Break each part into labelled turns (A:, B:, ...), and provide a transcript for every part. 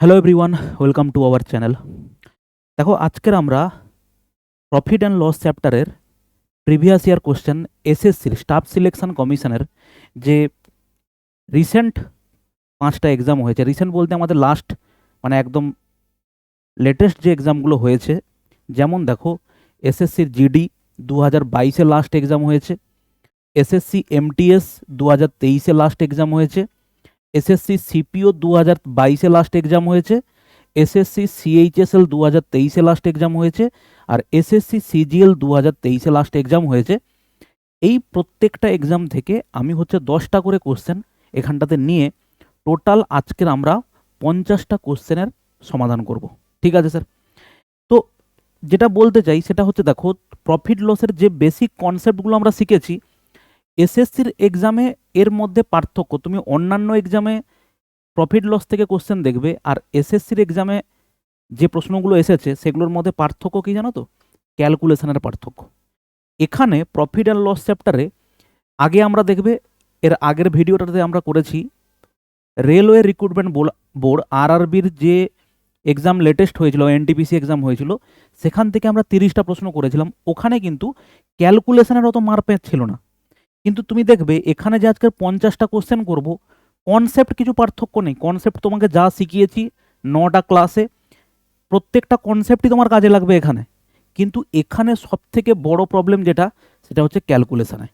A: Hello everyone, welcome to our channel. দেখো, আজকের আমরা প্রফিট অ্যান্ড লস চ্যাপ্টারের প্রিভিয়াস ইয়ার কোশ্চেন এসএসসির স্টাফ সিলেকশন কমিশনের যে রিসেন্ট 5টা এক্সাম হয়েছে, রিসেন্ট বলতে আমাদের লাস্ট মানে একদম লেটেস্ট যে এক্সামগুলো হয়েছে, যেমন দেখো এসএসসির জিডি 2022-এ লাস্ট এক্সাম হয়েছে, এসএসসি এমটিএস 2023-এ লাস্ট এক্সাম হয়েছে, এসএসসি সিপিও 2022-এ লাস্ট এক্সাম হয়েছে, এসএসসি সিএইচএসএল 2023-এ লাস্ট এক্সাম হয়েছে, আর এসএসসি সিজিএল 2023-এ লাস্ট এক্সাম হয়েছে। এই প্রত্যেকটা এক্সাম থেকে আমি 10টা করে কোশ্চেন এখানটাতে নিয়ে টোটাল আজকের আমরা 50টা কোশ্চেনের সমাধান করব। ঠিক আছে স্যার? তো যেটা বলতে চাই সেটা হচ্ছে, দেখো, প্রফিট লসের যে বেসিক কনসেপ্টগুলো আমরা শিখেছি এসএসসির এক্সামে, এর মধ্যে পার্থক্য তুমি অন্যান্য এক্সামে প্রফিট লস থেকে কোশ্চেন দেখবে, আর এসএসসির এক্সামে যে প্রশ্নগুলো এসেছে সেগুলোর মধ্যে পার্থক্য কি জানো তো? ক্যালকুলেশনের পার্থক্য। এখানে প্রফিট অ্যান্ড লস চ্যাপ্টারে আগে আমরা দেখবে, এর আগের ভিডিওটাতে আমরা করেছি রেলওয়ে রিক্রুটমেন্ট বোর্ড আরআরবির যে এক্সাম লেটেস্ট হয়েছিল, এনটিপিসি এক্সাম হয়েছিল, সেখান থেকে আমরা 30টা প্রশ্ন করেছিলাম। ওখানে কিন্তু ক্যালকুলেশনের অত মারপ্যাচ ছিল না, কিন্তু তুমি দেখবে এখানে যে আজকের 50টা কোশ্চেন করব, কনসেপ্ট কিছু পার্থক্য নেই। কনসেপ্ট তোমাকে যা শিখিয়েছি 9টা ক্লাসে, প্রত্যেকটা কনসেপ্টই তোমার কাজে লাগবে এখানে। কিন্তু এখানে সবথেকে বড় প্রবলেম যেটা, সেটা হচ্ছে ক্যালকুলেশনে।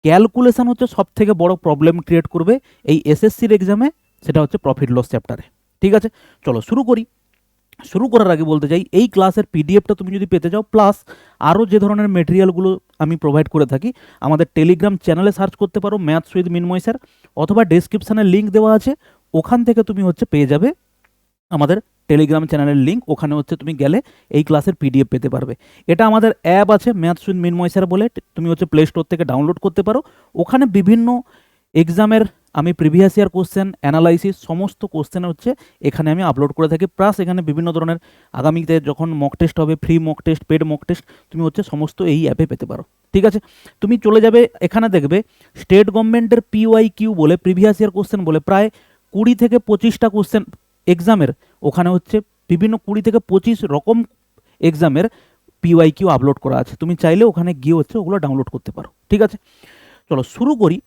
A: ক্যালকুলেশন হচ্ছে সবথেকে বড় প্রবলেম ক্রিয়েট করবে এই এসএসসির এক্সামে, সেটা হচ্ছে প্রফিট লস চ্যাপ্টারে। ঠিক আছে, চলো শুরু করি। শুরু করার আগে বলতে চাই, এই ক্লাসের পিডিএফটা তুমি যদি পেতে চাও, প্লাস আরও যে ধরনের মেটেরিয়ালগুলো আমি প্রোভাইড করে থাকি, আমাদের টেলিগ্রাম চ্যানেলে সার্চ করতে পারো ম্যাথস উইথ মিনময় স্যার, অথবা ডেসক্রিপশানে লিঙ্ক দেওয়া আছে, ওখান থেকে তুমি পেয়ে যাবে আমাদের টেলিগ্রাম চ্যানেলের লিঙ্ক। ওখানে তুমি গেলে এই ক্লাসের পিডিএফ পেতে পারবে। এটা আমাদের অ্যাপ আছে ম্যাথস উইথ মিনময় স্যার বলে, তুমি প্লে স্টোর থেকে ডাউনলোড করতে পারো। ওখানে বিভিন্ন এক্সামের আমি প্রিভিয়াস ইয়ার কোশ্চেন অ্যানালাইসিস সমস্ত কোশ্চেন এখানে আমি আপলোড করে থাকি। প্লাস এখানে বিভিন্ন ধরনের আগামীতে যখন মক টেস্ট হবে, free mock test, paid mock test, তুমি সমস্ত এই অ্যাপে পেতে পারো। ঠিক আছে, তুমি চলে যাবে, এখানে দেখবে স্টেট গভর্নমেন্টের PYQ বলে, প্রিভিয়াস ইয়ার কোশ্চেন বলে, প্রায় 20 থেকে 25টা কোশ্চেন এক্সামের ওখানে বিভিন্ন 20 থেকে 25 রকম এক্সামের PYQ আপলোড করা আছে। তুমি চাইলে ওখানে গিয়ে ওগুলো ডাউনলোড করতে পারো। ঠিক আছে, চলো শুরু করি।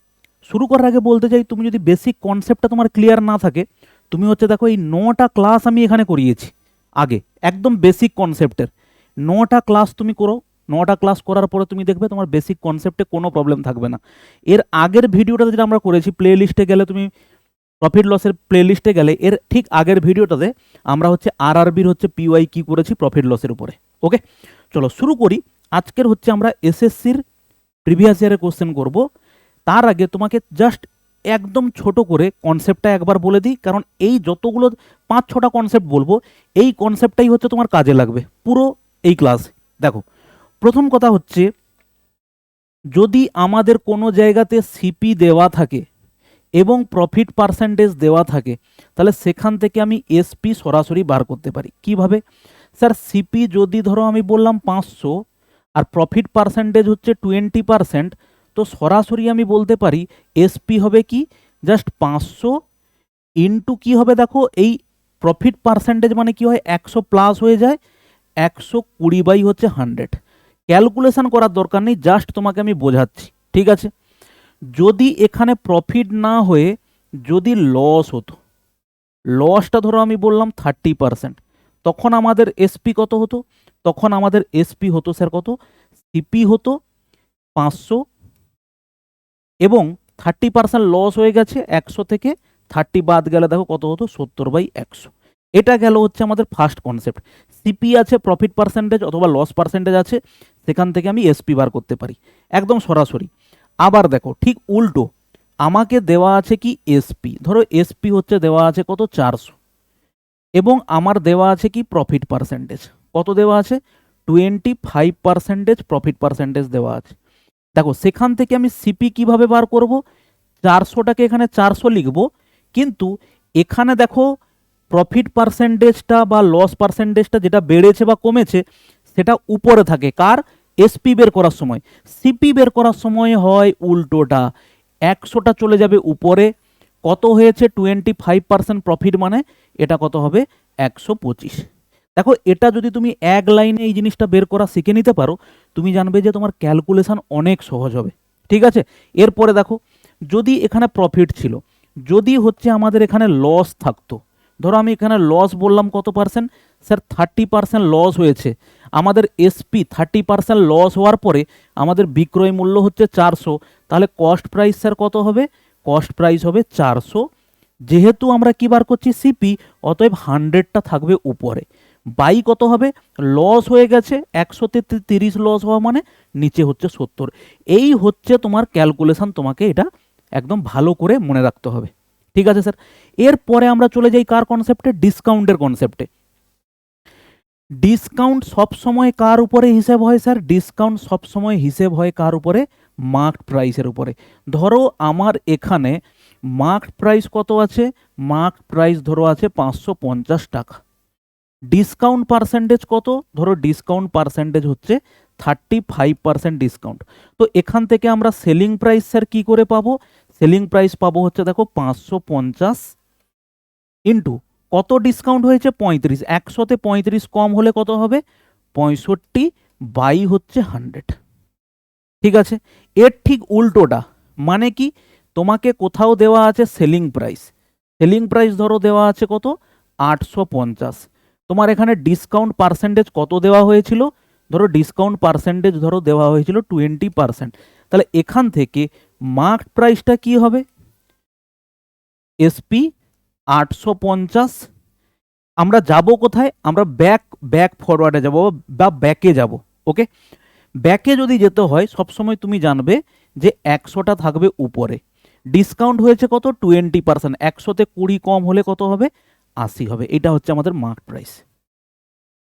A: শুরু করার আগে বলতে চাই, তুমি যদি বেসিক কনসেপ্টটা তোমার ক্লিয়ার না থাকে, তুমি দেখো এই 9টা ক্লাস আমি এখানে করিয়েছি আগে, একদম বেসিক কনসেপ্টের 9টা ক্লাস তুমি করো। 9টা ক্লাস করার পরে তুমি দেখবে তোমার বেসিক কনসেপ্টে কোনো প্রবলেম থাকবে না। এর আগের ভিডিওটা যেটা আমরা করেছি, প্লে লিস্টে গেলে, তুমি প্রফিট লসের প্লে লিস্টে গেলে, এর ঠিক আগের ভিডিওটাতে আমরা আরআরবির PYQ করেছি প্রফিট লসের উপরে। ওকে, চলো শুরু করি। আজকের আমরা এসএসসির প্রিভিয়াস ইয়ারের কোশ্চেন করব। তার আগে তোমাকে জাস্ট একদম ছোট করে কনসেপ্টটা একবার বলে দিই, কারণ এই যতগুলো 5-6টা কনসেপ্ট বলবো, এই কনসেপ্টটাই তোমার কাজে লাগবে পুরো এই ক্লাস। দেখো, প্রথম কথা হচ্ছে, যদি আমাদের কোনো জায়গাতে সিপি দেওয়া থাকে এবং প্রফিট পার্সেন্টেজ দেওয়া থাকে, তাহলে সেখান থেকে আমি এসপি সরাসরি বার করতে পারি। কিভাবে? স্যার, সিপি যদি ধরো আমি বললাম 500 আর প্রফিট পার্সেন্টেজ 20%, তো সরাসরি আমি বলতে পারি এসপি হবে কি, জাস্ট 500 ইন্টু কি হবে, দেখো এই প্রফিট পার্সেন্টেজ মানে কি হয়, 100 প্লাস হয়ে যায় 120/100। ক্যালকুলেশন করার দরকার নেই, জাস্ট তোমাকে আমি বোঝাচ্ছি। ঠিক আছে, যদি এখানে প্রফিট না হয়ে যদি লস হতো, লসটা ধরো আমি বললাম 30%, তখন আমাদের এসপি কত হতো? তখন আমাদের এসপি হতো স্যার কত? সিপি হতো 500, এবং 30% লস হয়ে গেছে, 100 থেকে 30 বাদ গেলে দেখো কত হতো, 70/100। এটা গেল আমাদের ফার্স্ট কনসেপ্ট। সিপি আছে, প্রফিট পার্সেন্টেজ অথবা লস পার্সেন্টেজ আছে, সেখান থেকে আমি এসপি বার করতে পারি একদম সরাসরি। আবার দেখো ঠিক উল্টো, আমাকে দেওয়া আছে কি এসপি, ধরো এসপি দেওয়া আছে কত, 400, এবং আমার দেওয়া আছে কি প্রফিট পার্সেন্টেজ, কত দেওয়া আছে, 25% প্রফিট পার্সেন্টেজ দেওয়া আছে। দেখো, সেখান থেকে আমি সিপি কিভাবে বার করব, 400টাকে এখানে 400 লিখব, কিন্তু এখানে দেখো প্রফিট পার্সেন্টেজটা বা লস পার্সেন্টেজটা যেটা বেড়েছে বা কমেছে, সেটা উপরে থাকে কার, এসপি বের করার সময়। সিপি বের করার সময় হয় উল্টোটা, 100টা চলে যাবে উপরে, কত হয়েছে 25% প্রফিট, মানে এটা কত হবে 125। দেখো এটা যদি তুমি এক লাইনে এই জিনিসটা বের করা শিখে নিতে পারো, তুমি জানবে যে তোমার ক্যালকুলেশন অনেক সহজ হবে। ঠিক আছে, এরপরে দেখো, যদি এখানে প্রফিট ছিল, যদি হচ্ছে আমাদের এখানে লস থাকতো, ধরো আমি এখানে লস বললাম কত পার্সেন্ট, স্যার 30% লস হয়েছে, আমাদের এসপি 30% লস হওয়ার পরে আমাদের বিক্রয় মূল্য হচ্ছে 400, তাহলে কস্ট প্রাইস স্যার কত হবে, কস্ট প্রাইস হবে 400। যেহেতু আমরা কি বার করছি সিপি, অতএব 100টা থাকবে উপরে, বাই কত হবে, লস হয়ে গেছে 100তে 30 লস হওয়া মানে নিচে হচ্ছে 70। এই হচ্ছে তোমার ক্যালকুলেশন, তোমাকে এটা একদম ভালো করে মনে রাখতে হবে। ঠিক আছে স্যার, এরপরে আমরা চলে যাই কার কনসেপ্টে, ডিসকাউন্টের কনসেপ্টে। ডিসকাউন্ট সবসময় কার উপরে হিসেব হয় স্যার, ডিসকাউন্ট সবসময় হিসেব হয় কার উপরে, মার্কড প্রাইসের উপরে। ধরো আমার এখানে মার্কড প্রাইস কত আছে, মার্কড প্রাইস ধরো আছে 550 টাকা, ডিসকাউন্ট পার্সেন্টেজ কত, ধরো ডিসকাউন্ট পার্সেন্টেজ হচ্ছে 35% ডিসকাউন্ট। তো এখান থেকে আমরা সেলিং প্রাইস স্যার কী করে পাবো, সেলিং প্রাইস পাবো হচ্ছে দেখো 550 ইন্টু কত ডিসকাউন্ট হয়েছে 35, 100তে 35 কম হলে কত হবে 65 বাই হচ্ছে 100। ঠিক আছে, এর ঠিক উল্টোটা, মানে কি, তোমাকে কোথাও দেওয়া আছে সেলিং প্রাইস, সেলিং প্রাইস ধরো দেওয়া আছে কত 850, তোমার এখানে ডিসকাউন্ট পার্সেন্টেজ কত দেওয়া হয়েছিল, ধরো ডিসকাউন্ট পার্সেন্টেজ ধরো দেওয়া হয়েছিল 20%, তাহলে এখান থেকে মার্কড প্রাইসটা কি হবে, এসপি 850। আমরা যাব কোথায়, আমরা ব্যাক ফরওয়ার্ডে যাব বা ব্যাকে যাব। ওকে, ব্যাকে যদি যেতে হয় সবসময় তুমি জানবে যে 100টা থাকবে উপরে, ডিসকাউন্ট হয়েছে কত 20%, 100তে 20 কম হলে কত হবে 80 হবে, এটা হচ্ছে আমাদের মার্ক প্রাইস।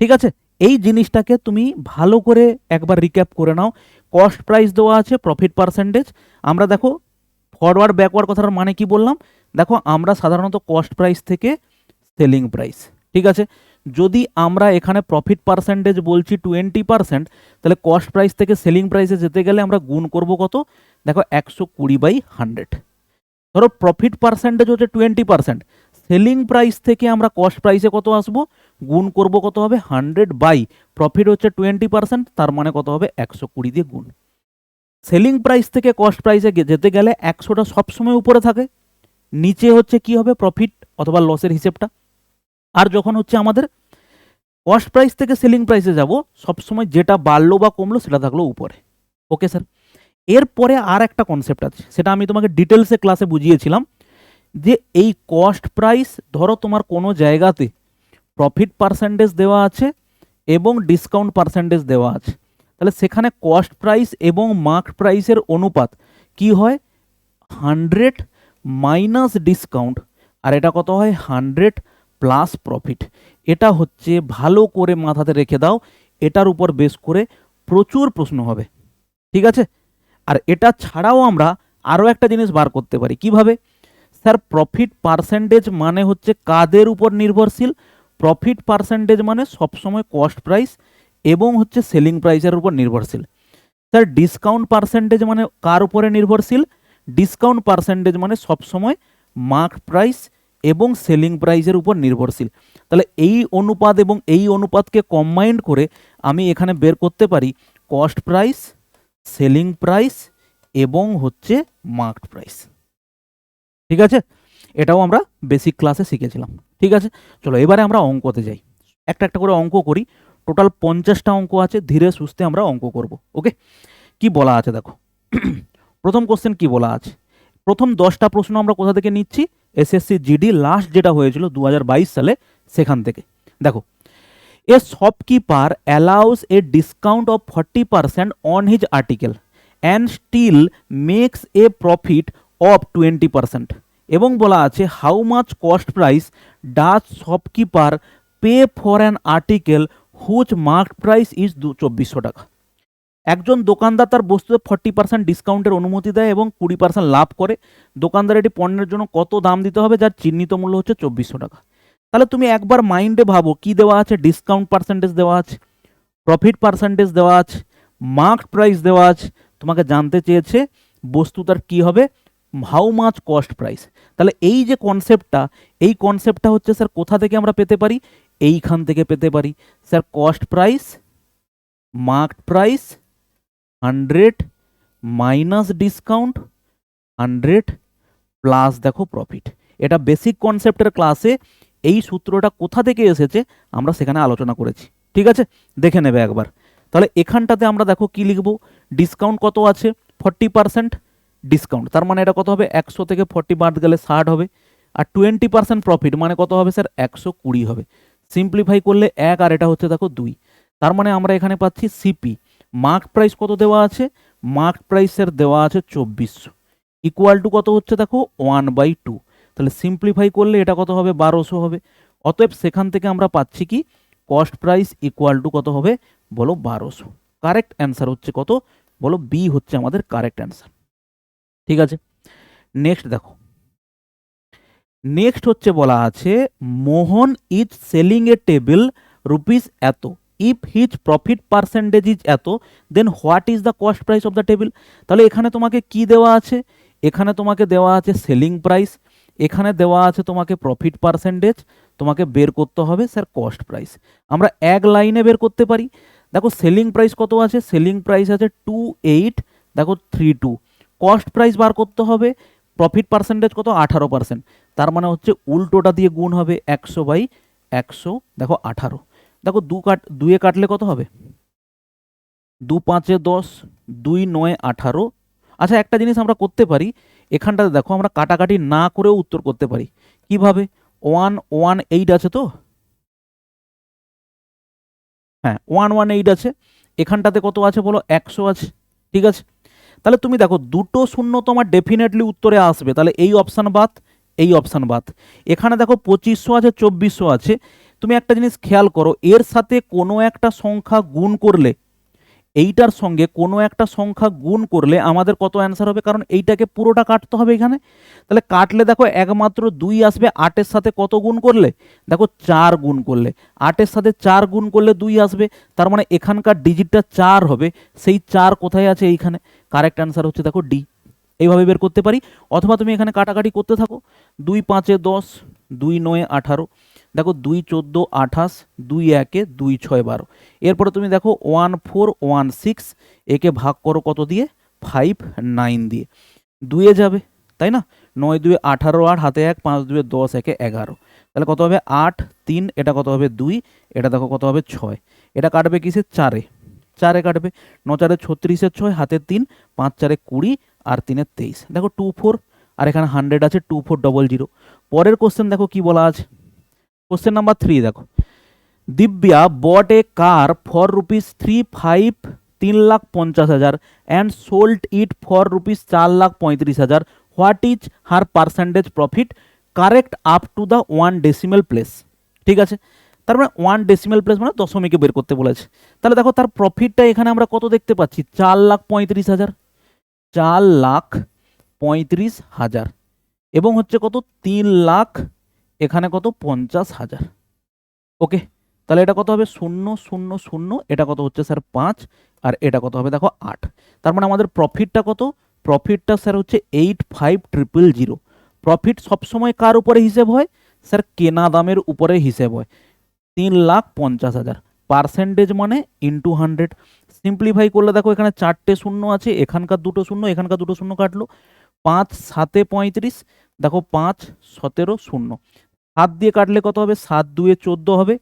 A: ঠিক আছে, এই জিনিসটাকে তুমি ভালো করে একবার রিক্যাপ করে নাও। কস্ট প্রাইস দেওয়া আছে, প্রফিট পার্সেন্টেজ, আমরা দেখো ফরওয়ার্ড ব্যাকওয়ার্ড কথার মানে কি বললাম, দেখো আমরা সাধারণত কস্ট প্রাইস থেকে সেলিং প্রাইস। ঠিক আছে, যদি আমরা এখানে প্রফিট পার্সেন্টেজ বলছি 20%, তাহলে কস্ট প্রাইস থেকে সেলিং প্রাইসে যেতে গেলে আমরা গুণ করব কত, দেখো 120/100। ধরো প্রফিট পার্সেন্টেজ হচ্ছে 20%, সেলিং প্রাইস থেকে আমরা কস্ট প্রাইসে কত আসবো, গুণ করব কত হবে 100 বাই প্রফিট হচ্ছে 20%, তার মানে কত হবে 120 দিয়ে গুণ। সেলিং প্রাইস থেকে কস্ট প্রাইসে যেতে গেলে 100টা সবসময় উপরে থাকে, নিচে হচ্ছে কি হবে প্রফিট অথবা লসের হিসেবটা। আর যখন হচ্ছে আমাদের কস্ট প্রাইস থেকে সেলিং প্রাইসে যাব, সবসময় যেটা বাড়লো বা কমলো সেটা থাকলো উপরে। ওকে স্যার, এরপরে আর একটা কনসেপ্ট আছে, সেটা আমি তোমাকে ডিটেলসে ক্লাসে বুঝিয়েছিলাম, যে এই কস্ট প্রাইস ধরো তোমার কোনো জায়গাতে প্রফিট পার্সেন্টেজ দেওয়া আছে এবং ডিসকাউন্ট পার্সেন্টেজ দেওয়া আছে, তাহলে সেখানে কস্ট প্রাইস এবং মার্কড প্রাইসের অনুপাত কি হয় 100 মাইনাস ডিসকাউন্ট, আর এটা কত হয় 100 প্লাস প্রফিট। এটা হচ্ছে ভালো করে মাথাতে রেখে দাও, এটার উপর বেস করে প্রচুর প্রশ্ন হবে। ঠিক আছে, আর এটা ছাড়াও আমরা আরও একটা জিনিস বার করতে পারি, কিভাবে, স্যার প্রফিট পার্সেন্টেজ মানে হচ্ছে কাদের উপর নির্ভরশীল, প্রফিট পার্সেন্টেজ মানে সবসময় কস্ট প্রাইস এবং হচ্ছে সেলিং প্রাইসের উপর নির্ভরশীল। স্যার ডিসকাউন্ট পার্সেন্টেজ মানে কার উপরে নির্ভরশীল, ডিসকাউন্ট পার্সেন্টেজ মানে সবসময় মার্ক প্রাইস এবং সেলিং প্রাইসের উপর নির্ভরশীল। তাহলে এই অনুপাত এবং এই অনুপাতকে কম্বাইন্ড করে আমি এখানে বের করতে পারি কস্ট প্রাইস, সেলিং প্রাইস এবং হচ্ছে মার্কড প্রাইস। ঠিক আছে, এটাও আমরা বেসিক ক্লাসে শিখেছিলাম। ঠিক আছে, চলো এবারে আমরা অঙ্কতে যাই, একটা একটা করে অঙ্ক করি। টোটাল 50টা অঙ্ক আছে, ধীরে সুস্থে আমরা অঙ্ক করব। ওকে, কি বলা আছে দেখো। প্রথম কোশ্চেন কি বলা আছে, প্রথম 10টা প্রশ্ন আমরা কোথা থেকে নিচ্ছি, এসএসসি জিডি লাস্ট যেটা হয়েছিল 2022 সালে, সেখান থেকে। দেখো, a shopkeeper allows a discount of 40% on his article and still makes a profit of 20%, এবং বলা আছে how much cost price does shopkeeper pay for an article whose marked price is 2400 টাকা। একজন দোকানদার তার বস্তুতে 40% ডিসকাউন্টের অনুমতি দেয় এবং 20% লাভ করে। দোকানদার এটি পণ্যের জন্য কত দাম দিতে হবে, যার চিহ্নিত মূল্য হচ্ছে 2400 টাকা। তাহলে তুমি একবার মাইন্ডে ভাবো কি দেওয়া আছে, ডিসকাউন্ট পার্সেন্টেজ দেওয়া আছে, প্রফিট পার্সেন্টেজ দেওয়া আছে, মার্কড প্রাইস দেওয়া আছে, তোমাকে জানতে চেয়েছে বস্তু তার কি হবে হাউ মাচ কস্ট প্রাইস। তাহলে এই যে কনসেপ্টটা, এই কনসেপ্টটা হচ্ছে স্যার কোথা থেকে আমরা পেতে পারি, এইখান থেকে পেতে পারি sir. Cost price marked price 100 minus discount 100 plus দেখো প্রফিট। এটা বেসিক কনসেপ্টের ক্লাসে এই সূত্রটা কোথা থেকে এসেছে আমরা সেখানে আলোচনা করেছি, ঠিক আছে, দেখে নেবে একবার। তাহলে এখানটাতে আমরা দেখো কি লিখব, ডিসকাউন্ট কত আছে 40% ডিসকাউন্ট, তার মানে এটা কত হবে 100 থেকে 40 বাদ গেলে 60 হবে। আর 20% প্রফিট মানে কত হবে স্যার 120 হবে। সিম্পলিফাই করলে 1 আর এটা হচ্ছে দেখো 2, তার মানে আমরা এখানে পাচ্ছি সিপি মার্ক প্রাইস কত দেওয়া আছে, মার্ক প্রাইসের দেওয়া আছে 2400 ইকুয়াল টু কত হচ্ছে দেখো 1/2। তাহলে সিম্পলিফাই করলে এটা কত হবে 1200 হবে। অতএব সেখান থেকে আমরা পাচ্ছি কি কস্ট প্রাইস ইকুয়াল টু কত হবে বলো 1200। কারেক্ট অ্যান্সার হচ্ছে কত বলো, বি হচ্ছে আমাদের কারেক্ট অ্যান্সার, ঠিক আছে। নেক্সট দেখো, নেক্সট হচ্ছে বলা আছে Mohan is selling a table rupees এত, if his profit percentage is এত, then what is the cost price of the table. তাহলে এখানে তোমাকে কি দেওয়া আছে, এখানে তোমাকে দেওয়া আছে সেলিং প্রাইস, এখানে দেওয়া আছে তোমাকে প্রফিট পার্সেন্টেজ, তোমাকে বের করতে হবে স্যার কস্ট প্রাইস। আমরা এক লাইনে বের করতে পারি। দেখো সেলিং প্রাইস কত আছে, সেলিং প্রাইস আছে 28 দেখো 32, কস্ট প্রাইস বার করতে হবে, প্রফিট পার্সেন্টেজ কত 18%, তার মানে হচ্ছে উল্টোটা দিয়ে গুণ হবে 100/100 দেখো 18। দেখো 2 কাটলে কত হবে 2 5 10, 2 9 18। আচ্ছা একটা জিনিস আমরা করতে পারি, এখানটাতে দেখো আমরা কাটাকাটি না করেও উত্তর করতে পারি। কিভাবে, 118 আছে তো, হ্যাঁ 118 আছে, এখানটাতে কত আছে বলো 100 আছে, ঠিক আছে। তাহলে তুমি দেখো দুটো শূন্য তোমার ডেফিনেটলি উত্তরে আসবে, তাহলে এই অপশান বাদ, এই অপশান বাদ। এখানে দেখো 2500 আছে 2400 আছে, তুমি একটা জিনিস খেয়াল করো, এর সাথে কোনো একটা সংখ্যা গুণ করলে, এইটার সঙ্গে কোনো একটা সংখ্যা গুণ করলে আমাদের কত অ্যান্সার হবে, কারণ এইটাকে পুরোটা কাটতে হবে এখানে। তাহলে কাটলে দেখো একমাত্র 2 আসবে, 8-এর সাথে কত গুণ করলে দেখো 4 গুণ করলে, 8-এর সাথে 4 গুণ করলে 2 আসবে, তার মানে এখানকার ডিজিটটা 4 হবে। সেই 4 কোথায় আছে এইখানে, কারেক্ট অ্যান্সার হচ্ছে দেখো ডি। এইভাবে বের করতে পারি, অথবা তুমি এখানে কাটাকাটি করতে থাকো, 2 5 10, 2 9 18, দেখো 2 14 28, 2 1 2 6 12। এরপরে তুমি দেখো 1 4 1 6, একে ভাগ করো কত দিয়ে 5 9 দিয়ে, 2 যাবে তাই না, 9 2 18 আর হাতে 1, 5 2 10, 1 11, তাহলে কত হবে 8 3, এটা কত হবে 2, এটা দেখো কত হবে 6, এটা কাটবে কিসে 4-এ, 4-এ কাটবে, 9 4 36 6, হাতে 3, 5 4 20 আর 3 23, দেখো 2 4, আর এখানে 100 আছে 2400। পরের কোশ্চেন দেখো কি বলা আছে, কোশ্চেন নাম্বার 3 দেখো, Divya bought a car for rupees 3,50,000 and sold it for rupees 4,35,000, what is her percentage profit, correct up to the 1 decimal place. ঠিক আছে, তার মানে 1 ডেসিমেল প্লেস মানে দশমিকে বের করতে বলেছে। তাহলে দেখো তার প্রফিটটা এখানে আমরা কত দেখতে পাচ্ছি 4,35,000, 4,35,000 এবং হচ্ছে কত 3 লাখ এখানে কত 50,000। ওকে, তাহলে এটা কত হবে 0 0 0, এটা কত হচ্ছে স্যার 5, আর এটা কত হবে দেখো 8। তার মানে আমাদের প্রফিটটা কত, প্রফিটটা স্যার হচ্ছে 85,000। প্রফিট সবসময় কার উপরে হিসেব হয় স্যার, কেনা দামের উপরে হিসেব হয়। 3,50,000 পার্সেন্টেজ মানে ইন্টু 100। সিম্পলিফাই করলে দেখো এখানে 4টে শূন্য আছে, এখানকার 2টো শূন্য, এখানকার 2টো শূন্য কাটলো, 5 7 35, দেখো 5 17 0, 7 দিয়ে কাটলে কত হবে 7 2 14 হবে,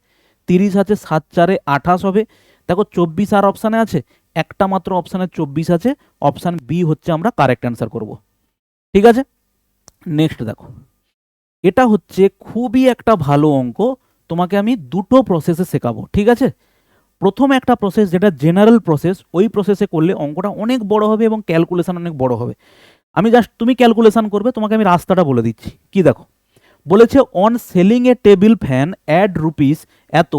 A: 30 আছে 7 4 28 হবে। দেখো 24 আর অপশানে আছে, একটা মাত্র অপশানে 24 আছে, অপশান বি হচ্ছে আমরা কারেক্ট অ্যান্সার করব। ঠিক আছে, নেক্সট দেখো, এটা হচ্ছে খুবই একটা ভালো অঙ্ক, তোমাকে আমি দুটো প্রসেসে শেখাবো। ঠিক আছে, প্রথম একটা প্রসেস যেটা জেনারেল প্রসেস, ওই প্রসেসে করলে অঙ্কটা অনেক বড় হবে এবং ক্যালকুলেশন অনেক বড় হবে। আমি জাস্ট তুমি ক্যালকুলেশন করবে, তোমাকে আমি রাস্তাটা বলে দিচ্ছি। কি দেখো বলেছে, on selling a table fan at rupees এত,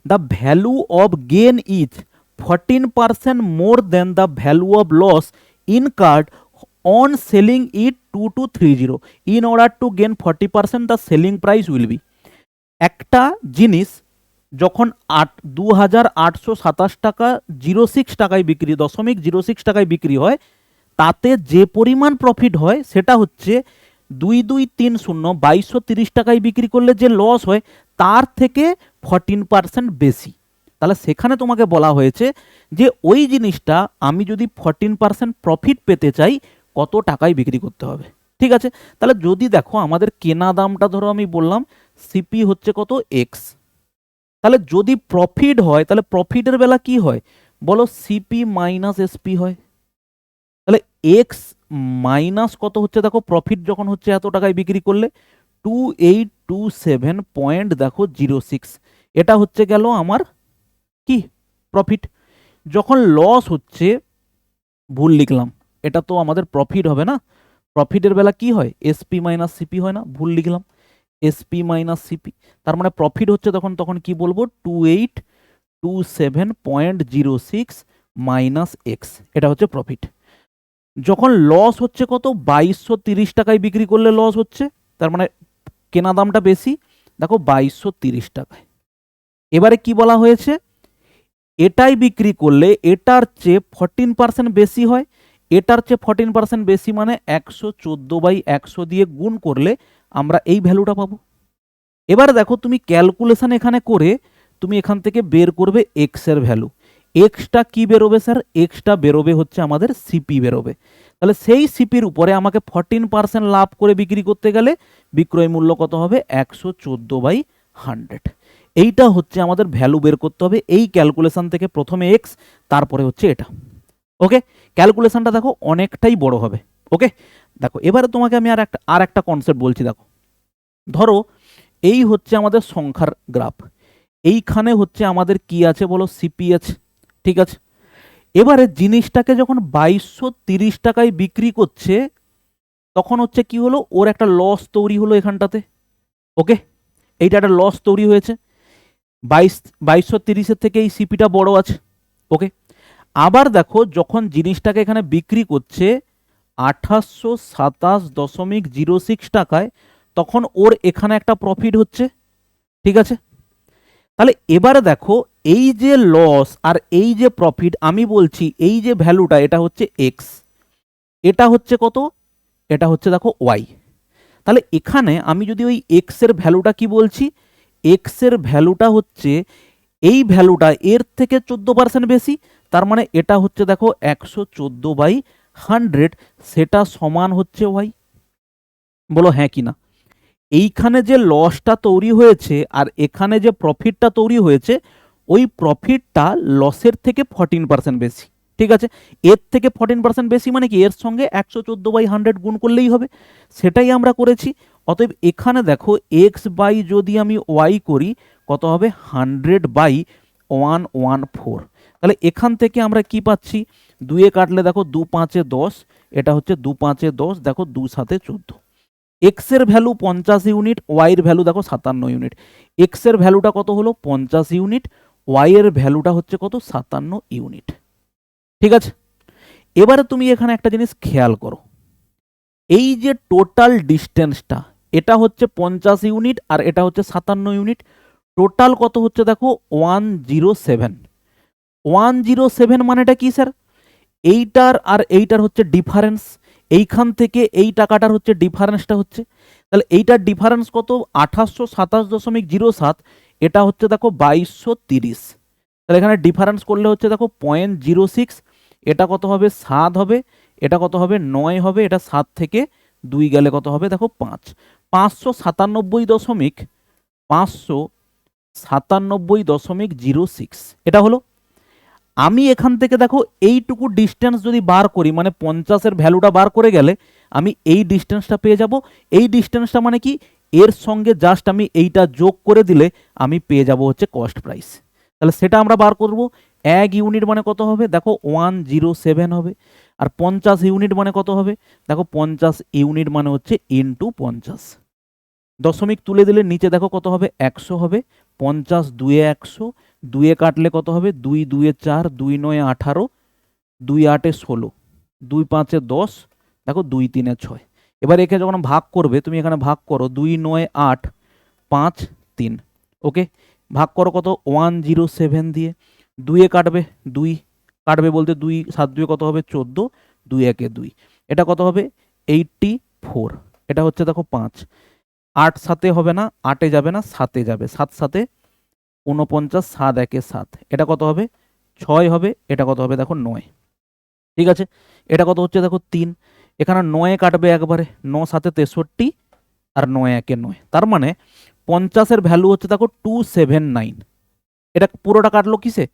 A: the value of gain is 14% more than the value of loss incurred on selling it 2230, in order to gain 40% the selling price will be. একটা জিনিস যখন 2,827 টাকা 06 টাকায় বিক্রি, 0.06 টাকায় বিক্রি হয়, তাতে যে পরিমাণ প্রফিট হয় সেটা হচ্ছে 2230 2230 টাকায় বিক্রি করলে যে লস হয় তার থেকে 14% বেশি। তাহলে সেখানে তোমাকে বলা হয়েছে যে ওই জিনিসটা আমি যদি 14% প্রফিট পেতে চাই কত টাকায় বিক্রি করতে হবে। ঠিক আছে, তাহলে যদি দেখো আমাদের কেনা দামটা ধরো আমি বললাম সিপি হচ্ছে কত এক্স, তাহলে যদি প্রফিট হয় তাহলে প্রফিটের বেলা কি হয় বলো, সিপি মাইনাস এসপি হয়। তাহলে এক্স মাইনাস কত হচ্ছে দেখো, প্রফিট যখন হচ্ছে এত টাকায় বিক্রি করলে 2827 দেখো 06, এটা হচ্ছে গেল আমার কি প্রফিট। যখন লস হচ্ছে, ভুল লিখলাম, এটা তো আমাদের প্রফিট হবে না, প্রফিটের বেলা কি হয় এসপি মাইনাস সিপি হয় না, ভুল লিখলাম, এসপি মাইনাস সিপি। তার মানে প্রফিট হচ্ছে তখন কি বলবো 2827.06 মাইনাস এক্স, এটা হচ্ছে প্রফিট। যখন লস হচ্ছে কত 2230 টাকায় বিক্রি করলে লস হচ্ছে, তার মানে কেনা দামটা বেশি, দেখো 2230 টাকায়। এবারে কি বলা হয়েছে, এটাই বিক্রি করলে এটার চেয়ে 14% বেশি হয়, এটার চেয়ে 14% বেশি মানে 114/100 দিয়ে গুণ করলে আমরা এই ভ্যালুটা পাবো। এবার দেখো তুমি ক্যালকুলেশন এখানে করে তুমি এখান থেকে বের করবে এক্স এর ভ্যালু। এক্সটা কি বেরোবে স্যার, এক্সটা বেরোবে হচ্ছে আমাদের সিপি বেরোবে। তাহলে সেই সিপির উপরে আমাকে 14% লাভ করে বিক্রি করতে গেলে বিক্রয় মূল্য কত হবে 114/100। এইটা হচ্ছে আমাদের ভ্যালু বের করতে হবে এই ক্যালকুলেশন থেকে, প্রথমে এক্স তারপরে হচ্ছে এটা। ওকে, ক্যালকুলেশনটা দেখো অনেকটাই বড় হবে। ওকে, দেখো এবারে তোমাকে আমি আর একটা কনসেপ্ট বলছি। দেখো ধরো এই হচ্ছে আমাদের সংখ্যার গ্রাফ, এইখানে হচ্ছে আমাদের কি আছে বলো সিপি আছে। ঠিক আছে, এবারে জিনিসটাকে যখন 2230 টাকায় বিক্রি করছে তখন হচ্ছে কি হলো, ওর একটা লস তৈরি হলো এখানটাতে। ওকে, এইটা একটা লস তৈরি হয়েছে, 2230-এর থেকে এই সিপিটা বড় আছে। ওকে, আবার দেখো যখন জিনিসটাকে এখানে বিক্রি করছে 2827.06 টাকায় তখন ওর এখানে একটা প্রফিট হচ্ছে। ঠিক আছে, তাহলে এবারে দেখো এই যে লস আর এই যে প্রফিট, আমি বলছি এই যে ভ্যালুটা এটা হচ্ছে এক্স, এটা হচ্ছে কত, এটা হচ্ছে দেখো ওয়াই। তাহলে এখানে আমি যদি ওই এক্স এর ভ্যালুটা কি বলছি, এক্স এর ভ্যালুটা হচ্ছে এই ভ্যালুটা এর থেকে 14% বেশি, তার মানে এটা হচ্ছে দেখো 114/100, সেটা সমান হচ্ছে ওয়াই। বলো হ্যাঁ কি না। এইখানে যে লসটা তৈরি হয়েছে আর এখানে যে প্রফিটটা তৈরি হয়েছে, ওই প্রফিটটা লসের থেকে 14% বেশি। ঠিক আছে, এর থেকে 14% বেশি মানে কি, এর সঙ্গে 114/100 গুণ করলেই হবে, সেটাই আমরা করেছি। অতএব এখানে দেখো এক্স বাই যদি আমি ওয়াই করি কত হবে 100/114। তাহলে এখান থেকে আমরা কি পাচ্ছি, 2 কাটলে দেখো 2 5 10, এটা হচ্ছে 2 5 10, দেখো 2 7 14। এক্স এর ভ্যালু 50 ইউনিট, ওয়াই এর ভ্যালু দেখো 57 ইউনিট। এক্স এর ভ্যালুটা কত হলো 50 ইউনিট, ওয়াই এর ভ্যালুটা হচ্ছে কত 57 ইউনিট। ঠিক আছে, এবারে তুমি এখানে একটা জিনিস খেয়াল করো, এই যে টোটাল ডিস্টেন্সটা এটা হচ্ছে 50 ইউনিট আর এটা হচ্ছে 57 ইউনিট, টোটাল কত হচ্ছে দেখো 107। 107 মানেটা কি স্যার, এইটার আর এইটার হচ্ছে ডিফারেন্স, এইখান থেকে এই টাকাটার হচ্ছে ডিফারেন্সটা হচ্ছে, তাহলে এইটার ডিফারেন্স কত 827.07, এটা হচ্ছে দেখো 2230। তাহলে এখানে ডিফারেন্স করলে হচ্ছে দেখো 0.06, এটা কত হবে 7 হবে, এটা কত হবে 9 হবে, এটা 7 থেকে 2 গেলে কত হবে দেখো 5, 597.06 এটা হলো। আমি এখান থেকে দেখো এইটুকু ডিস্টেন্স যদি বার করি মানে 50-এর ভ্যালুটা বার করে গেলে আমি এই ডিস্টেন্সটা পেয়ে যাব। এই ডিস্টেন্সটা মানে কি, এর সঙ্গে জাস্ট আমি এইটা যোগ করে দিলে আমি পেয়ে যাব হচ্ছে কস্ট প্রাইস। তাহলে সেটা আমরা বার করব। 1 ইউনিট মানে কত হবে দেখো 107 হবে, আর 50 ইউনিট মানে কত হবে দেখো 50 ইউনিট মানে হচ্ছে ইনটু 50, দশমিক তুলে দিলে নিচে দেখো কত হবে 100 হবে, 50 2 100, 2 কাটলে কত হবে 2 2 4, 2 9 18, 2 8 16, 2 5 10, দেখো 2 3 6। এবার একে যখন ভাগ করবে তুমি এখানে ভাগ করো 2 9 8 5 3। ওকে, ভাগ করো কত 107 দিয়ে, 2 কাটবে 2 কাটবে বলতে 2 7 2 কত হবে 14, 2 একে 2, এটা কত হবে 84, এটা হচ্ছে দেখো 5, 8 সাথে হবে না, 8-এ যাবে না, 7-এ যাবে, 7 সাথে 49, 7 একে 7, এটা কত হবে 6 হবে, এটা কত হবে দেখো 9, ঠিক আছে। এটা কত হচ্ছে দেখো 3, এখানে 9 কাটবে একবারে, 9 7 63 আর 9 একে 9, তার মানে 50-এর ভ্যালু হচ্ছে দেখো 279, এটা পুরোটা কাটলো কিসে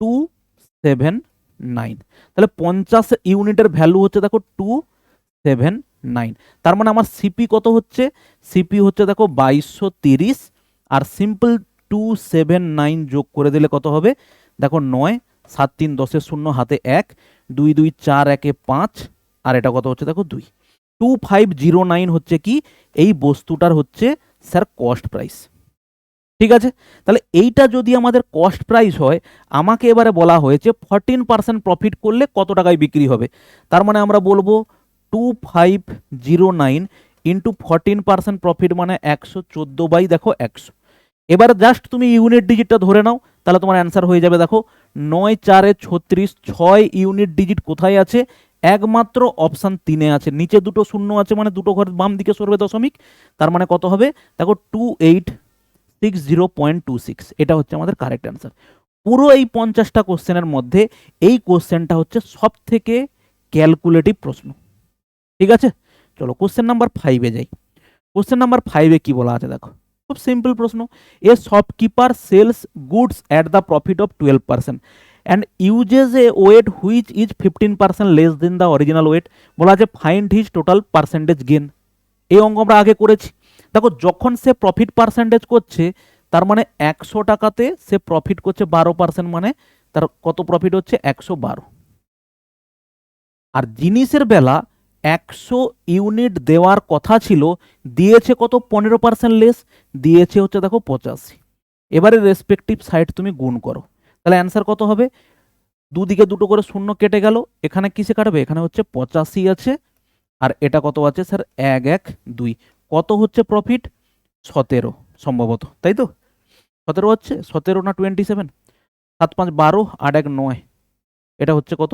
A: 279, তাহলে 50 ইউনিটের ভ্যালু হচ্ছে দেখো 279, তার মানে আমার সিপি কত হচ্ছে, সিপি হচ্ছে দেখো 2230, আর সিম্পল 279 যোগ করে দিলে কত হবে দেখো 9, 7 3 10 0 হাতে 1, 2 2 4 1 5, আর এটা কত হচ্ছে দেখো 2, 2509 হচ্ছে কি এই বস্তুটার হচ্ছে স্যার কস্ট প্রাইস, ঠিক আছে। তাহলে এইটা যদি আমাদের কস্ট প্রাইস হয়, আমাকে এবারে বলা হয়েছে 14% প্রফিট করলে কত টাকায় বিক্রি হবে, তার মানে আমরা বলবো 2509 ইন্টু 14% প্রফিট মানে 114 বাই দেখো 100, এবার জাস্ট তুমি ইউনিট ডিজিটটা ধরে নাও, তাহলে তোমার অ্যান্সার হয়ে যাবে দেখো 9 4 36, 6 ইউনিট ডিজিট কোথায় আছে, একমাত্র অপশান 3-এ আছে, নিচে দুটো শূন্য আছে মানে দুটো ঘর বাম দিকে সরবে দশমিক, তার মানে কত হবে দেখো 2860.26, এটা হচ্ছে আমাদের কারেক্ট অ্যান্সার। পুরো এই 50টা কোশ্চেনের মধ্যে এই কোশ্চেনটা হচ্ছে সব থেকে ক্যালকুলেটিভ প্রশ্ন, ঠিক আছে। চলো কোশ্চেন নাম্বার 5-এ যাই। কোশ্চেন নাম্বার 5-এ কি বলা আছে দেখো, খুব সিম্পল প্রশ্ন, a shopkeeper sells goods at the profit of 12% and uses a weight which is 15% less than the original weight, বলা আছে find his total percentage gain. এই অঙ্ক আমরা আগে করেছি, দেখো যখন সে প্রফিট পার্সেন্টেজ করছে তার মানে 100 টাকাতে সে প্রফিট করছে 12%, মানে তার কত প্রফিট হচ্ছে 112, আর জিনিসের বেলা 100 ইউনিট দেওয়ার কথা ছিল, দিয়েছে কত 15% লেস, দিয়েছে হচ্ছে দেখো 85, এবারে রেসপেক্টিভ সাইড তুমি গুণ করো, তাহলে অ্যান্সার কত হবে, দুদিকে দুটো করে শূন্য কেটে গেল, এখানে কিসে কাটবে, এখানে হচ্ছে 85 আছে, আর এটা কত আছে স্যার 1 1 2, কত হচ্ছে প্রফিট 17 সম্ভবত, তাই তো 17 হচ্ছে, 17 না 27, 7 5 12 8 1 9, এটা হচ্ছে কত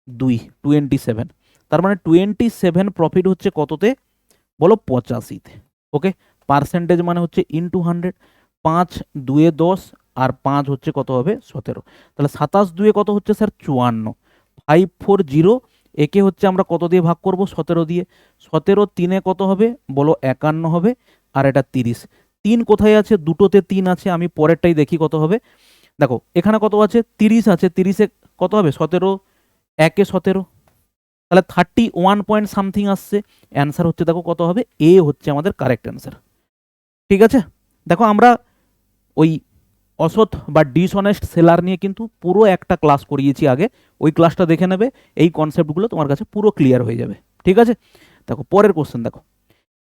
A: 2 27, তার মানে 27 প্রফিট হচ্ছে কততে বলো 85-তে, ওকে। পার্সেন্টেজ মানে হচ্ছে ইনটু 100, 5 2 10 আর 5 হচ্ছে কত হবে 17, তাহলে 27 2 কত হচ্ছে স্যার 54, 540, একে হচ্ছে আমরা কত দিয়ে ভাগ করব 17 দিয়ে, 17 3-এ কত হবে বলো 51 হবে, আর এটা 30, 3 কোথায় আছে, দুটোতে 3 আছে, আমি পরেরটাই দেখি কত হবে, দেখো এখানে কত আছে 30 আছে, 30-এ কত হবে 17 1-এ 17, তাহলে 31 পয়েন্ট সামথিং আসছে, অ্যান্সার হচ্ছে দেখো কত হবে, এ হচ্ছে আমাদের কারেক্ট অ্যান্সার, ঠিক আছে। দেখো আমরা ওই অসৎ বা ডিসঅনেস্ট সেলার নিয়ে কিন্তু পুরো একটা ক্লাস করিয়েছি আগে, ওই ক্লাসটা দেখে নেবে, এই কনসেপ্টগুলো তোমার কাছে পুরো ক্লিয়ার হয়ে যাবে, ঠিক আছে। দেখো পরের কোশ্চেন দেখো,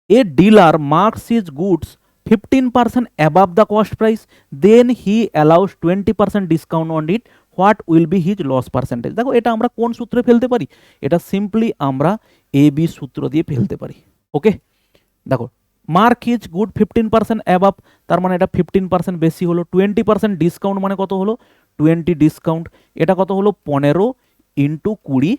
A: a dealer marks his goods 15% above the cost price, then he allows 20% discount on it, what will be his loss percentage. দেখো এটা আমরা কোন সূত্রে ফেলতে পারি, এটা সিম্পলি আমরা এ বি সূত্র দিয়ে ফেলতে পারি, ওকে। দেখো মার্ক হিজ গুড 15% অ্যাবাভ, তার মানে এটা 15% বেশি হলো, 20% ডিসকাউন্ট মানে কত হলো 20 ডিসকাউন্ট, এটা কত হলো 15 ইন্টু 20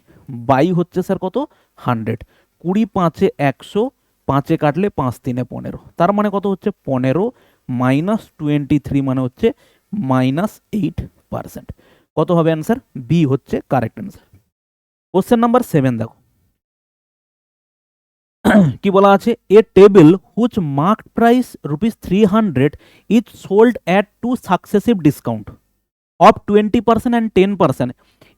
A: বাই হচ্ছে স্যার কত 100, 20 5 100, 5-এ কাটলে 5 3 15, তার মানে কত হচ্ছে 15 মাইনাস 23 মানে হচ্ছে -8%, কত হবে অ্যান্সার, বি হচ্ছে কারেক্ট অ্যান্সার। কোশ্চেন নাম্বার 7 দেখো কি বলা আছে, a table whose marked price ₹300 is sold at two successive discount of 20% and 10%,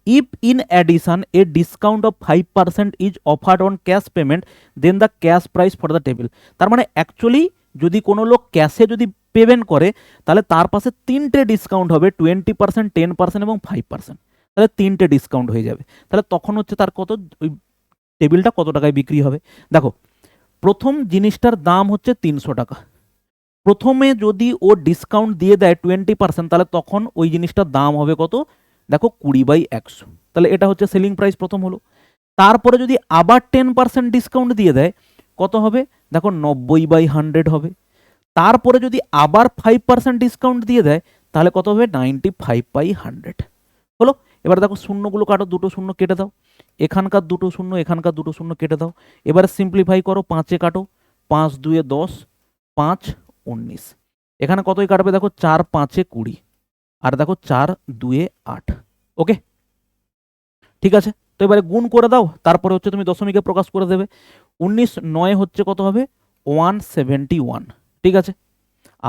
A: if in addition a discount of 5% is offered on cash payment, then the cash price for the table। তার মানে actually যদি কোনো লোক ক্যাশে যদি payment করে তাহলে তার পাশে 3টে ডিসকাউন্ট হবে, 20%, 10% এবং 5%, তাহলে 3টে ডিসকাউন্ট হয়ে যাবে, তাহলে তখন হচ্ছে তার কত ওই টেবিলটা কত টাকায় বিক্রি হবে। দেখো প্রথম জিনিসটার দাম হচ্ছে 300 টাকা, প্রথমে যদি ও ডিসকাউন্ট দিয়ে দেয় 20%, তাহলে তখন ওই জিনিসটার দাম হবে কত দেখো 20/100, তাহলে এটা হচ্ছে সেলিং প্রাইস প্রথম হলো। তারপরে যদি আবার 10% ডিসকাউন্ট দিয়ে দেয় কত হবে দেখো 90/100 হবে। তারপরে যদি আবার 5% ডিসকাউন্ট দিয়ে দেয় তাহলে কত হবে 95/100 হলো। এবার দেখো শূন্যগুলো কাটো, দুটো শূন্য কেটে দাও, এখানকার দুটো শূন্য এখানকার দুটো শূন্য কেটে দাও। এবারে সিম্পলিফাই করো, 5-এ কাটো, 5 2-এ 10, 5 19। এখানে কতই কাটবে দেখো, 4 5-এ 20, আর দেখো 4 2-এ 8। ওকে, ঠিক আছে। তো এবারে গুণ করে দাও, তারপরে হচ্ছে তুমি দশমিকে প্রকাশ করে দেবে। 19 9 হচ্ছে কত হবে, 171। ঠিক আছে,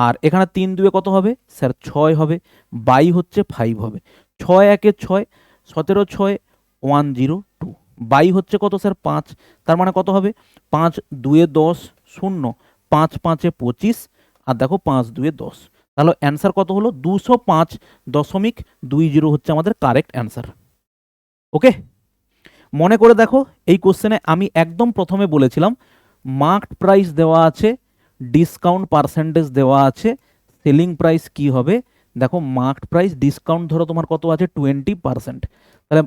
A: আর এখানে 3 2-এ কত হবে স্যার, 6 হবে, বাই হচ্ছে 5 হবে। 6 1-এ 6, 17 6 102, বাই হচ্ছে কত স্যার 5, তার মানে কত হবে 5 2-এ 10 0, 5 5-এ 25, আর দেখো 5 2-এ 10। তাহলে অ্যান্সার কত হলো, 205.20 হচ্ছে আমাদের কারেক্ট অ্যান্সার। ওকে, মনে করে দেখো এই কোশ্চেনে আমি একদম প্রথমে বলেছিলাম মার্কড প্রাইস দেওয়া আছে, ডিসকাউন্ট পার্সেন্টেজ দেওয়া আছে, সেলিং প্রাইস কি হবে। দেখো মার্কড প্রাইস, ডিসকাউন্ট ধরো তোমার কত আছে 20%, তাহলে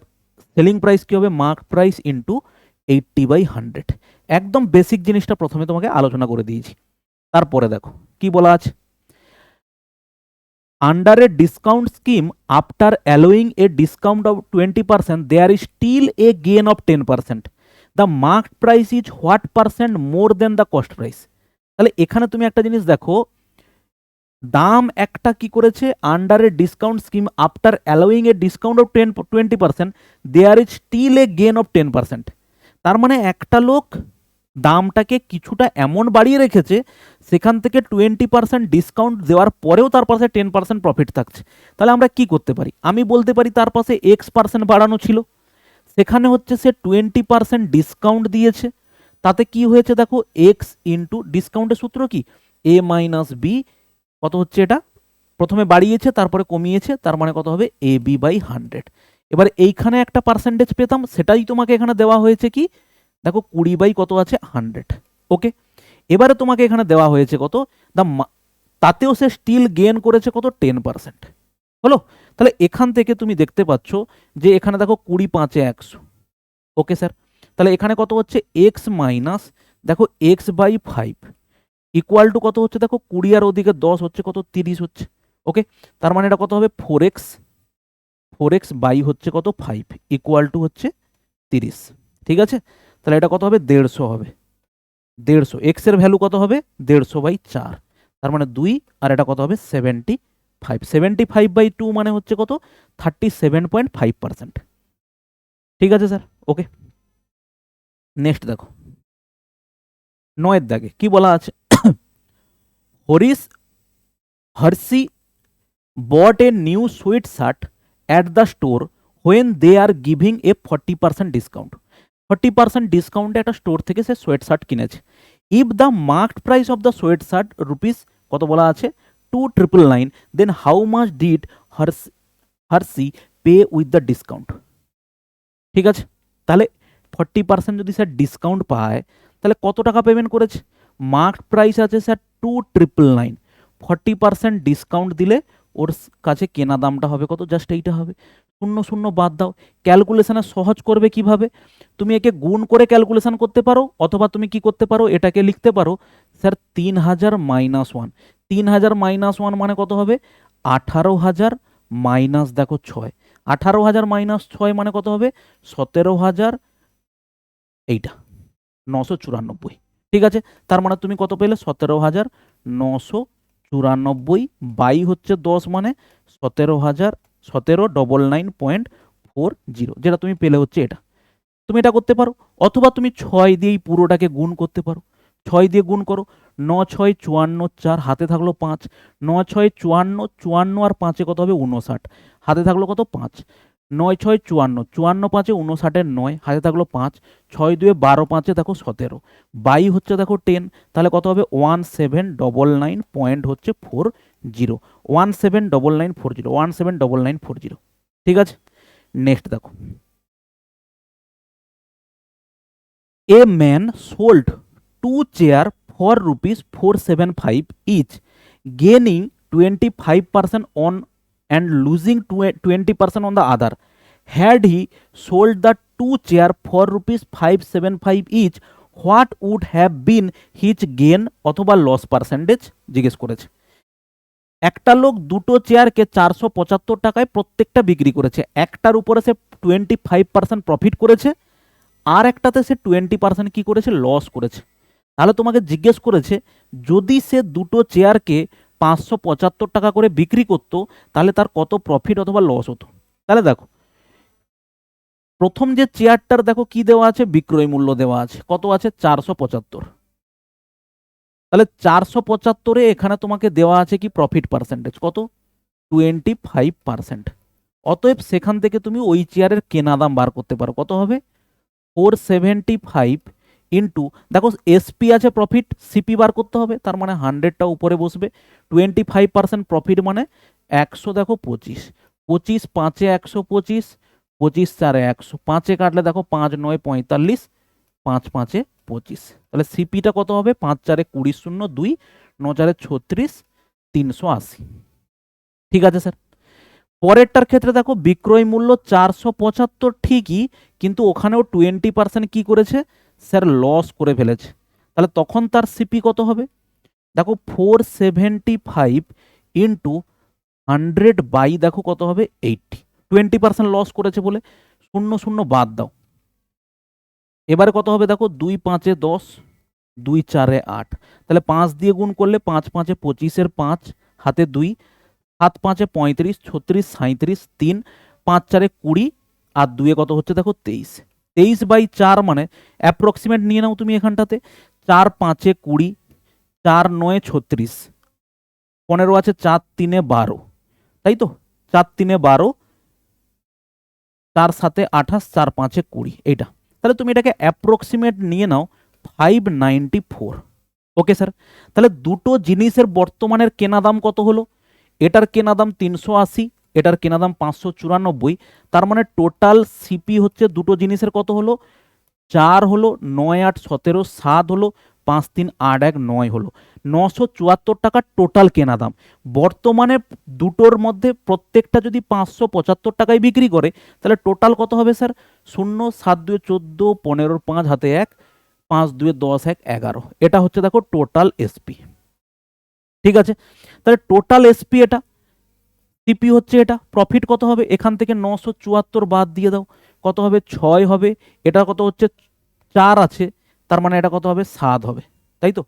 A: সেলিং প্রাইস কি হবে, মার্কড প্রাইস ইন্টু 80/100। একদম বেসিক জিনিসটা প্রথমে তোমাকে আলোচনা করে দিয়েছি। তারপরে দেখো কি বলা আছে, under a discount scheme after allowing a discount of 20% there is still a gain of 10%. The marked price is what percent more than the cost price? তাহলে এখানে তুমি একটা জিনিস দেখো, দাম একটা কি করেছে, under a discount scheme after allowing a discount of 20%, there is still a gain of 10%। তার মানে একটা লোক দামটাকে কিছুটা এমন বাড়িয়ে রেখেছে, সেখান থেকে 20% ডিসকাউন্ট দেওয়ার পরেও তার পাশে 10% প্রফিট থাকছে। তাহলে আমরা কি করতে পারি, আমি বলতে পারি তার পাশে X% বাড়ানো ছিল, সেখানে হচ্ছে সে 20% ডিসকাউন্ট দিয়েছে, তাতে কি হয়েছে দেখো, এক্স ইন্টু ডিসকাউন্টের সূত্র কি, এ মাইনাস বি, কত হচ্ছে এটা, প্রথমে বাড়িয়েছে তারপরে কমিয়েছে, তার মানে কত হবে এ বি বাই 100। এবার এইখানে একটা পার্সেন্টেজ পেতাম, সেটাই তোমাকে এখানে দেওয়া হয়েছে কি, দেখো 20 বাই কত আছে 100। ওকে, এবারে তোমাকে এখানে দেওয়া হয়েছে কত, তাতেও সে স্টিল গেন করেছে কত 10%। হলো, তাহলে এখান থেকে তুমি দেখতে পাচ্ছ যে এখানে দেখো 20 5-এ 100। ওকে স্যার, তাহলে এখানে কত হচ্ছে এক্স মাইনাস দেখো এক্স বাই 5 ইকুয়াল টু কত হচ্ছে দেখো 20 আর ওদিকে 10 হচ্ছে কত 30 হচ্ছে। ওকে, তার মানে এটা কত হবে 4x বাই হচ্ছে কত 5 ইকুয়াল টু হচ্ছে 30। ঠিক আছে, তাহলে এটা কত হবে 150 হবে, 150, এক্স এর ভ্যালু কত হবে 150/4, তার মানে 2, আর এটা কত হবে 75, 75/2 মানে হচ্ছে কত 37.5%। ঠিক আছে স্যার, ওকে। নেক্সট দেখো 9-এর দাগে কি বলা আছে, Harish Herzi bought a new sweatshirt at the store when they are giving a 40% discount. 40% ডিসকাউন্টে একটা স্টোর থেকে সে সোয়েট শার্ট কিনেছে। If the marked price of the sweatshirt rupees কত বলা আছে 2999, then how much did Harshi pay with the discount. ঠিক আছে, তাহলে 40% যদি স্যার ডিসকাউন্ট পায়, তাহলে কত টাকা পেমেন্ট করেছে, মার্কড প্রাইস আছে স্যার 2999, 40% ডিসকাউন্ট দিলে ওর কাছে কেনা দামটা হবে কত, জাস্ট এইটা হবে, 0 0 বাদ দাও। ক্যালকুলেশনে সহজ করবে কিভাবে, তুমি একে গুণ করে ক্যালকুলেশন করতে পারো, অথবা তুমি কি করতে পারো, এটাকে লিখতে পারো স্যার 3000 মাইনাস 1, 3000 মাইনাস 1 মানে কত হবে 18000 মাইনাস দেখো 6, 18000 মাইনাস 6 মানে কত হবে 17000, এইটা 994। ঠিক আছে, তার মানে তুমি কত পেলে 17994 বাই হচ্ছে 10 মানে 17940, যেটা তুমি পেলে হচ্ছে এটা। তুমি এটা করতে পারো, অথবা তুমি 6 দিয়েই পুরোটাকে গুণ করতে পারো, 6 দিয়ে গুণ করো, 9 6 54, 4 হাতে থাকলো 5, 9 6 54, 54 আর 5-এ কত হবে 59, হাতে থাকলো কত 5, 9 6 54, 54 5-এ 59 9, হাতে থাকলো 5, 6 2 12 5-এ দেখো 17, বাই হচ্ছে দেখো 10, তাহলে কত হবে 1799.40, 179940। ঠিক আছে, নেক্সট দেখো, a man sold 2 chair for rupees 475 each, gaining 25% on and losing 20% on the other. Had he sold the 2 chair for rupees 575 each, what would have been his gain অথবা লস পার্সেন্টেজ জিজ্ঞেস করেছে। একটা লোক দুটো চেয়ারকে 475 টাকায় প্রত্যেকটা বিক্রি করেছে, একটার উপরে সে 25% প্রফিট করেছে, আর একটাতে সে 20% কি করেছে, লস করেছে। তাহলে তোমাকে জিজ্ঞেস করেছে যদি সে দুটো চেয়ারকে 575 টাকা করে বিক্রি করতো তাহলে তার কত প্রফিট অথবা লস হতো। তাহলে দেখো প্রথম যে চেয়ারটার দেখো কি দেওয়া আছে, বিক্রয় মূল্য দেওয়া আছে, কত আছে, 475। তাহলে 475-এ এখানে তোমাকে দেওয়া আছে কি প্রফিট পার্সেন্টেজ কত, 25%। অতএব সেখান থেকে তুমি ওই চেয়ারের কেনা দাম বার করতে পারো, কত হবে, 475 ইন্টু, দেখো এসপি আছে প্রফিট, সিপি বার করতে হবে, তার মানে 100টা উপরে বসবে, 25% প্রফিট মানে 100, দেখো 25, 25 5-এ 125, 25 4-এ 100, 5-এ কাটলে দেখো 5 9 45, 5 5-এ 25। তাহলে সিপিটা কত হবে, 5 4-এ 20 0 2, 9 4-এ 36, 380। ঠিক আছে স্যার। পরেরটার ক্ষেত্রে দেখো বিক্রয় মূল্য 475 ঠিকই, কিন্তু ওখানেও 20% কি করেছে স্যার, লস করে ফেলেছে। তাহলে তখন তার সিপি কত হবে, দেখো 475 ইন্টু 100 বাই দেখো কত হবে 80, 20% লস করেছে বলে 0 0 বাদ দাও। এবারে কত হবে দেখো, 2 5-এ 10, 2 4-এ 8, তাহলে 5 দিয়ে গুণ করলে 5 5-এ 25-এর 5, হাতে 2, 7 5-এ 35, 36 37, 3, 5 4-এ 20, আর 2-এ কত হচ্ছে দেখো 23, 23/4 মানে অ্যাপ্রক্সিমেট নিয়ে নাও তুমি এখানটাতে, 4 5-এ 20, 4 9-এ 36, 15 আছে, 4 3-এ 12, তাই তো, 4 3-এ 12, 4 7-এ 28, 4 5-এ 20, এইটা। তাহলে তুমি এটাকে অ্যাপ্রক্সিমেট নিয়ে নাও 594। Okay sir. তাহলে দুটো জিনিসের বর্তমানের কেনা দাম কত হলো, এটার কেনা দাম 380, এটার কেনা দাম 594, তার মানে টোটাল সিপি হচ্ছে দুটো জিনিসের কত হলো, 4 হলো, 9 8 17, 7 হলো, 5 3 8 1 9 হলো, 974 টাকা টোটাল কেনা দাম। বর্তমানে দুটোর মধ্যে প্রত্যেকটা যদি 575 টাকায় বিক্রি করে তাহলে টোটাল কত হবে স্যার, 0 7 2 14, 15 5 হাতে 1, 5 2 10 1 11, এটা হচ্ছে দেখো টোটাল এসপি। ঠিক আছে, তাহলে টোটাল এসপি এটা, সিপি হচ্ছে এটা, প্রফিট কত হবে, এখান থেকে 974 বাদ দিয়ে দাও, কত হবে 6 হবে, এটা কত হচ্ছে 4 আছে, তার মানে এটা কত হবে 7 হবে, তাই তো,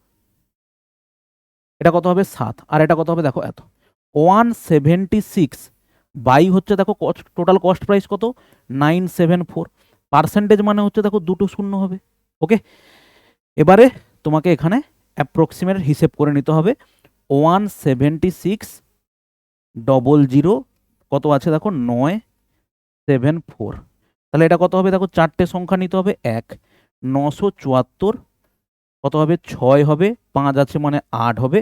A: এটা কত হবে 7, আর এটা কত হবে দেখো এত, 176 বাই হচ্ছে দেখো টোটাল কস্ট প্রাইস কত, 974, পার্সেন্টেজ মানে হচ্ছে দেখো দুটো শূন্য হবে। ওকে, এবারে তোমাকে এখানে অ্যাপ্রক্সিমেট হিসেব করে নিতে হবে, 176 00 কত আছে দেখো 974, তাহলে এটা কত হবে দেখো, চারটে সংখ্যা নিতে হবে, 1 974, কত হবে 6 হবে, 5 আছে মানে 8 হবে,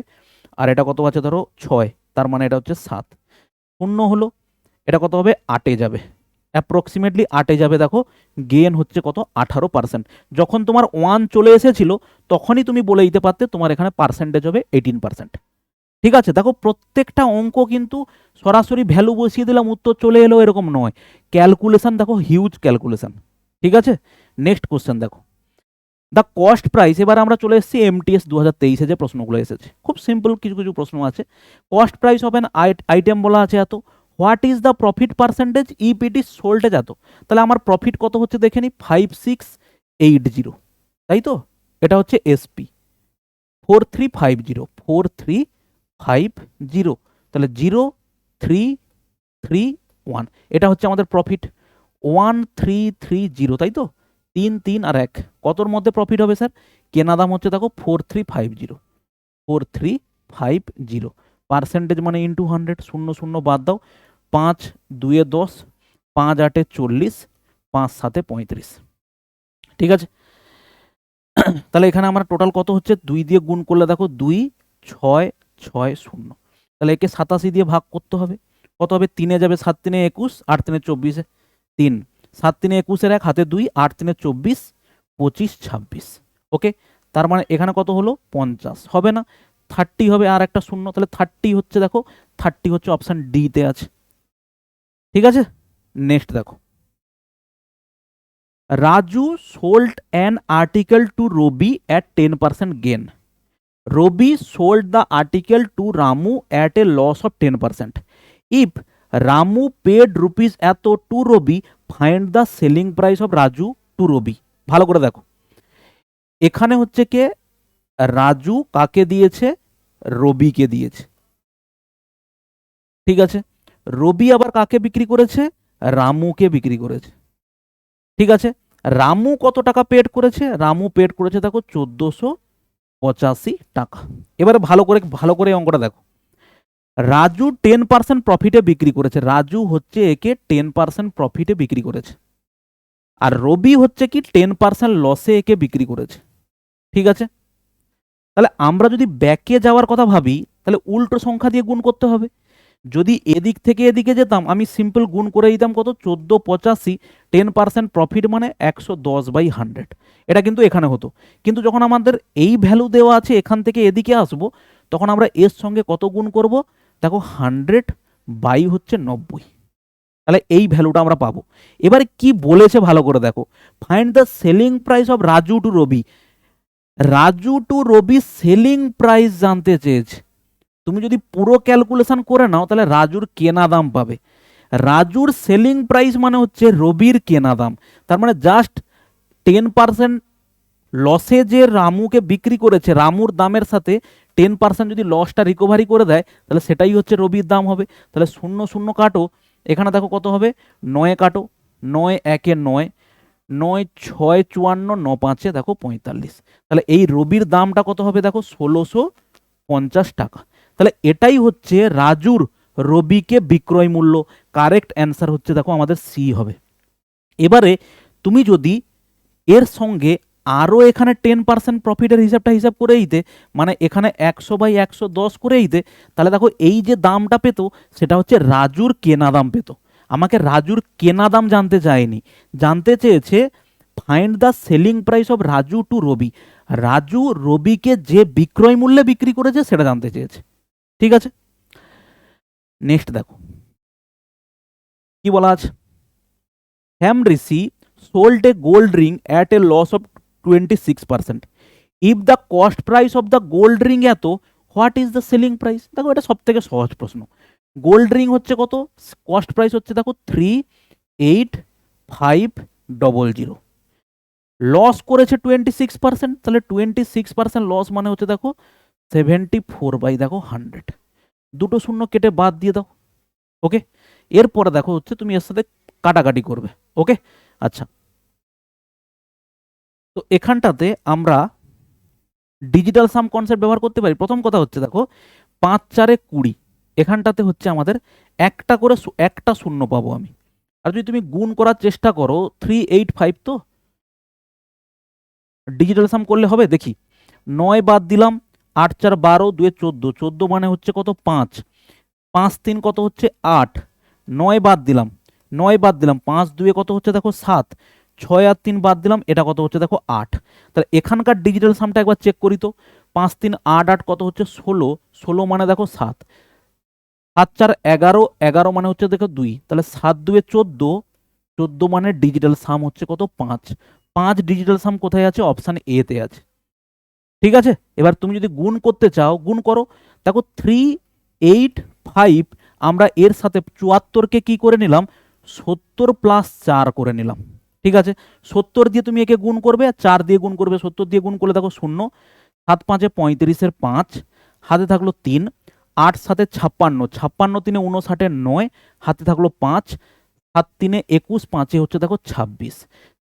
A: আর এটা কত আছে ধরো 6, তার মানে এটা হচ্ছে 7, শূন্য হলো, এটা কত হবে 8-এ যাবে, অ্যাপ্রক্সিমেটলি 8-এ যাবে, দেখো গেন হচ্ছে কত 18%। যখন তোমার 1 চলে এসেছিল তখনই তুমি বলে দিতে পারতে তোমার এখানে পার্সেন্টেজ হবে 18%। ঠিক আছে, দেখো প্রত্যেকটা অঙ্ক কিন্তু সরাসরি ভ্যালু বসিয়ে দিলাম উত্তর চলে এলো এরকম নয়, ক্যালকুলেশন দেখো হিউজ ক্যালকুলেশন। ঠিক আছে, নেক্সট কোশ্চেন দেখো, দ্য কস্ট প্রাইস, এবার আমরা চলে এসেছি এমটিএস 2023-এ যে প্রশ্নগুলো এসেছে, খুব সিম্পল কিছু কিছু প্রশ্ন আছে। Cost price of an item বলা আছে এত, what is the profit percentage if it is sold এত, তাহলে আমার প্রফিট কত হচ্ছে দেখে নি 5680, তাই তো, এটা হচ্ছে এসপি 4350, তাহলে 0331, এটা হচ্ছে আমাদের প্রফিট 1330, তাই তো, 3 3 আর 1, কতর মধ্যে প্রফিট হবে স্যার, কেনা দাম হচ্ছে দেখো 4350, পার্সেন্টেজ মানে ইন্টু 100, শূন্য শূন্য বাদ দাও, 5 2 10, 5 8 40, 5 7 35। ঠিক আছে, তাহলে এখানে আমার টোটাল কত হচ্ছে, 2 দিয়ে গুণ করলে দেখো 2 6 6 0, তাহলে একে 87 দিয়ে ভাগ করতে হবে, কত হবে, 3-এ যাবে, 7 3-এ 21, 8 3-এ 24, 3 7 3-এ 21-এর 1, হাতে 2, 8 3-এ 24, 25 26। ওকে, তার মানে এখানে কত হলো 50 হবে না, 30 হবে, আর একটা শূন্য, তাহলে 30 হচ্ছে দেখো, 30 হচ্ছে অপশন ডি তে আছে। ঠিক আছে, নেক্সট দেখো, Raju sold an article to Robi at 10% gain, Robi sold the article to Ramu at a loss of 10%. If Ramu paid rupees এত to Robi, find the selling price of Raju to Robi. ভালো করে দেখো, এখানে হচ্ছে কে, রাজু কাকে দিয়েছে, রবিকে দিয়েছে, ঠিক আছে। রবি আবার কাকে বিক্রি করেছে, রামুকে বিক্রি করেছে, ঠিক আছে। রামু কত টাকা পেড করেছে, রামু পেড করেছে দেখো 1485 টাকা। এবারে ভালো করে অঙ্কটা দেখো, রাজু 10% প্রফিটে বিক্রি করেছে, রাজু হচ্ছে একে 10% প্রফিটে বিক্রি করেছে, আর রবি হচ্ছে কি 10% লসে একে বিক্রি করেছে, ঠিক আছে। তাহলে আমরা যদি ব্যাকে যাওয়ার কথা ভাবি, তাহলে উল্টো সংখ্যা দিয়ে গুণ করতে হবে। যদি এদিক থেকে এদিকে যেতাম, আমি সিম্পল গুণ করে দিতাম কত, 1485, 10% প্রফিট মানে 110/100, এটা কিন্তু এখানে হতো। কিন্তু যখন আমাদের এই ভ্যালু দেওয়া আছে, এখান থেকে এদিকে আসবো, তখন আমরা এর সঙ্গে কত গুণ করব, দেখো 100/90, তাহলে এই ভ্যালুটা আমরা পাবো। এবারে কি বলেছে ভালো করে দেখো, find the selling price of Raju to Rabi. Raju to Robi selling price জানতে চেয়েছে। তুমি যদি পুরো ক্যালকুলেশন করে নাও, তাহলে রাজুর কেনা দাম পাবে। রাজুর সেলিং প্রাইস মানে হচ্ছে রবির কেনা দাম, তার মানে জাস্ট 10% লসে যে রামুকে বিক্রি করেছে, রামুর দামের সাথে 10% যদি লসটা রিকভারি করে দেয়, তাহলে সেটাই হচ্ছে রবির দাম হবে। তাহলে 0 0 কাটো, এখানে দেখো কত হবে, 9 কাটো, 9 1 9, 9 6 54, 9 5 দেখো 45, তাহলে এই রবির দামটা কত হবে দেখো 1650 টাকা। তাহলে এটাই হচ্ছে রাজুর রবিকে বিক্রয় মূল্য। কারেক্ট অ্যান্সার হচ্ছে দেখো আমাদের সি হবে। এবারে তুমি যদি এর সঙ্গে আরও এখানে 10% প্রফিটের হিসাব করে দিতে, মানে এখানে 100/110 করে দিতে, তাহলে দেখো এই যে দামটা পেত, সেটা হচ্ছে রাজুর কেনা দাম পেত। আমাকে রাজুর কেনা দাম জানতে চায়নি, জানতে চেয়েছে find the selling price of Raju to রবি। রাজু রবিকে যে বিক্রয় মূল্যে বিক্রি করেছে সেটা জানতে চেয়েছে, ঠিক আছে। নেক্সট দেখো কি বলা আছে, হ্যামরিসি sold a gold ring at a loss of 26%. If the cost price of the gold ring এত, what is the selling price? দেখো এটা সব থেকে সহজ প্রশ্ন। গোল্ড রিং হচ্ছে কত, কস্ট প্রাইস হচ্ছে দেখো 38,500, লস করেছে 26%, তাহলে 26% লস মানে হচ্ছে দেখো 74/100, দুটো শূন্য কেটে বাদ দিয়ে দাও, ওকে। এরপরে দেখো হচ্ছে তুমি এর সাথে কাটাকাটি করবে, ওকে। আচ্ছা, তো এখানটাতে আমরা ডিজিটাল সাম কনসেপ্ট ব্যবহার করতে পারি। প্রথম কথা হচ্ছে দেখো 5 4 20, এখানটাতে হচ্ছে আমাদের একটা করে একটা শূন্য পাবো আমি। আর যদি তুমি গুণ করার চেষ্টা করো 385, তো ডিজিটাল সাম করলে হবে, দেখি 9 বাদ দিলাম, 8 4 12, 2 14, 14 মানে হচ্ছে কত 5, 5 3 কত হচ্ছে 8, 9 বাদ দিলাম, 5 2 কত হচ্ছে দেখো 7, 6 আর 3 বাদ দিলাম, এটা কত হচ্ছে দেখো 8। তাহলে এখানকার ডিজিটাল সামটা একবার চেক করি তো, 5 3 8 8 কত হচ্ছে 16, 16 মানে দেখো 7, 7 4 11, 11 মানে হচ্ছে দেখো 2, তাহলে 7 2 14, 14 মানে ডিজিটাল সাম হচ্ছে কত 5, 5 ডিজিটাল সাম কোথায় আছে, অপশান এ তে আছে, ঠিক আছে। এবার তুমি যদি গুণ করতে চাও গুণ করো, দেখো 385, আমরা এর সাথে 74কে কি করে নিলাম, 70 + 4 করে নিলাম, ঠিক আছে। 70 দিয়ে তুমি একে গুণ করবে, আর 4 দিয়ে গুণ করবে, 70 দিয়ে গুণ করলে দেখো 0, 7 5 35, 5 হাতে থাকলো 3, 8 7 56, 56 3 59, 9 হাতে থাকলো 5, 7 3 21, 5 হচ্ছে দেখো 26,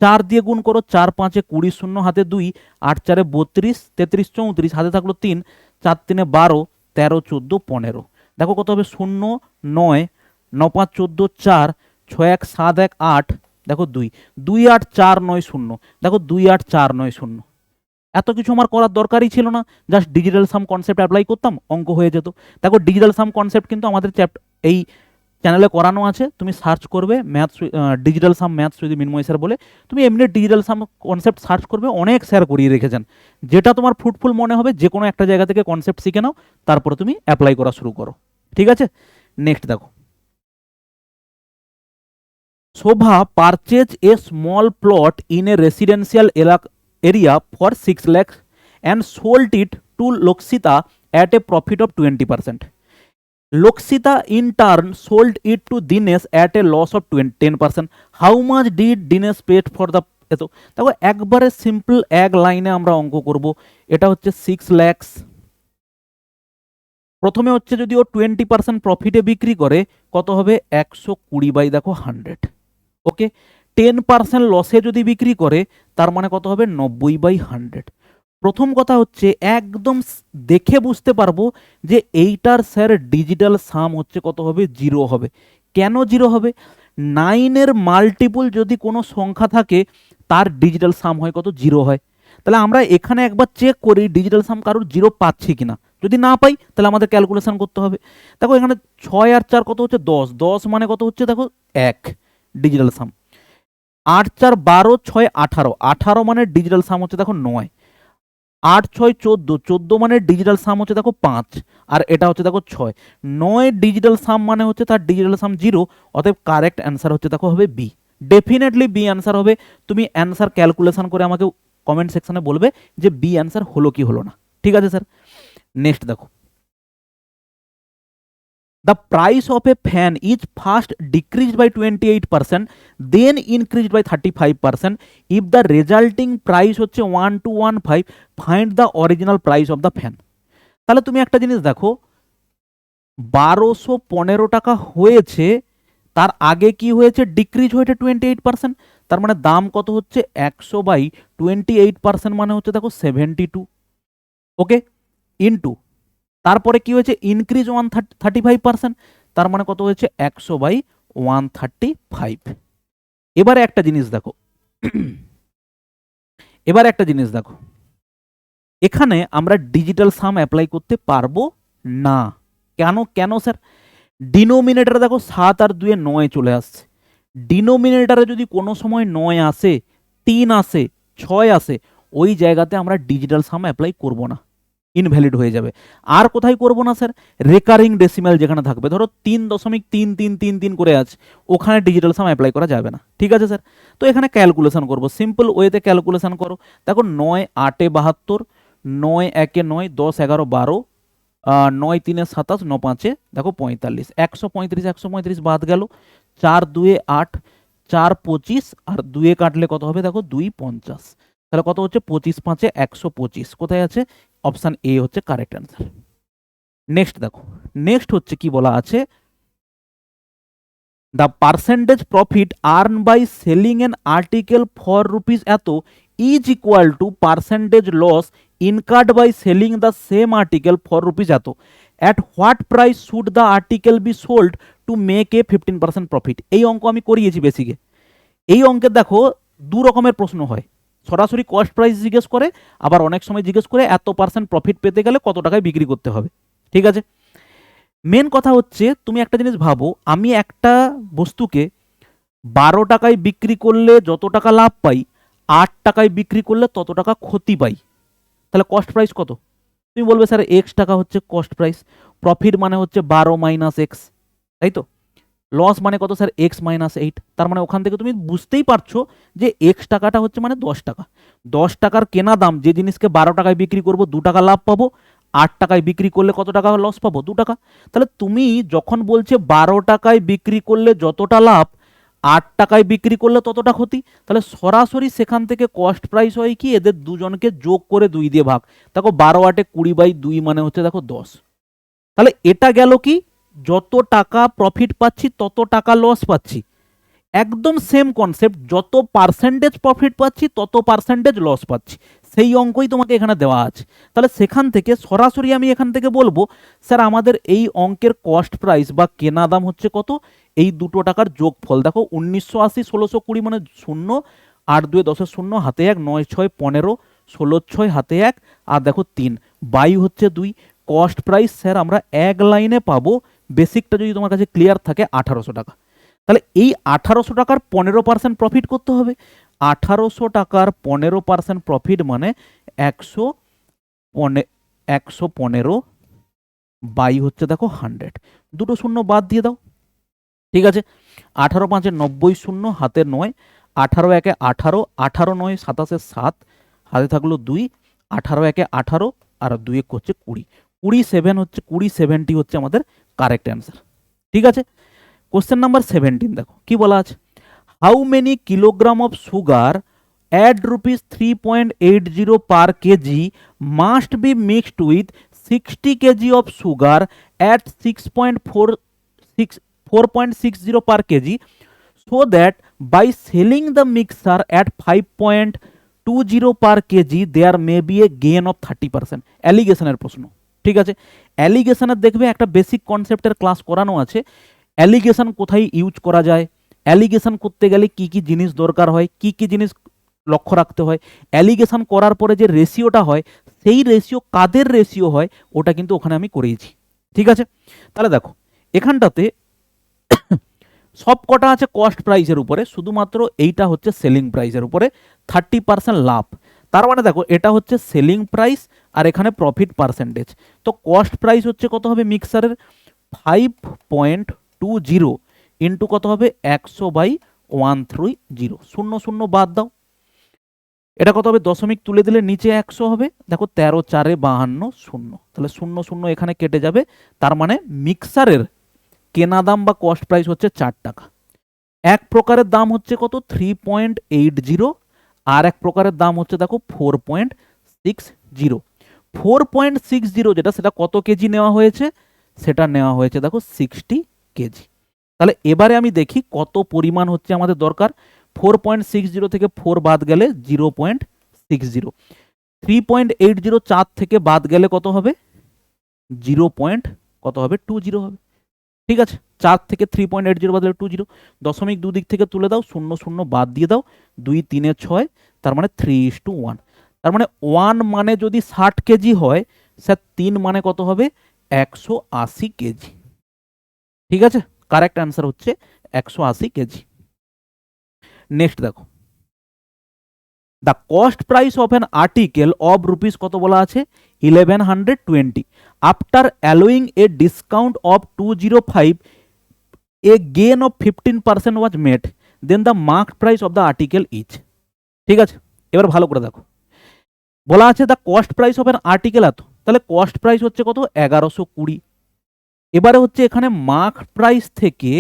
A: 4 দিয়ে গুণ করো, 4 5 20, 0 হাতে 2, 8 4 32, 33 34 হাতে থাকলো 3, 4 3 12, 13 14 15, দেখো কত হবে 0 9 9 5 14 4, 6 1 7 1 8, দেখো 2 2 8 4 9 0, দেখো 2 8 4 9 0। এত কিছু আমার করার দরকারই ছিল না, জাস্ট ডিজিটাল সাম কনসেপ্ট অ্যাপ্লাই করতাম, অঙ্ক হয়ে যেত। দেখো ডিজিটাল সাম কনসেপ্ট কিন্তু আমাদের এই চ্যানেলে করানো আছে, তুমি সার্চ করবে maths, digital some maths with মিনময় sir বলে, তুমি এমনি ডিজিটাল সাম কনসেপ্ট সার্চ করবে, অনেক স্যার করিয়ে রেখেছেন। যেটা তোমার ফ্রুটফুল মনে হবে, যে কোনো একটা জায়গা থেকে কনসেপ্ট শিখে নাও, তারপরে তুমি অ্যাপ্লাই করা শুরু করো, ঠিক আছে। নেক্সট দেখো, Shobha purchase a small plot in a residential area for 6 lakhs and sold it to to Lokshita at a profit of 20%. Lokshita in turn sold it to Dinesh at a loss of 10%. How much did Dinesh pay for the এত? দেখো একবারে simple এক লাইনে আমরা অঙ্ক করব। এটা হচ্ছে 6 লাখ। প্রথমে হচ্ছে যদি ও 20% প্রফিটে বিক্রি করে কত হবে 120 বাই দেখো 100। ওকে, 10% লসে যদি বিক্রি করে তার মানে কত হবে 90 বাই 100। প্রথম কথা হচ্ছে একদম দেখে বুঝতে পারবো যে এইটার স্যার ডিজিটাল সাম হচ্ছে কত হবে 0 হবে। কেন 0 হবে? 9 এর মাল্টিপল যদি কোনো সংখ্যা থাকে তার ডিজিটাল সাম হয় কত 0 হয়। তাহলে আমরা এখানে একবার চেক করি ডিজিটাল সাম কারোর 0 পাচ্ছি কিনা। যদি না পাই তাহলে আমাদের ক্যালকুলেশন করতে হবে। দেখো এখানে 6 আর 4 কত হচ্ছে 10, 10 মানে কত হচ্ছে দেখো 1 ডিজিটাল সাম। 8 4 12, 6 18, 18 মানে ডিজিটাল সাম হচ্ছে দেখো 9। 8 6 14, 14 মানে ডিজিটাল সাম হচ্ছে দেখো 5, আর এটা হচ্ছে দেখো 6। 9 ডিজিটাল সাম মানে হচ্ছে তার ডিজিটাল সাম 0, অতএব কারেক্ট অ্যান্সার হচ্ছে দেখো হবে বি। ডেফিনেটলি বি অ্যান্সার হবে। তুমি অ্যান্সার ক্যালকুলেশন করে আমাকে কমেন্ট সেকশনে বলবে যে বি অ্যান্সার হলো কি হলো না। ঠিক আছে স্যার, নেক্সট দেখো। The price of a fan is first decreased by 28%, then increased by 35%. If the resulting price হচ্ছে 1215, find the original price of the fan. তাহলে তুমি একটা জিনিস দেখো, 1215 টাকা হয়েছে, তার আগে কি হয়েছে ডিক্রিজ হয়েছে 28%, তার মানে দাম কত হচ্ছে 100 বাই 28% মানে হচ্ছে দেখো 72। ওকে, ইনটু তারপরে কি হয়েছে ইনক্রিজ 135%, তার মানে কত হয়েছে 100 বাই 135। এবারে একটা জিনিস দেখো, এবারে একটা জিনিস দেখো, এখানে আমরা ডিজিটাল সাম অ্যাপ্লাই করতে পারবো না। কেন কেন স্যার? ডিনোমিনেটরে দেখো 7 আর 2 9 চলে আসছে। ডিনোমিনেটরে যদি কোনো সময় 9 আসে, 3 আসে, 6 আসে, ওই জায়গাতে আমরা ডিজিটাল সাম অ্যাপ্লাই করব না, ইনভ্যালিড হয়ে যাবে। আর কোথায় করব না স্যার? রেকারিং ডেসিমাল যেখানে থাকবে, ধরো 3.3333 করে আছে, ওখানে ডিজিটাল সাম অ্যাপ্লাই করা যাবে না। ঠিক আছে স্যার, তো এখানে ক্যালকুলেশন করব, সিম্পল ওয়েতে ক্যালকুলেশন করো। দেখো 9 8 72, 9 1 9, 10 11 12, 9 3 27, 9 5 দেখো 45, 135 135 বাদ গেল, 4 2 8, 4 25 আর 2 কাটলে কত হবে দেখো 2 50, তাহলে কত হচ্ছে 25 5 125, কোথায় আছে? অপশন এ হচ্ছে কারেক্ট অ্যান্সার। নেক্সট দেখো, নেক্সট হচ্ছে কি বলা আছে, the percentage profit earn by selling an article for rupees এত is equal to percentage loss incurred by selling the same article for rupees এত, at what price should the article be sold to make a 15% profit. এই অঙ্ক আমি করিয়েছি বেসিকে। এই অঙ্কের দেখো দু রকমের প্রশ্ন হয়, সরাসরি কস্ট প্রাইস জিজ্ঞেস করে, আবার অনেক সময় জিজ্ঞেস করে এত পার্সেন্ট প্রফিট পেতে গেলে কত টাকায় বিক্রি করতে হবে। ঠিক আছে, মেন কথা হচ্ছে তুমি একটা জিনিস ভাবো, আমি একটা বস্তুকে 12 টাকায় বিক্রি করলে যত টাকা লাভ পাই, 8 টাকায় বিক্রি করলে তত টাকা ক্ষতি পাই, তাহলে কস্ট প্রাইস কত? তুমি বলবে স্যার এক্স টাকা হচ্ছে কস্ট প্রাইস, প্রফিট মানে হচ্ছে 12 মাইনাস এক্স, তাই তো? লস মানে কত স্যার এক্স মাইনাস 8, তার মানে ওখান থেকে তুমি বুঝতেই পারছো যে এক্স টাকাটা হচ্ছে মানে 10 টাকা। 10 টাকার কেনা দাম, যে জিনিসকে 12 টাকায় বিক্রি করবো 2 টাকা লাভ পাবো, 8 টাকায় বিক্রি করলে কত টাকা লস পাবো 2 টাকা। তাহলে তুমি যখন বলছে 12 টাকায় বিক্রি করলে যতটা লাভ, 8 টাকায় বিক্রি করলে ততটা ক্ষতি, তাহলে সরাসরি সেখান থেকে কস্ট প্রাইস হয় কি এদের দুজনকে যোগ করে 2 দিয়ে ভাগ। দেখো 12 8 20 বাই 2 মানে হচ্ছে দেখো 10। তাহলে এটা গেল কি, যত টাকা প্রফিট পাচ্ছি তত টাকা লস পাচ্ছি। একদম সেম কনসেপ্ট, যত পার্সেন্টেজ প্রফিট পাচ্ছি তত পার্সেন্টেজ লস পাচ্ছি, সেই অঙ্কই তোমাকে এখানে দেওয়া আছে। তাহলে সেখান থেকে সরাসরি আমি এখান থেকে বলবো স্যার আমাদের এই অঙ্কের কস্ট প্রাইস বা কেনা দাম হচ্ছে কত, এই দুটো টাকার যোগফল। দেখো 1980 1620 মানে 0, 8 2 10 0 হাতে 1, 9 6 15, 16 6 হাতে 1, আর দেখো 3 বাই হচ্ছে 2। কস্ট প্রাইস স্যার আমরা এক লাইনে পাবো, বেসিকটা যদি তোমার কাছে ক্লিয়ার থাকে 1800 টাকা। তাহলে এই 1800 টাকার 15% প্রফিট করতে হবে। 1800 টাকার 15% প্রফিট মানে 115 বাই হচ্ছে দেখো 100, দুটো শূন্য বাদ দিয়ে দাও। ঠিক আছে, 18 5 90 শূন্য হাতে 9, 18 1 18, 18 9 27 7, হাতে থাকলো 2, 18 1 18 আর 2 হচ্ছে 20, 27 হচ্ছে 70 হচ্ছে আমাদের কারেক্ট অ্যান্সার। ঠিক আছে, কোশ্চেন নাম্বার 17 দেখো কি বলা আছে, how many kilogram of sugar at rupees 3.80 per kg must be mixed with 60 kg of sugar at 4.60 per kg so that by selling the mixture at 5.20 per kg there may be a gain of 30%। অ্যালিগেশনের প্রশ্ন। ঠিক আছে, অ্যালিগেশনের দেখবে একটা basic কনসেপ্টের class করানো আছে, allegation কোথায় use করা যায়, অ্যালিগেশন করতে গেলে কি কি জিনিস দরকার হয়, কি কি জিনিস লক্ষ্য রাখতে হয়, অ্যালিগেশন করার পরে যে রেশিওটা হয় সেই রেশিও কাদের রেশিও হয় ওটা কিন্তু ওখানে আমি করিয়েছি। ঠিক আছে, তাহলে দেখো এখানটাতে সব কটা আছে কস্ট প্রাইসের উপরে, শুধুমাত্র এইটা হচ্ছে সেলিং প্রাইসের উপরে 30% লাভ। তার মানে দেখো এটা হচ্ছে সেলিং প্রাইস আর এখানে প্রফিট পার্সেন্টেজ। তো কস্ট প্রাইস হচ্ছে কত হবে মিক্সারের 5.20 ইন্টু কত হবে 100/130, 0 0 বাদ দাও, এটা কত হবে দশমিক তুলে দিলে নিচে 100 হবে, দেখো 13 4 52 0, তাহলে 0 0 এখানে কেটে যাবে। তার মানে মিক্সারের কেনা দাম বা কস্ট প্রাইস হচ্ছে 4 টাকা। এক প্রকারের দাম হচ্ছে কত 3.80 আর এক প্রকারের দাম হচ্ছে দেখো 4.60। 4.60 যেটা সেটা কত কেজি নেওয়া হয়েছে, সেটা নেওয়া হয়েছে দেখো 60 কেজি। তাহলে এবারে আমি দেখি কত পরিমাণ হচ্ছে আমাদের দরকার। 4.60 থেকে 4 বাদ গেলে 0.60, 3.80 4 থেকে বাদ গেলে কত হবে 0. হবে 20 হবে। ঠিক আছে, 4 থেকে 3.80 বাদ গেলে 20, দশমিক দুদিক থেকে তুলে দাও, 0 0 বাদ দিয়ে দাও, 2 3 6, তার মানে 3:1। তার মানে 1 মানে যদি 60 কেজি হয় স্যার 3 মানে কত হবে 180 কেজি। ঠিক আছে, কারেক্ট অ্যান্সার হচ্ছে 180 কেজি। নেক্সট দেখো, the cost price of an article of rupees কত বলা আছে 1120 after allowing a discount of 205 a gain of 15% was made, then the marked price of the article is. ঠিক আছে, এবার ভালো করে দেখো, বলা আছে the cost price of an article এত, তাহলে কস্ট প্রাইস হচ্ছে কত 1120। এবারে হচ্ছে এখানে মার্কড প্রাইস থেকে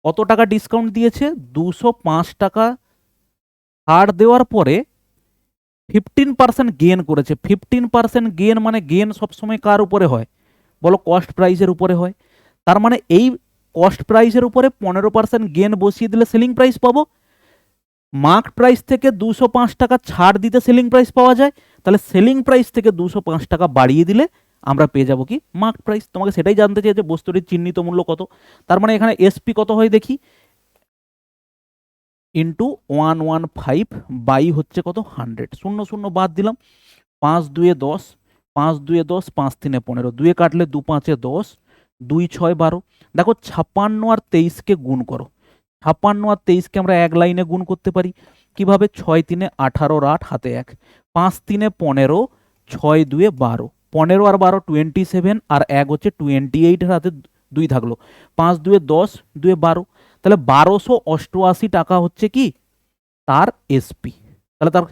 A: কত টাকা ডিসকাউন্ট দিয়েছে 205 টাকা ছাড় দেওয়ার পরে 15% গেন করেছে। 15% গেন মানে গেন সবসময় কার উপরে হয় বলো, কস্ট প্রাইসের উপরে হয়। তার মানে এই কস্ট প্রাইসের উপরে 15% গেন বসিয়ে দিলে সেলিং প্রাইস পাবো। মার্কড প্রাইস থেকে 205 টাকা ছাড় দিতে সেলিং প্রাইস পাওয়া যায়, তাহলে সেলিং প্রাইস থেকে 205 টাকা বাড়িয়ে দিলে আমরা পেয়ে যাব কি মার্কড প্রাইস। তোমাকে সেটাই জানতে চাই যে বস্তুটির চিহ্নিত মূল্য কত। তার মানে এখানে এসপি কত হয় দেখি, ইন্টু 115 বাই হচ্ছে কত 100, 0 0 বাদ দিলাম, 5 2 10, 5 2 10, 5 3 15, 2 কাটলে 2 5 10, 2 6 12। দেখো 56 আর 23কে গুণ করো, 56 আর 23কে আমরা এক লাইনে গুণ করতে পারি কিভাবে, 6 3 18 8 হাতে 1, 5 3 15, 6 2 12, 15 আর 12 27 আর 1 হচ্ছে 28 হাতে 2 থাকলো, 5 2 10, 2 12, তাহলে 1288 টাকা হচ্ছে কি তার এসপি। তাহলে তার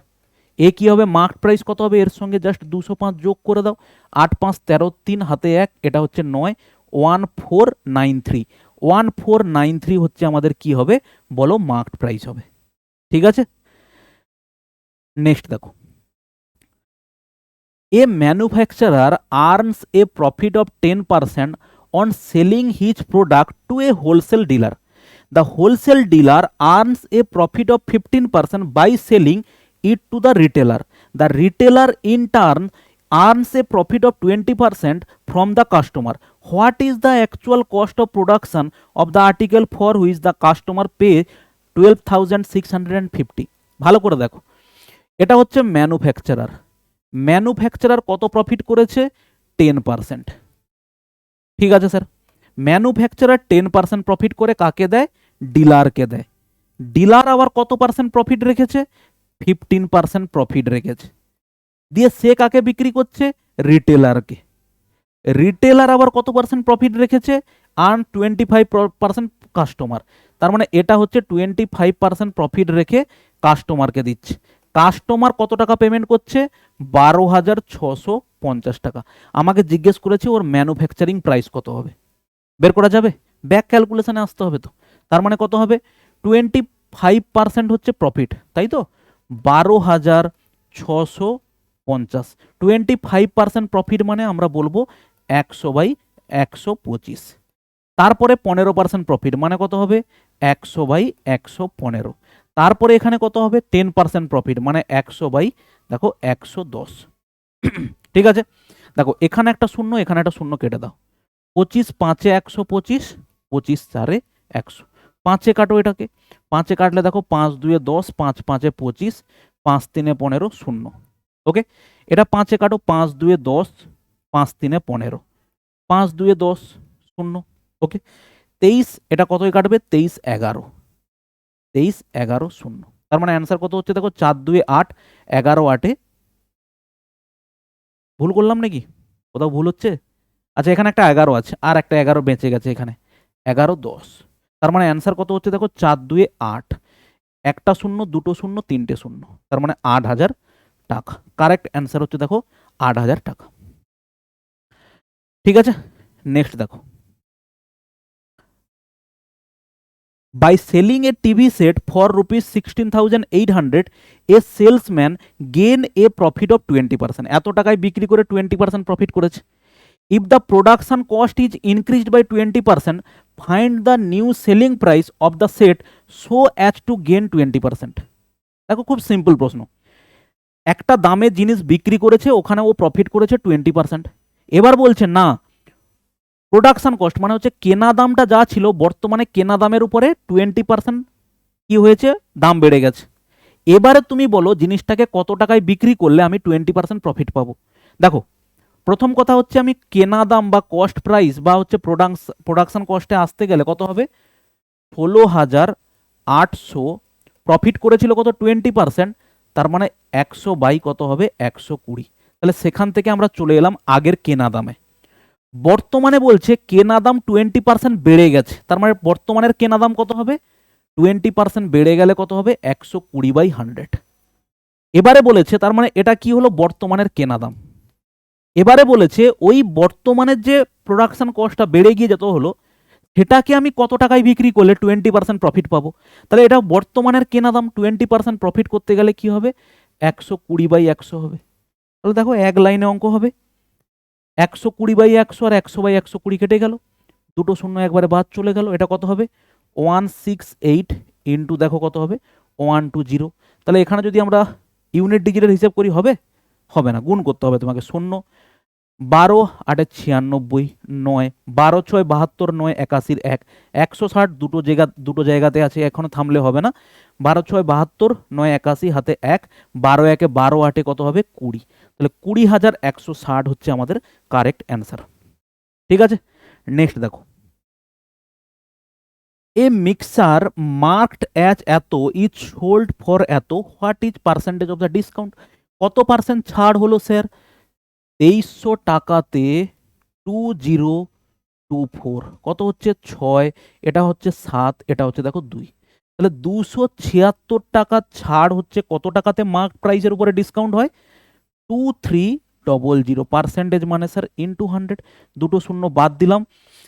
A: এ কি হবে মার্কড প্রাইস কত হবে, এর সঙ্গে জাস্ট 205 যোগ করে দাও, 8 5 13 3 হাতে 1, এটা হচ্ছে 9, 1493, 1493 হচ্ছে আমাদের কি হবে বলো মার্কড প্রাইস হবে। ঠিক আছে, নেক্সট দেখো, a manufacturer earns a profit of 10% on selling his product to a wholesale dealer. The wholesale dealer earns a profit of 15% by selling it to the retailer. The retailer in turn earns a profit of 20% from the customer. What is the actual cost of production of the article for which the customer pay 12,650? ভালো করে দেখো, এটা হচ্ছে manufacturer. Manufacturer কত profit করেছে 10%। ঠিক আছে sir, manufacturer 10% profit করে কাকে দেয়, ডিলারকে দেয়। ডিলার আবার কত পার্সেন্ট প্রফিট রেখেছে 15% প্রফিট রেখেছে, দিয়ে সে কাকে বিক্রি করছে রিটেলারকে। রিটেলার আবার কত পার্সেন্ট প্রফিট রেখেছে আর্ন 25% কাস্টমার। তার মানে এটা হচ্ছে 25% প্রফিট রেখে কাস্টমারকে দিচ্ছে। কাস্টমার কত টাকা পেমেন্ট করছে 12,600 50 টাকা। আমাকে জিজ্ঞেস করেছে ওর ম্যানুফ্যাকচারিং প্রাইস কত হবে, বের করা যাবে? ব্যাক ক্যালকুলেশনে আসতে হবে তো। তার মানে কত হবে? 25% হচ্ছে প্রফিট, তাই তো? 12,650। 25% প্রফিট মানে আমরা বলবো 100/125। তারপরে 15% প্রফিট মানে কত হবে? 100/115। তারপরে এখানে কত হবে? 10% প্রফিট মানে 100/110। ঠিক আছে, দেখো এখানে একটা শূন্য, এখানে একটা শূন্য কেটে দাও। 25 5 125, 25 4 100। 5 কাটো এটাকে, 5 কাটলে দেখো 5 2 10, 5 5 25, 5 3 15 শূন্য। ওকে, এটা 5 কাটো, 5 2 10, 5 3 15, 5 2 10 শূন্য। ওকে, 23 এটা কতই কাটবে? 23 11, 23 11 শূন্য। তার মানে অ্যান্সার কত হচ্ছে দেখো? 4 2 8, 11 8। ভুল করলাম নাকি? কোথাও ভুল হচ্ছে? আচ্ছা এখানে একটা 11 আছে, আর একটা 11 বেঁচে গেছে এখানে, 11 10। তার মানে অ্যান্সার কত হচ্ছে দেখো? 4 2 8, একটা শূন্য, দুটো শূন্য, তিনটে শূন্য, তার মানে 8,000 টাকা। কারেক্ট অ্যান্সার হচ্ছে দেখো 8,000 টাকা। ঠিক আছে, নেক্সট দেখো। By selling a TV set for rupees 16,800, a salesman gain a profit of 20%. এত টাকায় বিক্রি করে 20% প্রফিট করেছে। If the production cost is increased by 20%, find the new selling price of the set so as to gain 20%. দেখো খুব simple প্রশ্ন। একটা দামে জিনিস বিক্রি করেছে, ওখানে ও প্রফিট করেছে 20%। এবার বলছে না, প্রোডাকশন কস্ট মানে হচ্ছে কেনা দামটা যা ছিল, বর্তমানে কেনা দামের উপরে 20% কি হয়েছে? দাম বেড়ে গেছে। এবারে তুমি বলো জিনিসটাকে কত টাকায় বিক্রি করলে আমি 20% প্রফিট পাবো। দেখো প্রথম কথা হচ্ছে আমি কেনা দাম বা কস্ট প্রাইস বা হচ্ছে প্রোডাকশন কস্টে আসতে গেলে কত হবে? 16,800, প্রফিট করেছিল কত? 20%। তার মানে 100 বাই কত হবে? 120। তাহলে সেখান থেকে আমরা চলে এলাম আগের কেনা দামে। বর্তমানে বলছে কেনা দাম 20% বেড়ে গেছে, তার মানে বর্তমানের কেনা দাম কত হবে? 20% বেড়ে গেলে কত হবে? 120/100। এবারে বলেছে, তার মানে এটা কি হলো? বর্তমানের কেনা দাম। এবারে বলেছে ওই বর্তমানের যে প্রোডাকশন কস্টটা বেড়ে গিয়ে যত হলো, সেটাকে আমি কত টাকায় বিক্রি করলে 20% প্রফিট পাবো। তাহলে এটা বর্তমানের কেনা দাম, 20% প্রফিট করতে গেলে কি হবে? 120/100 হবে। তাহলে দেখো এক লাইনে অঙ্ক হবে, 120/100 আর 100/120 কেটে গেল, দুটো শূন্য একবারে বাদ চলে গেল। এটা কত হবে? 168 ইন্টু দেখো কত হবে? 120। তাহলে এখানে যদি আমরা ইউনিট ডিজিটের হিসাব করি হবে? হবে না, গুণ করতে হবে তোমাকে। শূন্য 12 8 96 9, 12 6 72, 9 81 1, 160 দুটো জায়গাতে আছে, এখনো থামলে হবে না। 12 6 72, 9 81 হাতে 1, 12 1 12 8 কত হবে? 20। তাহলে 20,160 হচ্ছে আমাদের কারেক্ট অ্যান্সার। ঠিক আছে, নেক্সট দেখো। এ মিক্সার মার্কড অ্যাজ এত ইজ সোল্ড ফর এত, what is percentage of the discount? কত পার্সেন্ট ছাড় হলো স্যার? 2300 টাকাতে 2024 কত হচ্ছে? 6, এটা হচ্ছে 7, এটা হচ্ছে দেখো 2। তাহলে 276 টাকা ছাড় হচ্ছে কত টাকাতে মার্ক প্রাইসের উপরে ডিসকাউন্ট হয়? 2300। পার্সেন্টেজ মানে স্যার ইন্টু 100, দুটো শূন্য বাদ দিলাম।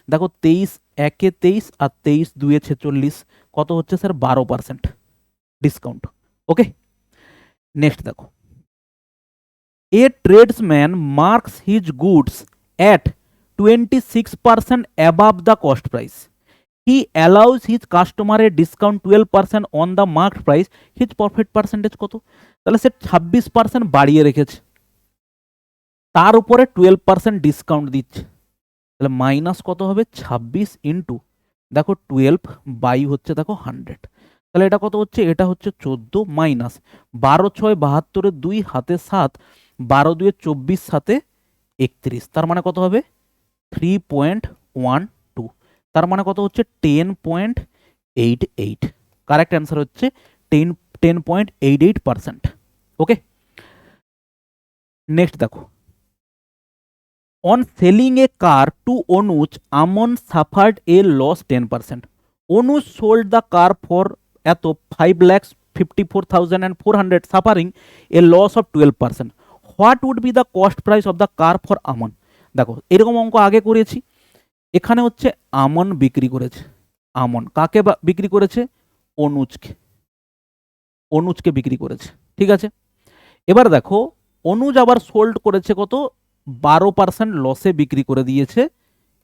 A: দেখো 23 1 23 আর 23 2 46 কত হচ্ছে স্যার? 12% ডিসকাউন্ট। ওকে, নেক্সট দেখো। A tradesman marks his goods at 26% above the cost price. He allows his customer a discount 12% on the marked price. His profit percentage কত? তাহলে সে 26% বাড়িয়ে রেখেছে, তার উপরে 12% ডিসকাউন্ট দিচ্ছে। তাহলে মাইনাস কত হবে? 26 ইন্টু দেখো 12 বাই হচ্ছে দেখো 100। তাহলে এটা কত হচ্ছে? এটা হচ্ছে 14 মাইনাস 12 6 72, 2 হাতে 7, 12 2 24 সাথে 31, তার মানে কত হবে? 3.12। তার মানে কত হচ্ছে? 10.88। কারেক্ট অ্যান্সার হচ্ছে 10.88%। ওকে, নেক্সট দেখো। On selling a car to Anuj, Amon suffered a loss 10%. Anuj sold the car for এত 5,54,400, suffering a loss of 12%. What would be the cost price of the car for Aman. দেখো এরকম অঙ্ক আগে করেছি, এখানে হচ্ছে আমন বিক্রি করেছে, আমন কাকে বিক্রি করেছে, অনুজকে, অনুজকে বিক্রি করেছে, ঠিক আছে। এবার দেখো অনুজ আবার সোল্ড করেছে কত, 12% লসে বিক্রি করে দিয়েছে,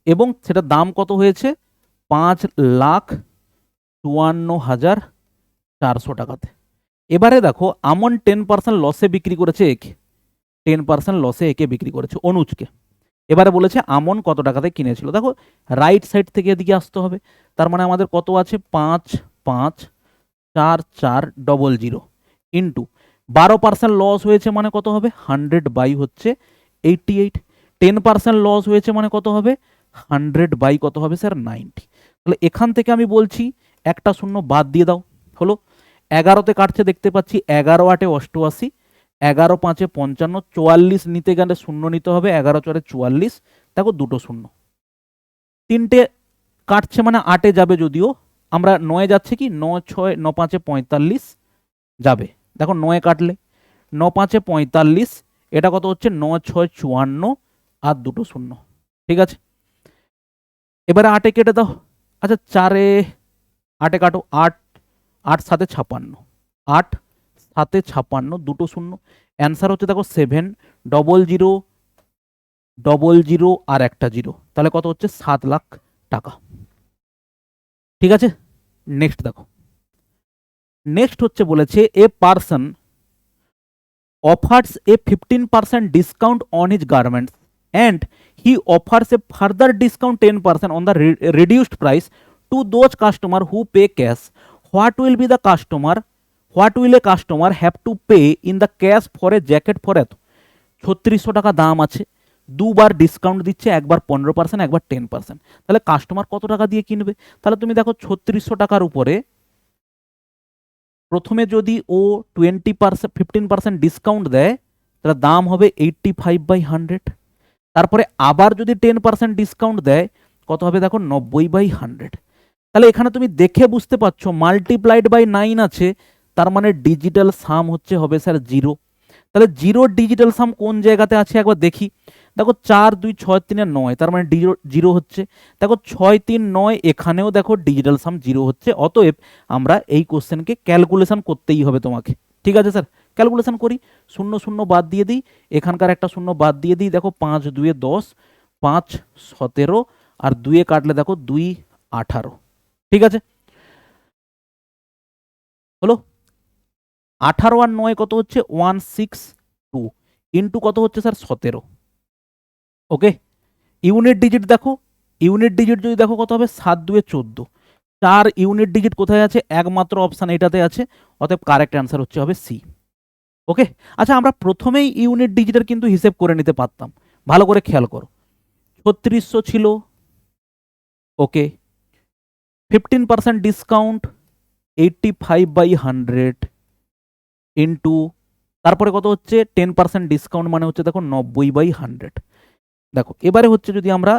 A: এবং সেটা দাম কত হয়েছে, 5,54,400 টাকাতে। এবারে দেখো আমন 10% লসে বিক্রি করেছে একে, 10% লসে একে বিক্রি করেছে অনুজকে। এবারে বলেছে আমন কত টাকাতে কিনেছিল। দেখো রাইট সাইড থেকে এদিকে আসতে হবে, তার মানে আমাদের কত আছে, 5,5,4,4,0 ইন্টু 12% লস হয়েছে মানে কত হবে, 100 বাই হচ্ছে 88, 10% লস হয়েছে মানে কত হবে, 100 বাই কত হবে স্যার, 90। তাহলে এখান থেকে আমি বলছি একটা শূন্য বাদ দিয়ে দাও, হলো 11তে কাটছে দেখতে পাচ্ছি, 11 8 88, 11 5 55, 44 নিতে গেলে শূন্য নিতে হবে, 11 4 44, দেখো দুটো শূন্য, তিনটে কাটছে মানে 8-এ যাবে, যদিও আমরা 9-এ যাচ্ছে কি, 9 6 9 5 45 যাবে, দেখো 9-এ কাটলে 9 5 45, এটা কত হচ্ছে, 9 6 54 আর দুটো শূন্য, ঠিক আছে। এবারে 8-এ কেটে দাও, আচ্ছা 4-এ 8-এ কাটো, 8 8 7 56, 8 7 56, দুটো শূন্য, অ্যান্সার হচ্ছে দেখো 7,00,000 আর একটা জিরো, তাহলে কত হচ্ছে, 7 লাখ টাকা, ঠিক আছে। নেক্সট দেখো, নেক্সট হচ্ছে বলেছে a person offers a 15% discount on his garments and he offers a further discount 10% on the reduced price to those customer who pay cash. What will be the customer, what will a customer have to pay in the cash for a jacket for এত 3600 টাকা দাম আছে, দুবার discount দিচ্ছে, একবার 15%, একবার 10%, তাহলে customer কত টাকা দিয়ে কিনবে। তাহলে তুমি দেখো 3600 টাকার উপরে প্রথমে যদি ও 15% ডিসকাউন্ট দেয়, তাহলে দাম হবে 85/100, তারপরে আবার যদি 10% ডিসকাউন্ট দেয়, কত হবে দেখো, 90/100। তাহলে এখানে তুমি দেখে বুঝতে পারছো মাল্টিপ্লাইড বাই 9 আছে, তার মানে ডিজিটাল সাম হচ্ছে হবে স্যার 0। তাহলে জিরোর ডিজিটাল সাম কোন জায়গাতে আছে একবার দেখি, দেখো 4 2 6 3 9, তার মানে জিরো হচ্ছে, দেখো 6 3 9, এখানেও দেখো ডিজিটাল সাম 0 হচ্ছে। অতএব আমরা এই কোশ্চেনকে ক্যালকুলেশন করতেই হবে তোমাকে, ঠিক আছে স্যার। ক্যালকুলেশন করি, শূন্য শূন্য বাদ দিয়ে দিই, এখানকার একটা শূন্য বাদ দিয়ে দিই, দেখো 5 2 10, 5 17, আর 2-এ কাটলে দেখো 2 18, ঠিক আছে, হলো 18 আর 9 কত হচ্ছে, 162 ইন্টু কত হচ্ছে স্যার, 17। ওকে, ইউনিট ডিজিট দেখো, ইউনিট ডিজিট যদি দেখো কত হবে, 7 2 14, 4 ইউনিট ডিজিট কোথায় আছে, একমাত্র অপশান এটাতে আছে, অতএব কারেক্ট অ্যান্সার হচ্ছে হবে সি। ওকে, আচ্ছা আমরা প্রথমেই ইউনিট ডিজিটের কিন্তু হিসেব করে নিতে পারতাম, ভালো করে খেয়াল করো, 3600 ছিল, ওকে, 15% ডিসকাউন্ট 85/100 ইন্টু, তারপরে কত হচ্ছে, 10% ডিসকাউন্ট মানে হচ্ছে দেখো 90/100। দেখো এবারে হচ্ছে যদি আমরা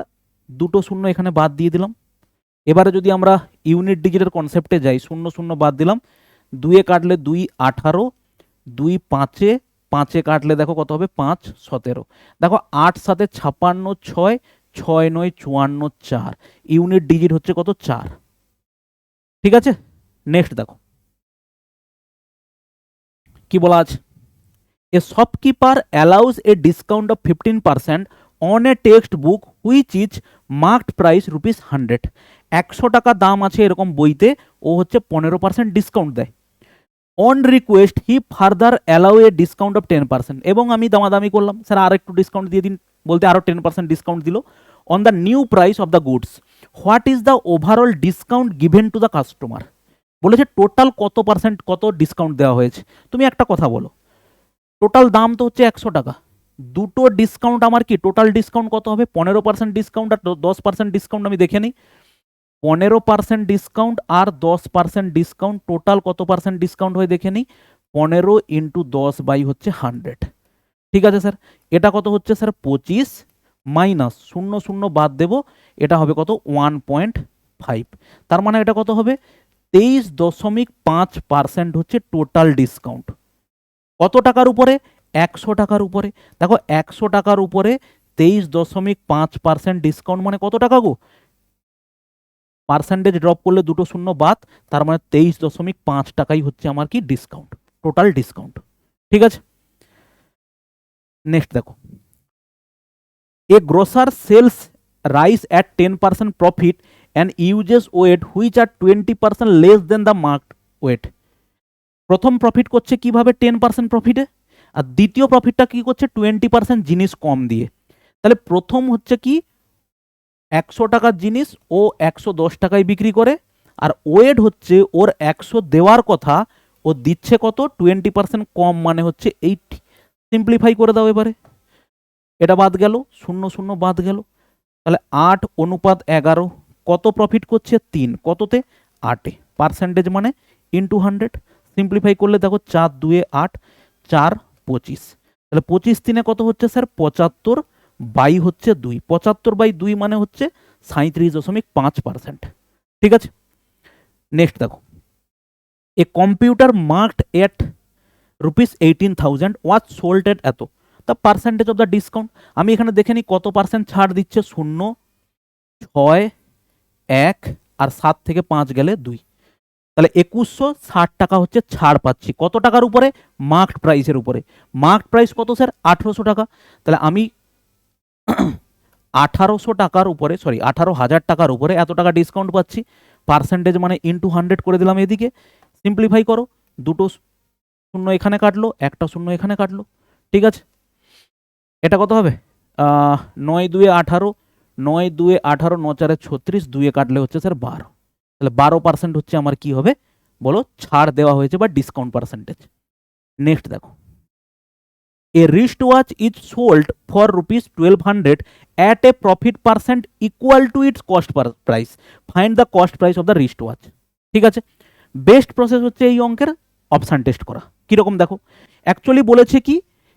A: দুটো শূন্য এখানে বাদ দিয়ে দিলাম, এবারে যদি আমরা ইউনিট ডিজিটের কনসেপ্টে যাই, শূন্য শূন্য বাদ দিলাম, 2-এ কাটলে 2 18, 2 5-এ, 5-এ কাটলে দেখো কত হবে, 5 17, দেখো 8 7 56 6, 6 9 54 4, ইউনিট ডিজিট হচ্ছে কত, 4, ঠিক আছে। নেক্সট দেখো কি বলা আছে, এ shopkeeper allows a discount of 15% on a text book which is marked price ₹100। 100 টাকা দাম আছে এরকম বইতে, ও হচ্ছে 15% ডিসকাউন্ট দেয়। On request he further allow A discount of 10%, এবং আমি দামাদামি করলাম, স্যার আর একটু ডিসকাউন্ট দিয়ে দিন, বলতে আরও 10% ডিসকাউন্ট দিল on the new price of the goods. What is the overall discount given to the customer, বলেছে টোটাল কত পার্সেন্ট, কত ডিসকাউন্ট দেওয়া হয়েছে। তুমি একটা কথা বলো, টোটাল দাম তো হচ্ছে 100 টাকা, দুটো ডিসকাউন্ট আমার কি টোটাল ডিসকাউন্ট কত হবে, 15% ডিসকাউন্ট আর 10% ডিসকাউন্ট, আমি দেখে নিই, 15% ডিসকাউন্ট আর 10% ডিসকাউন্ট, টোটাল কত পার্সেন্ট ডিসকাউন্ট হয়ে দেখে নিই, 15 ইন্টু 10 বাই হচ্ছে 100, ঠিক আছে স্যার। এটা কত হচ্ছে স্যার, 25 মাইনাস শূন্য শূন্য বাদ দেব, এটা হবে কত, 1.5, তার মানে এটা কত হবে, 23.5% হচ্ছে টোটাল ডিসকাউন্ট। কত টাকার উপরে, 100 টাকার উপরে। দেখো 100 টাকার উপরে 23.5% ডিসকাউন্ট মানে কত টাকা গো? পার্সেন্টেজ ড্রপ করলে দুটো শূন্য বাদ, তার মানে 23.5 টাকাই হচ্ছে আমার কি ডিসকাউন্ট, টোটাল ডিসকাউন্ট। ঠিক আছে, নেক্সট দেখো, a grocer sells rice at 10% profit and uses weight which are 20% less than the marked weight. প্রথম প্রফিট করছে কিভাবে? 10% প্রফিটে, আর দ্বিতীয় প্রফিটটা কি করছে? 20% জিনিস কম দিয়ে। তাহলে প্রথম হচ্ছে কি 100 টাকার জিনিস ও 110 টাকায় বিক্রি করে, আর ওয়েট হচ্ছে ওর 100 দেওয়ার কথা, ও দিচ্ছে কত? 20% কম, মানে হচ্ছে 80। সিম্পলিফাই করে দাও এবারে, এটা বাদ গেল, 0 0 বাদ গেল, তাহলে 8:11 কত প্রফিট করছে? 3, কততে? 8-এ। পার্সেন্টেজ মানে ইন্টু 100, সিম্পলিফাই করলে দেখো 4 2 8, 4 25, তাহলে 25 3 কত হচ্ছে স্যার? 75 বাই হচ্ছে 2, 75 বাই 2 মানে হচ্ছে 37.5%। ঠিক আছে, নেক্সট দেখো, a computer marked at ₹18,000 was sold এট এত, the percentage of the discount. আমি এখানে দেখে নিই কত পার্সেন্ট ছাড় দিচ্ছে। 0, 6, 1 আর 7 থেকে 5 গেলে 2, তাহলে 2160 টাকা হচ্ছে ছাড় পাচ্ছি। কত টাকার উপরে? মার্কড প্রাইসের উপরে। মার্কড প্রাইস কত স্যার? 1800 টাকা। তাহলে আমি 1800 টাকার উপরে, সরি 18,000 টাকার উপরে এত টাকা ডিসকাউন্ট পাচ্ছি। পার্সেন্টেজ মানে ইন্টু 100 করে দিলাম এদিকে, সিম্পলিফাই করো, দুটো শূন্য এখানে কাটলো, একটা শূন্য এখানে কাটলো। ঠিক আছে, এটা কত হবে? 9 2 18, 9 2 18, 9 4 36, 2 কাটলে হচ্ছে স্যার 12। তাহলে 12% হচ্ছে আমার কি হবে বলো? ছাড় দেওয়া হয়েছে বা ডিসকাউন্ট পার্সেন্টেজ। নেক্সট দেখো, a wrist watch is sold for ₹1200 at a profit percent equal to its cost price. Find the cost price of the wrist watch. ঠিক আছে, বেস্ট প্রসেস হচ্ছে এই অঙ্কের অপশান টেস্ট করা। কীরকম দেখো, অ্যাকচুয়ালি বলেছে কি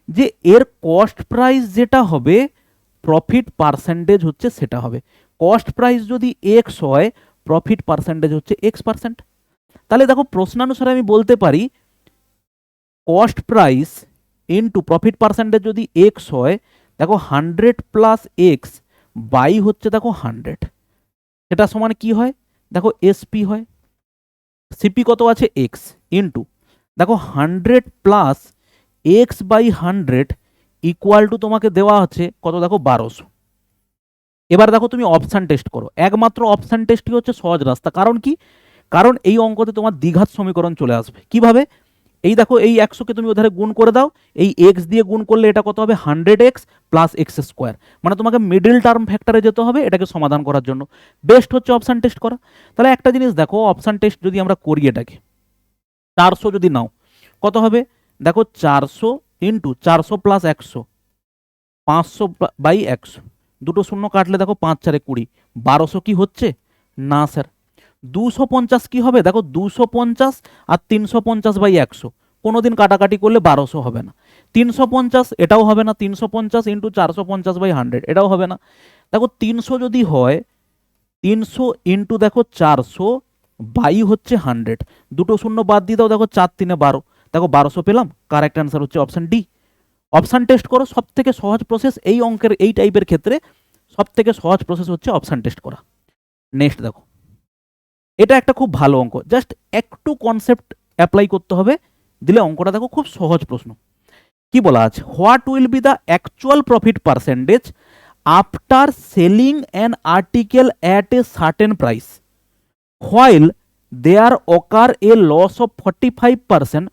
A: যে এর কস্ট প্রাইস যেটা হবে, প্রফিট পার্সেন্টেজ হচ্ছে সেটা হবে। কস্ট প্রাইস যদি এক্স হয়, প্রফিট পার্সেন্টেজ হচ্ছে X%। তাহলে দেখো প্রশ্নানুসারে আমি বলতে পারি cost price into profit percentage যদি এক্স হয়, দেখো 100 প্লাস এক্স বাই হচ্ছে দেখো 100, সেটা সমান কি হয়? দেখো এসপি হয়। সিপি কত আছে? এক্স, ইন্টু দেখো 100 plus x by 100 equal to তোমাকে দেওয়া আছে কত? দেখো 1200। এবার দেখো তুমি অপশান টেস্ট করো, একমাত্র অপশান টেস্টই হচ্ছে সহজ রাস্তা। কারণ কি? কারণ এই অঙ্কতে তোমার দ্বিঘাত সমীকরণ চলে আসবে। কিভাবে? এই দেখো এই 100কে তুমি ওধারে গুণ করে দাও, এই এক্স দিয়ে গুণ করলে এটা কত হবে? 100x প্লাস এক্স স্কোয়ার, মানে তোমাকে মিডল টার্ম ফ্যাক্টরে যেতে হবে এটাকে সমাধান করার জন্য। বেস্ট হচ্ছে অপশান টেস্ট করা। তাহলে একটা জিনিস দেখো, অপশান টেস্ট যদি আমরা করি এটাকে 400 যদি নাও কত হবে? দেখো 400 ইন্টু 400 প্লাস 100, 500 বাই 100, দুটো শূন্য কাটলে দেখো 5 4 20, 1200 কি হচ্ছে? না স্যার। 250 কি হবে? দেখো 250 আর 350 বাই 100, কোনোদিন কাটাকাটি করলে 1200 হবে না। 350 এটাও হবে না, 350 ইন্টু 450 বাই 100 এটাও হবে না। দেখো 300 যদি হয়, 300 ইন্টু দেখো 400 বাই হচ্ছে 100, দুটো শূন্য বাদ দিয়ে দাও, দেখো 4 3 12, দেখো 1200 পেলাম। কারেক্ট অ্যান্সার হচ্ছে অপশান ডি। অপশান টেস্ট করো, সব থেকে সহজ প্রসেস এই অঙ্কের এই টাইপের ক্ষেত্রে, সব থেকে সহজ প্রসেস হচ্ছে অপশান টেস্ট করা। নেক্সট দেখো, এটা একটা খুব ভালো অঙ্ক, জাস্ট একটু কনসেপ্ট অ্যাপ্লাই করতে হবে, দিলে অঙ্কটা দেখো খুব সহজ প্রশ্ন। কি বলা আছে? What will be the actual profit percentage after selling an article at a certain price while there occur a loss of 45%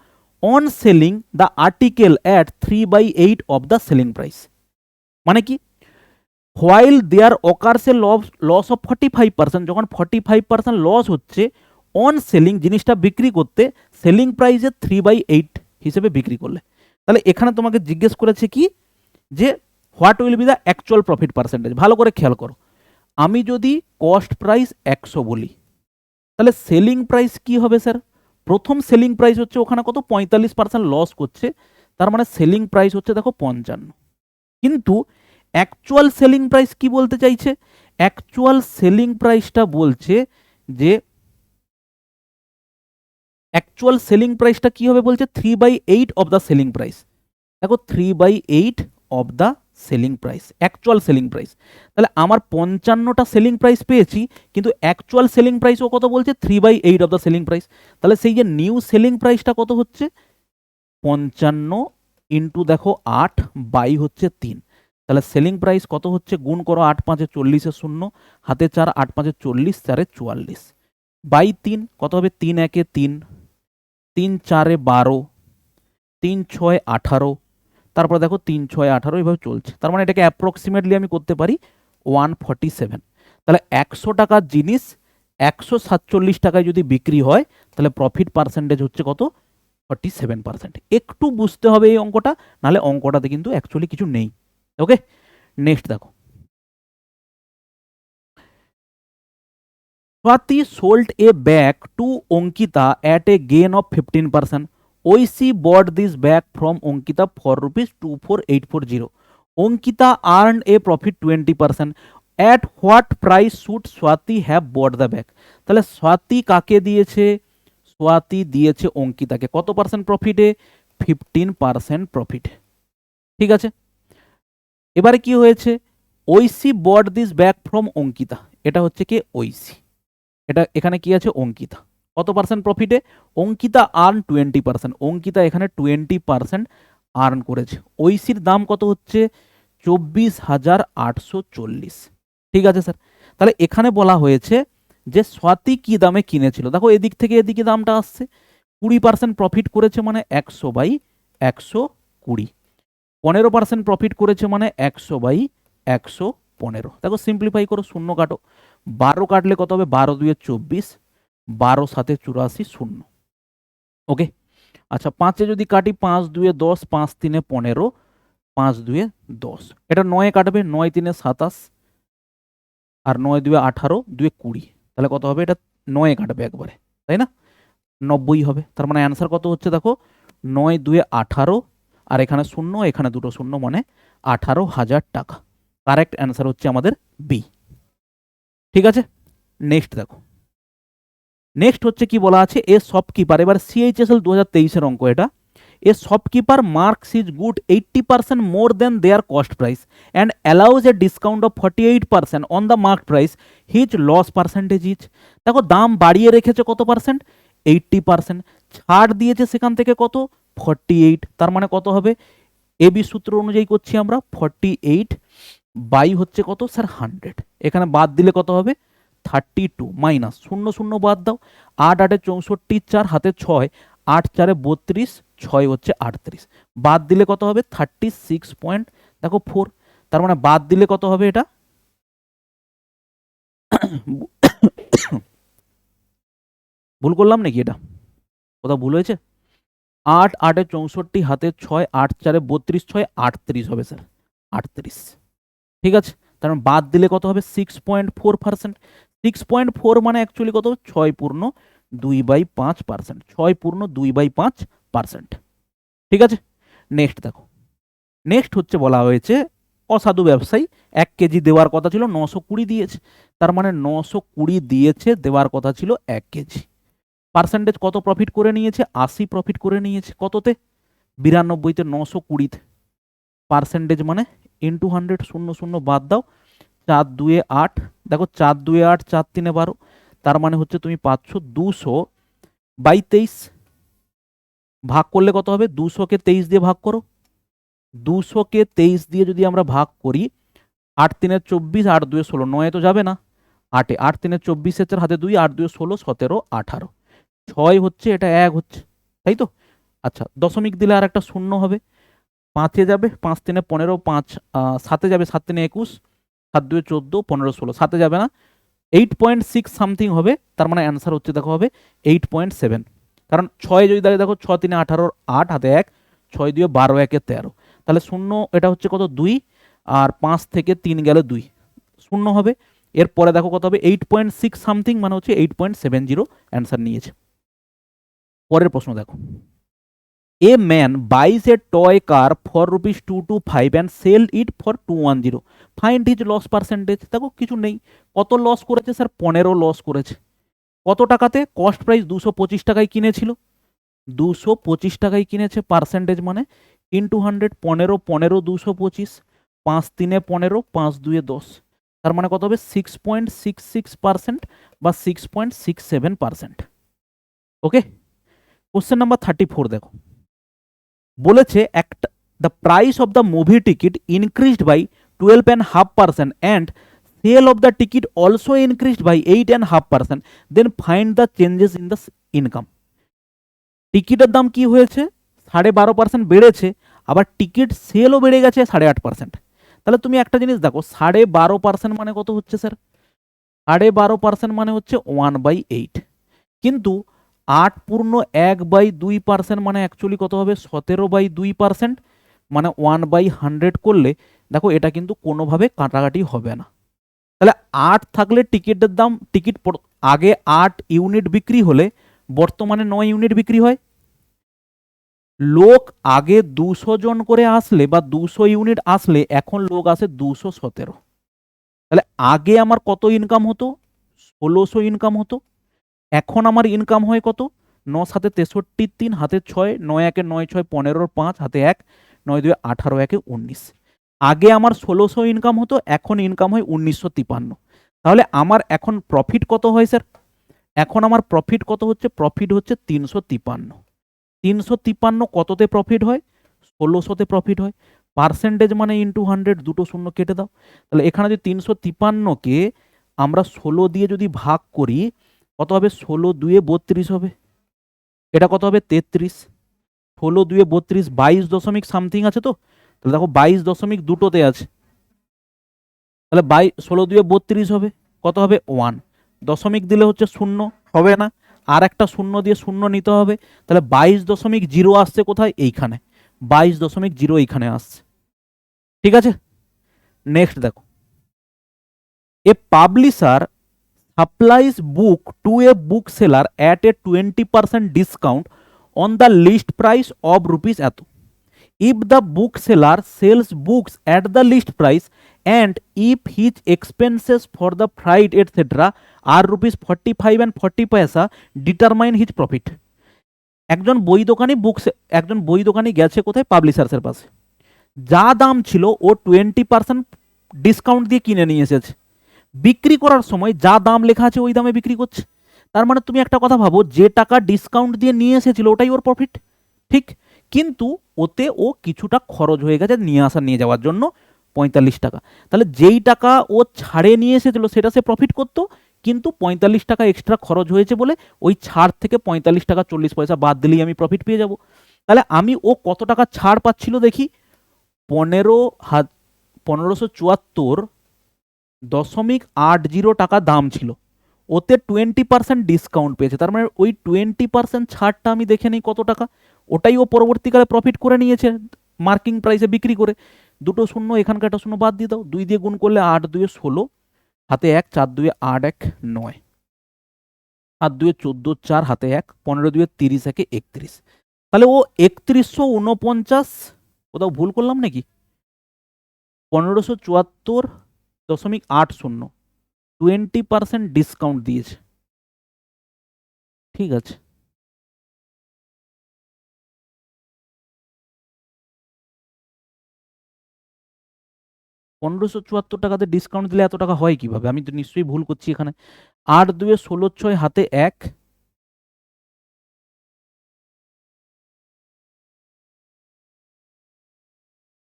A: on selling the article at 3/8 of the selling price. মানে কি? While there occurs a loss of 45%, যখন 45% loss হচ্ছে on selling, জিনিসটা বিক্রি করতে selling প্রাইসে 3/8 হিসেবে বিক্রি করলে। তাহলে এখানে তোমাকে জিজ্ঞেস করেছে কি যে what will be the actual profit percentage. ভালো করে খেয়াল করো, আমি যদি কস্ট প্রাইস 100 বলি, তাহলে সেলিং প্রাইস কি হবে স্যার? প্রথম সেলিং প্রাইস হচ্ছে ওখানে কত? 45% লস করছে, তার মানে সেলিং প্রাইস হচ্ছে দেখো 55। কিন্তু অ্যাকচুয়াল সেলিং প্রাইস কি বলতে চাইছে? অ্যাকচুয়াল সেলিং প্রাইসটা বলছে যে অ্যাকচুয়াল সেলিং প্রাইসটা কি হবে বলছে? 3/8 অফ দ্য সেলিং প্রাইস। দেখো 3/8 of the selling price, actual selling price. তাহলে আমার 55টা সেলিং প্রাইস পেয়েছি, কিন্তু অ্যাকচুয়াল সেলিং প্রাইসও কত বলছে? 3/8 অফ দ্য সেলিং প্রাইস। তাহলে সেই যে নিউ সেলিং প্রাইসটা কত হচ্ছে? 55 ইন্টু দেখো 8 বাই হচ্ছে 3। তাহলে সেলিং প্রাইস কত হচ্ছে? গুণ করো, 8 5 40 শূন্য, হাতে 4, 8 5 40, 4 44 বাই 3 কত হবে? 3 1 3, 3 4 12, 3 6 18, তারপর দেখো 3 6 18, এইভাবে চলছে। তার মানে এটাকে অ্যাপ্রক্সিমেটলি আমি করতে পারি 147। তাহলে 100 টাকার জিনিস 147 টাকায় যদি বিক্রি হয়, তাহলে প্রফিট পার্সেন্টেজ হচ্ছে কত? 47%। একটু বুঝতে হবে এই অঙ্কটা, নাহলে অঙ্কটাতে কিন্তু অ্যাকচুয়ালি কিছু নেই। ওকে, নেক্সট দেখো। Swati sold a bag to Ankita at a gain of 15%. Oishi bought this bag from Ankita for rupees 24840. Ankita earned a profit 20%. At what price should Swati have bought the bag? তাহলে স্বাতী কাকে দিয়েছে? স্বাতী দিয়েছে অঙ্কিতাকে। কত percent প্রফিটে? 15% profit. ঠিক আছে, এবারে কি হয়েছে? Oishi bought this bag from Ankita, এটা হচ্ছে কি ঐশী, এটা এখানে কি আছে? অঙ্কিতা। কত পার্সেন্ট প্রফিটে? অঙ্কিতা আর্ন 20%, অঙ্কিতা এখানে 20% আর্ন করেছে। ঐশীর দাম কত হচ্ছে? 24,840। ঠিক আছে স্যার, তাহলে এখানে বলা হয়েছে যে স্বাতী কি দামে কিনেছিল। দেখো এদিক থেকে এদিকে দামটা আসছে, 20% প্রফিট করেছে মানে 100/120, 15% প্রফিট করেছে মানে 100/115। দেখো সিম্পলিফাই করো, শূন্য কাটো, 12 কাটলে কত হবে? 12 2 24, 12 7 84 শূন্য। ওকে, আচ্ছা 5 যদি কাটি, 5 2 10, 5 3 15, 5 2 10, এটা 9 কাটবে, 9 3 27, আর 9 2 18, 2 20, তাহলে কত হবে? এটা 9 কাটবে একবারে, তাই না? 90 হবে। তার মানে অ্যান্সার কত হচ্ছে? দেখো 9 2 18, আর এখানে শূন্য, এখানে দুটো শূন্য, মানে 18,000 টাকা। কারেক্ট অ্যান্সার হচ্ছে আমাদের বি। ঠিক আছে, নেক্সট দেখো। নেক্সট হচ্ছে কি বলা আছে? এ শপকিপার, এবার সিএইচএসএল 2023-এর অঙ্ক এটা। A shopkeeper marks his good 80% more than their cost price and allows a discount of 48% on the mark price, his loss percentage is. দেখো দাম বাড়িয়ে রেখেছে কত পার্সেন্ট? 80%। ছাড় দিয়েছে সেখান থেকে কত? 48। তার মানে কত হবে? এবি সূত্র অনুযায়ী করছি আমরা, 48 বাই হচ্ছে কত স্যার? 100। এখানে বাদ দিলে কত হবে? 32 মাইনাস শূন্য শূন্য বাদ দাও, 8 8 64, 4 হাতে 6, 8 4 32, 6 হচ্ছে 38, বাদ দিলে কত হবে? 36 পয়েন্ট দেখো 4। তার মানে বাদ দিলে কত হবে? এটা ভুল করলাম নাকি? এটা কোথাও ভুল হয়েছে? 8 8 64, হাতে 6, 8 4 32, 6 38 হবে স্যার, 38। ঠিক আছে, তার মানে বাদ দিলে কত হবে? 6.4%। 6.4 মানে অ্যাকচুয়ালি কত? 6/2/5%, 6/2/5%। ঠিক আছে, নেক্সট দেখো। নেক্সট হচ্ছে বলা হয়েছে অসাধু ব্যবসায়ী 1 কেজি দেওয়ার কথা ছিল, 920 দিয়েছে। তার মানে 920 দিয়েছে, দেওয়ার কথা ছিল 1 কেজি। পার্সেন্টেজ কত প্রফিট করে নিয়েছে? 80 প্রফিট করে নিয়েছে। কততে? 92-তে, 920-তে। পার্সেন্টেজ মানে ইন্টু 100, শূন্য শূন্য বাদ দাও, 4 2 8, দেখো 4 2 8, 4 3 12, তার মানে হচ্ছে তুমি পাচ্ছ 200/23। ভাগ করলে কত হবে? 200-কে 23 দিয়ে ভাগ করো, 200-কে 23 দিয়ে যদি আমরা ভাগ করি, 8 3 24, 8 2 16, 9 তো যাবে না, 8 8 3 24, 4 হাতে 2, 8 2 16, 17 18, 6 হচ্ছে, এটা 1 হচ্ছে, তাই তো? আচ্ছা দশমিক দিলে আর একটা শূন্য হবে, 5-এ যাবে, 5 3 15, 5 7-এ যাবে, 7 3 21, 7 2 14, 15 16, 7-এ যাবে না, 8.6 সামথিং হবে। তার মানে অ্যান্সার হচ্ছে দেখো হবে 8.7। কারণ 6 যদি দাঁড়িয়ে দেখো, 6 3 18, 8 হাতে 1, 6 2 12, 1 13, তাহলে শূন্য, এটা হচ্ছে কত? 2, আর 5 থেকে 3 গেলে 2 শূন্য হবে। এরপরে দেখো কত হবে? 8.6 সামথিং, মানে হচ্ছে 8.70 অ্যান্সার নিয়েছে। পরের প্রশ্ন দেখো। A man buys a toy car for rupees 225 and sell it for 210, find his loss percentage. দেখো কিছু নেই, কত লস করেছে স্যার? 15 লস করেছে। কত টাকাতে? কস্ট প্রাইস 225 টাকায় কিনেছিল, 225 টাকায় কিনেছে, পার্সেন্টেজ মানে ইন্টু 100, 15 15 225, 5 3 15, 5 2 10, তার মানে কত হবে 6.66% বা 6.67%। ওকে, কোশ্চেন নাম্বার 34 দেখো, বলেছে একটা the price of the movie ticket increased by 12.5% and sale of the ticket also increased by 8.5%, then find the changes in the income. টিকিটের দাম কি হয়েছে, 12.5% বেড়েছে, আবার টিকিট সেলও বেড়ে গেছে 8.5%। তাহলে তুমি একটা জিনিস দেখো, 12.5% মানে কত হচ্ছে স্যার, 12.5% মানে হচ্ছে 1/8, কিন্তু 8.1/2% মানে অ্যাকচুয়ালি কত হবে 17/2%, মানে 1/100 করলে দেখো এটা কিন্তু কোনোভাবে কাটাকাটি হবে না। তাহলে 8 থাকলে টিকিটের দাম, টিকিট আগে 8 ইউনিট বিক্রি হলে বর্তমানে 9 ইউনিট বিক্রি হয়। লোক আগে 200 জন করে আসলে বা 200 ইউনিট আসলে এখন লোক আসে 217। তাহলে আগে আমার কত ইনকাম হতো, 1600 ইনকাম হতো, এখন আমার ইনকাম হয় কত, 9 7 63, 3 হাতে 6, 9 1 9 6 15, 5 হাতে 1, 9 2 18, 1 19। আগে আমার 1600 ইনকাম হতো, এখন ইনকাম হয় 1953। তাহলে আমার এখন প্রফিট কত হয় স্যার, এখন আমার প্রফিট কত হচ্ছে, প্রফিট হচ্ছে 353। 353 কততে প্রফিট হয়, 1600তে প্রফিট হয়। পার্সেন্টেজ মানে ইন্টু 100, দুটো শূন্য কেটে দাও। তাহলে এখানে যদি 353কে আমরা 16 দিয়ে যদি ভাগ করি কত হবে, 16 2 32 হবে, এটা কত হবে 33, 16 2 32, 22 দশমিক সামথিং আছে তো, তাহলে দেখো 22 দশমিক দুটোতে আছে, তাহলে 16 2 32 হবে, কত হবে 1, দশমিক দিলে হচ্ছে শূন্য, হবে না, আর একটা শূন্য দিয়ে শূন্য নিতে হবে, তাহলে 22.0 আসছে কোথায়, এইখানে 22.0 এইখানে আসছে। ঠিক আছে, নেক্সট দেখো, এ publisher supplies book to a bookseller at a 20% discount on the list price of rupees এত। If the bookseller sells books at the list price and if his expenses for the freight etc are rupees 45 and 40 paisa, determine his profit। একজন বই দোকানি একজন বই দোকানি গেছে কোথায়, পাবলিশার্সের পাশে, যা দাম ছিল ও 20% ডিসকাউন্ট দিয়ে কিনে নিয়ে এসেছে, বিক্রি করার সময় যা দাম লেখা আছে ওই দামে বিক্রি করছে। তার মানে তুমি একটা কথা ভাবো, যে টাকা ডিসকাউন্ট দিয়ে নিয়ে এসেছিল ওটাই ওর প্রফিট, ঠিক, কিন্তু ওতে ও কিছুটা খরচ হয়ে গেছে নিয়ে আসা নিয়ে যাওয়ার জন্য 45 টাকা। তাহলে যেই টাকা ও ছাড়ে নিয়ে এসেছিল সেটা সে প্রফিট করতো, কিন্তু 45 টাকা এক্সট্রা খরচ হয়েছে বলে ওই ছাড় থেকে 45 টাকা 40 পয়সা বাদ দিলেই আমি প্রফিট পেয়ে যাব। তাহলে আমি ও কত টাকা ছাড় পাচ্ছিল দেখি, 15,774.80 টাকা দাম ছিল, ওতে 20% ডিসকাউন্ট পেয়েছে, তার মানে ওই 20% ছাড়টা আমি দেখে নিই কত টাকা, ওটাই ও পরবর্তীকালে প্রফিট করে নিয়েছে মার্কিং প্রাইসে বিক্রি করে। দুটো শূন্য এখানকার একটা শূন্য বাদ দিয়ে দাও, 2 দিয়ে গুণ করলে 8 2 16, হাতে 1, 4 2 8 1 9, 8 2 14, 4 হাতে 1, 15 2 30 1 31। তাহলে ও 3149, কোথাও ভুল করলাম নাকি, 1574.80, 20% ডিসকাউন্ট দিয়েছে। ঠিক আছে, 1574 টাকাতে ডিসকাউন্ট দিলে এত টাকা হয় কিভাবে, আমি তো নিশ্চয়ই ভুল করছি এখানে। 8 2 16 6 হাতে 1,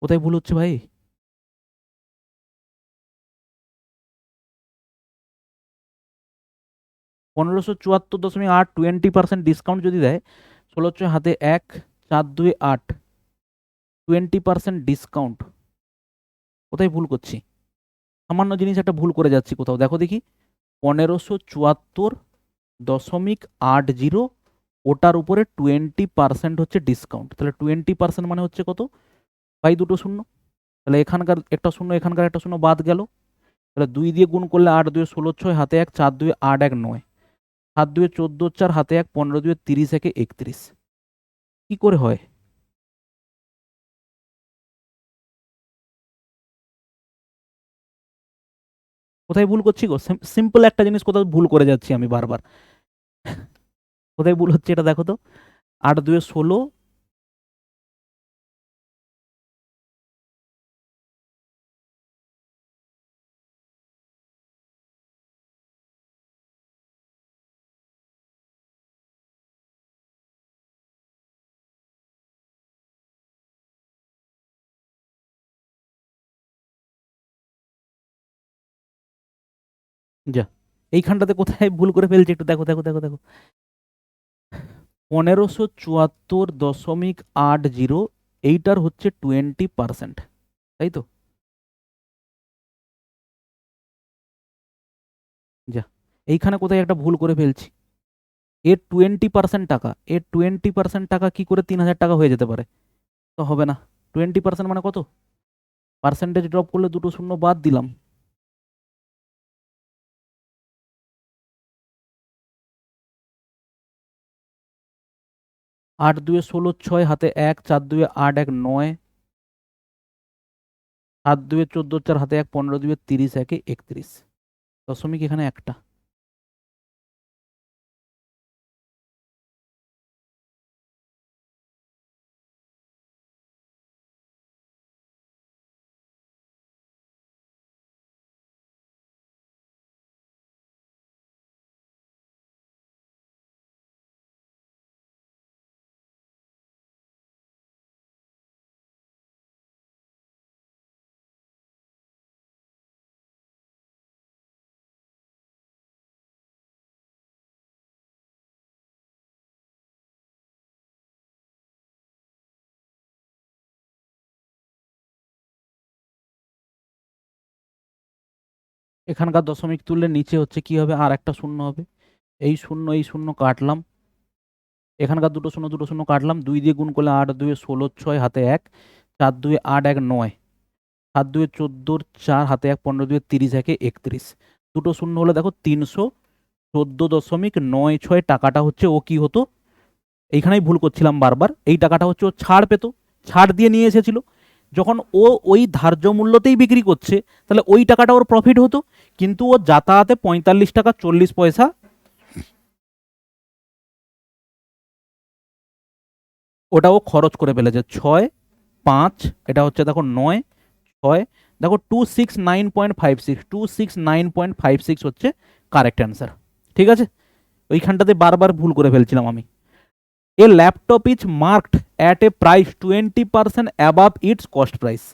A: কোথায় ভুল হচ্ছে ভাই, 1574.8, 20% ডিসকাউন্ট যদি দেয়, 16 6 হাতে 1, 4 2 8, 20% ডিসকাউন্ট, কোথায় ভুল করছি, সামান্য জিনিস একটা ভুল করে যাচ্ছি কোথাও, দেখো দেখি, 1574.80, ওটার উপরে 20% হচ্ছে ডিসকাউন্ট, তাহলে 20% মানে হচ্ছে কত, বাই দুটো শূন্য, তাহলে এখানকার একটা শূন্য এখানকার একটা শূন্য বাদ গেল, তাহলে 2 দিয়ে গুণ করলে 8 2 16 6 হাতে 1, 4 2 8 1 9, 7 2 14 4 হাতে 1, 15 2 30 1 31। কি করে হয়, কোথায় ভুল করছি গো, সিম্পল একটা জিনিস কোথাও ভুল করে যাচ্ছি আমি বারবার, কোথায় ভুল হচ্ছে এটা দেখো তো। 8 2 16, যা এইখানটাতে কোথায় ভুল করে ফেলছি একটু দেখো দেখো দেখো দেখো, 1574.80, এইটার হচ্ছে 20%, তাই তো? যা এইখানে কোথায় একটা ভুল করে ফেলছি, এর 20% টাকা, এর 20% টাকা কি করে 3000 টাকা হয়ে যেতে পারে? তো হবে না। 20% মানে কত? পার্সেন্টেজ ড্রপ করলে দুটো শূন্য বাদ দিলাম, 8 2 16, 6 হাতে 1, 4 2 8 1 9, 7 2 14, 4 হাতে 1, 15 2 30, 1 31, দশমিক এখানে একটা। এখানকার দশমিক তুললে নিচে হচ্ছে কি হবে, আর একটা শূন্য হবে, এই শূন্য কাটলাম, এখানকার দুটো শূন্য কাটলাম, 2 দিয়ে গুণ করলে 8 2 16, 6 হাতে 1, 4 2 8 1 9, 7 2 14, 4 হাতে 1, 15 2 30, 1 31, দুটো শূন্য হলে দেখো 314.96 টাকাটা হচ্ছে ও কি হতো, এইখানেই ভুল করছিলাম বারবার, এই টাকাটা হচ্ছে ও ছাড় পেতো, ছাড় দিয়ে নিয়ে এসেছিল, যখন ও ওই ধার্য মূল্যতেই বিক্রি করছে তাহলে ওই টাকাটা ওর প্রফিট হতো, কিন্তু ও যাতায়াতে 45 টাকা 40 পয়সা ওটা ও খরচ করে ফেলেছে। 6 5, এটা হচ্ছে দেখো 9 6, দেখো 269.56, 269.56 হচ্ছে কারেক্ট অ্যান্সার। ঠিক আছে, ওইখানটাতে বারবার ভুল করে ফেলছিলাম আমি। A laptop is marked at a price 20% above its cost price.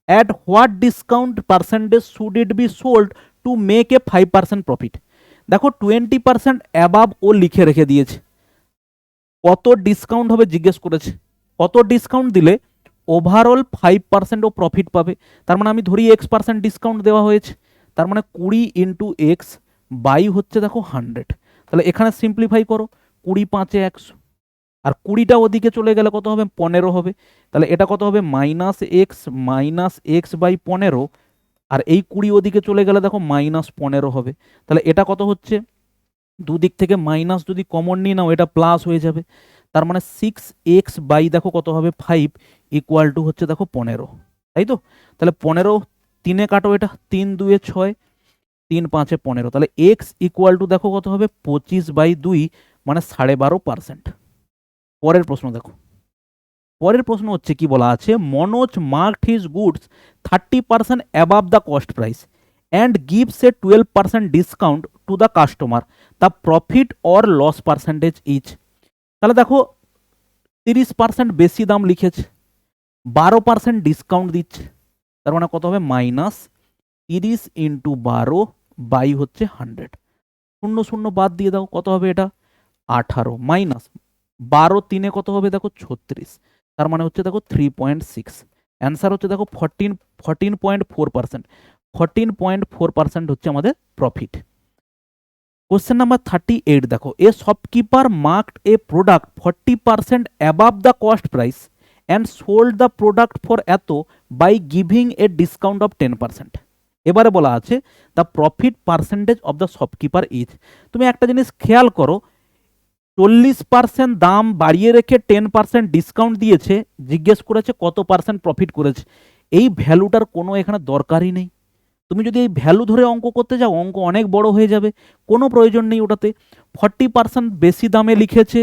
A: At what discount percentage should it be sold to make a 5% profit? দেখো 20% অ্যাবাভ ও লিখে রেখে দিয়েছে, কত ডিসকাউন্ট হবে জিজ্ঞেস করেছে, কত ডিসকাউন্ট দিলে ওভারঅল 5% ও প্রফিট পাবে, তার মানে আমি ধরি X% ডিসকাউন্ট দেওয়া হয়েছে, তার মানে 20 ইন্টু এক্স বাই হচ্ছে দেখো 100, তাহলে এখানে সিম্পলিফাই করো, 20 5 100, আর 20টা ওদিকে চলে গেলে কত হবে, 15 হবে, তাহলে এটা কত হবে, -x/15, আর এই 20 ওদিকে চলে গেলে দেখো -15 হবে, তাহলে এটা কত হচ্ছে, দুদিক থেকে মাইনাস যদি কমন নিয়ে নাও এটা প্লাস হয়ে যাবে, তার মানে 6x দেখো কত হবে 5 ইকুয়াল টু হচ্ছে দেখো 15, তাই তো? তাহলে 15 3-এ কাটো, এটা 3 2 6, 3 5 15, তাহলে x ইকুয়াল টু দেখো কত হবে 25/2, মানে 12.5%। পরের প্রশ্ন দেখো, পরের প্রশ্ন হচ্ছে কি বলা আছে, Manoj marked his goods 30% above the cost price and gives a 12% discount to the customer, the profit or loss percentage is. তাহলে দেখো 30% বেশি দাম লিখেছে, 12% ডিসকাউন্ট দিচ্ছে, তার মানে কত হবে, -30 ইন্টু 12 বাই হচ্ছে 100, শূন্য শূন্য বাদ দিয়ে দাও, কত হবে এটা 18, মাইনাস 12 3-এ কত হবে দেখো 36, তার মানে হচ্ছে দেখো 3.6, অ্যান্সার হচ্ছে দেখো 14.4%, 14.4% হচ্ছে আমাদের প্রফিট। কোশ্চেন নাম্বার 38 দেখো, a shopkeeper marked a product 40% above the cost price and sold the product for এত by giving a discount of 10%। এবারে বলা আছে the profit percentage of the shopkeeper is. তুমি একটা জিনিস খেয়াল করো, 40% দাম বাড়িয়ে রেখে 10% ডিসকাউন্ট দিয়েছে, জিজ্ঞেস করেছে কত পার্সেন্ট প্রফিট করেছে, এই ভ্যালুটার কোনো এখানে দরকারই নেই, তুমি যদি এই ভ্যালু ধরে অঙ্ক করতে যাও অঙ্ক অনেক বড় হয়ে যাবে, কোনো প্রয়োজন নেই ওটাতে। 40% বেশি দামে লিখেছে,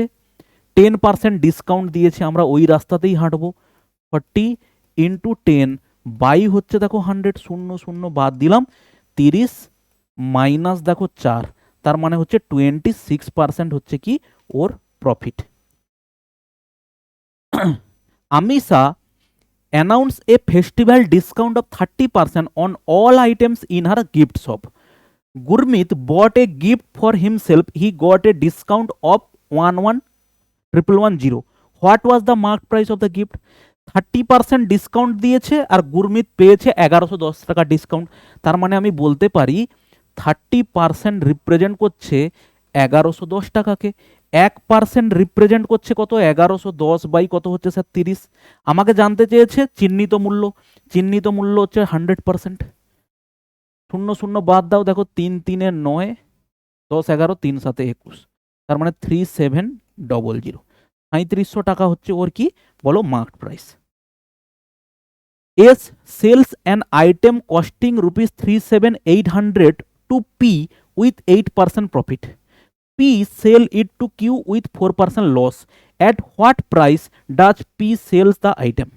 A: 10% ডিসকাউন্ট দিয়েছে, আমরা ওই রাস্তাতেই হাঁটবো। 40 ইন্টু 10 বাই হচ্ছে দেখো 100, 0 0 বাদ দিলাম, 30 মাইনাস দেখো 4, তার মানে হচ্ছে 26% হচ্ছে কি ওর profit. Amisha announce a festival discount of 30% on all items in her gift shop. Gurmeet bought a gift for himself. He got a discount of 11,110. What was the marked price of the gift? 30% discount দিয়েছে আর গুরমিত পেয়েছে 1110 টাকা discount. তার মানে আমি বলতে পারি 30% represent করছে 1110 টাকাকে, 1% রিপ্রেজেন্ট করছে কত, 1110 বাই কত হচ্ছে স্যার 30। আমাকে জানতে চেয়েছে চিহ্নিত মূল্য, চিহ্নিত মূল্য হচ্ছে 100%। 0 0 বাদ দাও, দেখো 3 3 9, 10 11, 3 7 21, তার মানে 3700। 3500 টাকা হচ্ছে ওর কি বলো marked price. S sells an item costing rupees 37,800 to P with 8% profit. P sell it to Q with 4% loss. At what price does P sells the item?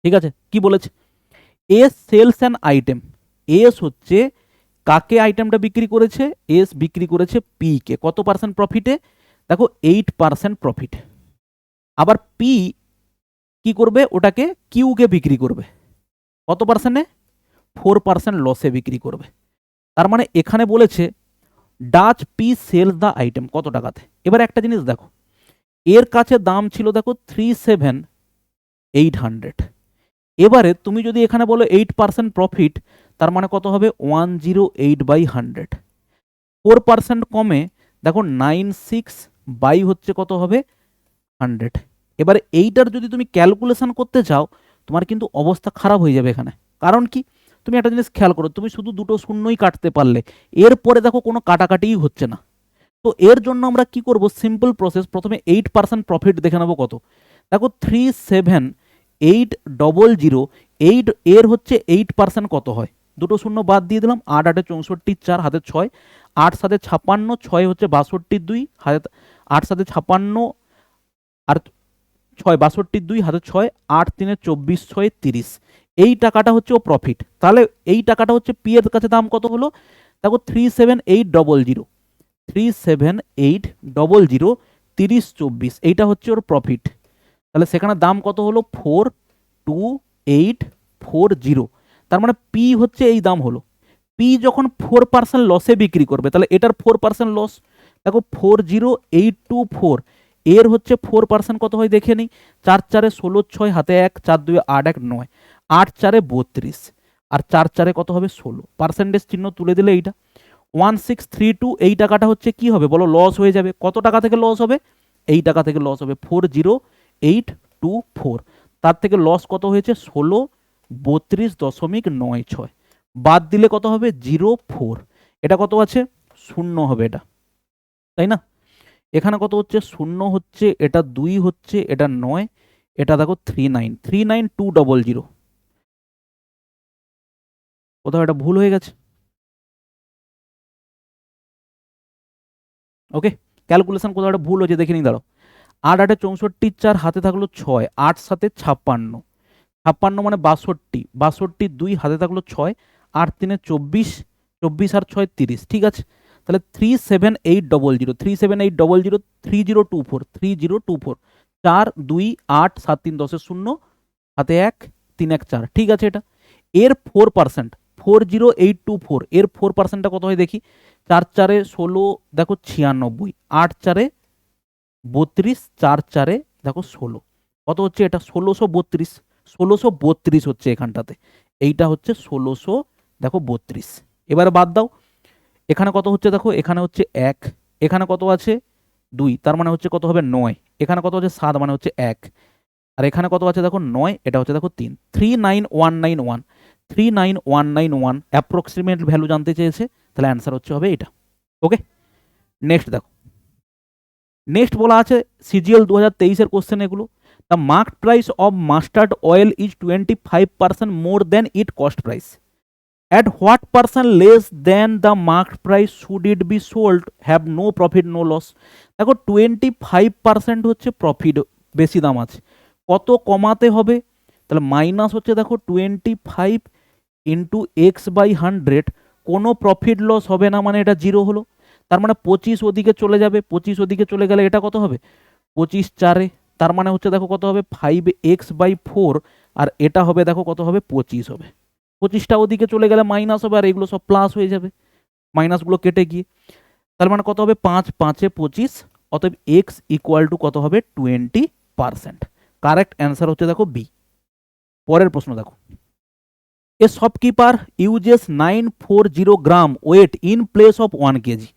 A: ঠিক আছে, কি বলেছে? S sells an item, S হচ্ছে কাকে আইটেমটা বিক্রি করেছে, S বিক্রি করেছে পি কে, কত পার্সেন্ট প্রফিটে, দেখো 8% প্রফিট। আবার পি কি করবে, ওটাকে কিউ কে বিক্রি করবে কত পার্সেন্টে, 4% লসে বিক্রি করবে। তার মানে এখানে বলেছে does P sells the item কত টাকাতে। এবার একটা জিনিস দেখো, এর কাছে দাম ছিল দেখো 37,800। এবারে তুমি যদি এখানে বলো 8% প্রফিট, তার মানে কত হবে 108/100। 4% কমে দেখো 96 বাই হচ্ছে কত হবে 100। এবারে এইটার যদি তুমি ক্যালকুলেশন করতে চাও, তোমার কিন্তু অবস্থা খারাপ হয়ে যাবে এখানে। কারণ কি, তুমি একটা জিনিস খেয়াল করো, তুমি শুধু দুটো শূন্যই কাটতে পারলে, এরপরে দেখো কোনো কাটাকাটিই হচ্ছে না। তো এর জন্য আমরা কি করব, সিম্পল প্রসেস, প্রথমে 8% প্রফিট দেখে নেবো কত। দেখো 37,800, 8 এর হচ্ছে 8% কত হয়, দুটো শূন্য বাদ দিয়ে দিলাম, 8 8 64, 4 হাতে 6, 8 7 56, 6 হচ্ছে 62, 2 হাতে 8 7 56 আর 6 62, 2 হাতে 6, 8 3 24, 6 30। এই টাকাটা হচ্ছে ও প্রফিট। তাহলে এই টাকাটা হচ্ছে পি এর কাছে দাম কত হলো, দেখো 37,800, 37,800, 30 24, এইটা হচ্ছে ওর প্রফিট। তাহলে সেখানে দাম কত হলো 42840। তার মানে পি হচ্ছে এই দাম হলো। পি যখন 4% লসে বিক্রি করবে, তাহলে এটার 4% লস, দেখো 40824, এর হচ্ছে 4% কত হয় দেখে নিই, 4 4 16, 6 হাতে 1, 4 2 8 1 9, 8 4 32 আর 4 4 কত হবে 16, পার্সেন্টেজ চিহ্ন তুলে দিলে এইটা 1632। এই টাকাটা হচ্ছে কি হবে বলো, লস হয়ে যাবে। কত টাকা থেকে লস হবে, এই টাকা থেকে লস হবে 40824। তার থেকে লস কত হয়েছে 1632.96, বাদ দিলে কত হবে 04। এটা কত আছে, শূন্য হবে এটা, তাই না? এখানে কত হচ্ছে, শূন্য হচ্ছে, এটা 2 হচ্ছে, এটা 9, এটা দেখো 39200। কোথাও এটা ভুল হয়ে গেছে। ওকে, ক্যালকুলেশন কোথাও একটা ভুল হচ্ছে দেখে নিই, দাঁড়াও। 8 8 64, 4 হাতে থাকলো 6, 8 7 56, 56 মানে 62, 62 2 হাতে থাকলো 6, 8 3 24, 24 আর 6 30। ঠিক আছে, তাহলে 37,800, 37,800, 3024, 3024, 4 2 8 7 3 10 0 হাতে 1 3 1 4। ঠিক আছে, এটা এর 4%, 40824, এর 4%টা কত হয় দেখি, 4 4 16, দেখো 96, 8 4 32, 4 4 দেখো 16, কত হচ্ছে এটা 1632, 1632 হচ্ছে এখানটাতে, এইটা হচ্ছে 1600 দেখো 32। এবারে বাদ দাও, এখানে কত হচ্ছে দেখো, এখানে হচ্ছে 1, এখানে কত আছে 2, তার মানে হচ্ছে কত হবে 9, এখানে কত আছে 7 মানে হচ্ছে 1, আর এখানে কত আছে দেখো 9, এটা হচ্ছে দেখো 3, 39191, 39191 অ্যাপ্রক্সিমেট ভ্যালু জানতে চেয়েছে, তাহলে অ্যান্সার হচ্ছে হবে এটা। ওকে, নেক্সট দেখো, নেক্সট বলা আছে সিজিএল 2023 কোশ্চেন এগুলো। The marked price of mustard oil is 25% more than it cost price. at what percent less than the marked price should it be sold have no profit no loss? দেখো 25% হচ্ছে profit, বেশি দাম আছে, কত কমাতে হবে? তাহলে মাইনাস হচ্ছে দেখো 25 ইন্টু এক্স বাই 100, কোনো প্রফিট লস হবে না, মানে এটা জিরো হলো। তার মানে 25 ওদিকে চলে যাবে, 25 ওদিকে চলে গেলে এটা কত হবে? 25 4-এ, তার মানে হচ্ছে দেখো কত হবে? 5x/4, আর এটা হবে দেখো কত হবে? 25 হবে। 25টা ওদিকে চলে গেলে মাইনাস হবে, আর এগুলো সব প্লাস হয়ে যাবে মাইনাসগুলো কেটে গিয়ে। তার মানে কত হবে? 5 5-এ 25, অতএব এক্স ইকুয়াল টু কত হবে? 20%। কারেক্ট অ্যান্সার হচ্ছে দেখো বি। পরের প্রশ্ন দেখো, a shopkeeper uses 940 gram weight in place of 1 KG,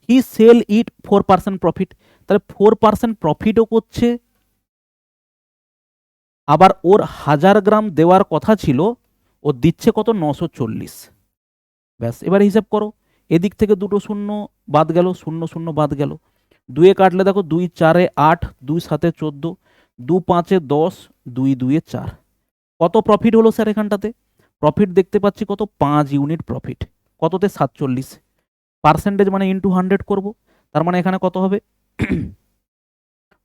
A: he sell it 4% profit. তাহলে 4% প্রফিটও করছে, আবার ওর 1000 গ্রাম দেওয়ার কথা ছিল, ও দিচ্ছে কত? 940। ব্যাস, এবার হিসাব করো, এদিক থেকে দুটো শূন্য বাদ গেল, শূন্য শূন্য বাদ গেল, 2-এ কাটলে দেখো 2 4-এ 8, 2 7-এ 14, 2 5-এ 10, 2 2-এ 4। কত প্রফিট হলো স্যার এখানটাতে? প্রফিট দেখতে পাচ্ছি কত? 5 ইউনিট প্রফিট। কততে? 47। পার্সেন্টেজ মানে ইন্টু 100 করব, তার মানে এখানে কত হবে?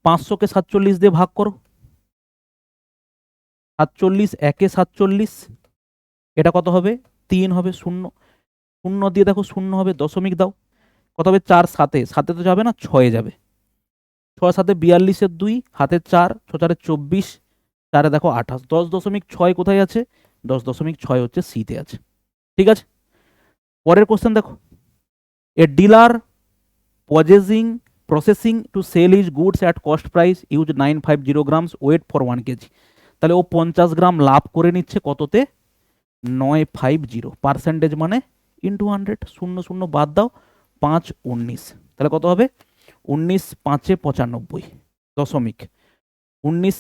A: 500-কে 47 দিয়ে ভাগ করো, 47 1-এ 47, এটা কত হবে? 3 হবে। শূন্য শূন্য দিয়ে দেখো শূন্য হবে, দশমিক দাও, কত হবে? 4 7-এ, 7-এ তো যাবে না, 6-এ যাবে, 6 7-এ 42-এর 2, হাতে 4, 6 4-এ 24, 4-এ দেখো 28, 10.6 কোথায় আছে? 10.6 হচ্ছে সিতে আছে। ঠিক আছে, পরের কোশ্চেন দেখো, a dealer processing to sell is goods at cost price use 950 grams weight for 1 KG. তাহলে ও 50 গ্রাম লাভ করে নিচ্ছে, কততে? 950। পার্সেন্টেজ মানে ইন্টু 100, শূন্য শূন্য বাদ দাও, 5 19, তাহলে কত হবে? 19 5-এ 95, দশমিক 19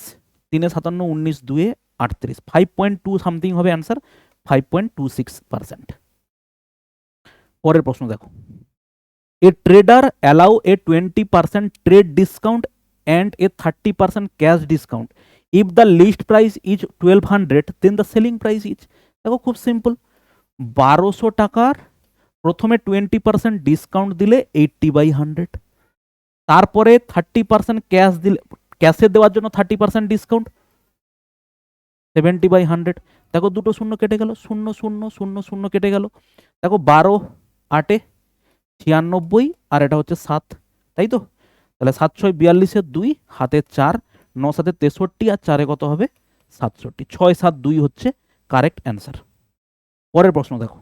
A: 3-এ 57, 19 2-এ 38, 5.2 সামথিং হবে অ্যান্সার, 5.26%। পরের প্রশ্ন দেখো, a trader allow a 20% trade discount and a 30% cash discount if the list price is 1200 then the selling price is. দেখো খুব সিম্পল, 1200 টাকার প্রথমে 20% ডিসকাউন্ট দিলে 80/100, তারপরে 30% ক্যাশ দিলে, ক্যাশে দেওয়ার জন্য 30% ডিসকাউন্ট 70/100। দেখো দুটো শূন্য কেটে গেল, শূন্য শূন্য শূন্য শূন্য কেটে গেল, দেখো 12 8-এ 96, আর এটা হচ্ছে 7, তাই তো? তাহলে 7 6 42-এর 2, হাতে 4, 9 7-এ 63, আর 4-এ কত হবে? 67, 6 7 2 হচ্ছে কারেক্ট অ্যান্সার। পরের প্রশ্ন দেখো,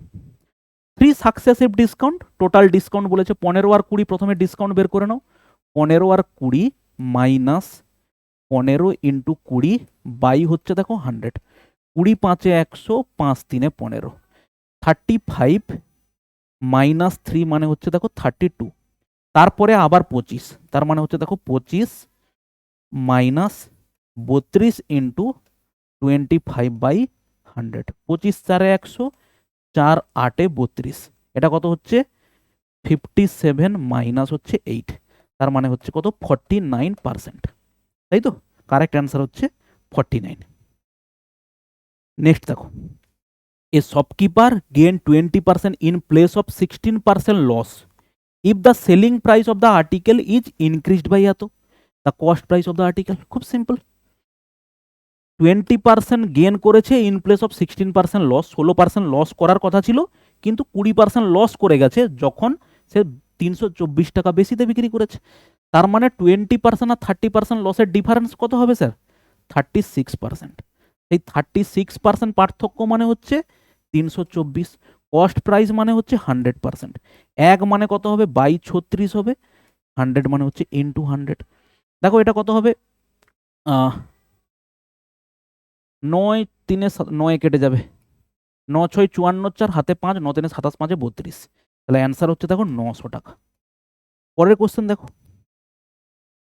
A: 3 সাকসেসিভ ডিসকাউন্ট, টোটাল ডিসকাউন্ট বলেছে 15 আর 20, প্রথমে ডিসকাউন্ট বের করে নাও, 15 আর 20 মাইনাস 15 ইন্টু 20 বাই হচ্ছে দেখো 100, 20 5-এ 100, 5 3-এ 15, 35 মাইনাস 3 মানে হচ্ছে দেখো 32, তারপরে আবার 25, তার মানে হচ্ছে দেখো 25 মাইনাস 32 ইন্টু 25/100, 25 4-এ 100, 4 8-এ 32, এটা কত হচ্ছে? 57 মাইনাস হচ্ছে 8, তার মানে হচ্ছে কত? 49%, তাই তো? কারেক্ট অ্যান্সার হচ্ছে 49। নেক্সট দেখো, a shopkeeper gain 20% in place of 16% loss if the selling price of the article is increased by এত, the cost price of the article. খুব সিম্পল, 20% গেন করেছে in place of 16% loss, 16% loss করার কথা ছিল, কিন্তু 20% loss করে গেছে যখন সে 324 টাকা বেশিতে বিক্রি করেছে। তার মানে 20% আর 30% লসের ডিফারেন্স কত হবে স্যার? 36%। এই 36% পার্থক্য মানে হচ্ছে 324, কস্ট প্রাইস মানে হচ্ছে 100%, এক মানে কত হবে? বাই 36 হবে, 100 মানে হচ্ছে ইন্টু 100। দেখো এটা কত হবে? 9 3-এ 9 কেটে যাবে, 9 6 54, 4 হাতে 5, 9 3-এ 27, 5-এ 32, তাহলে অ্যান্সার হচ্ছে দেখো 900 টাকা। পরের কোশ্চেন দেখো,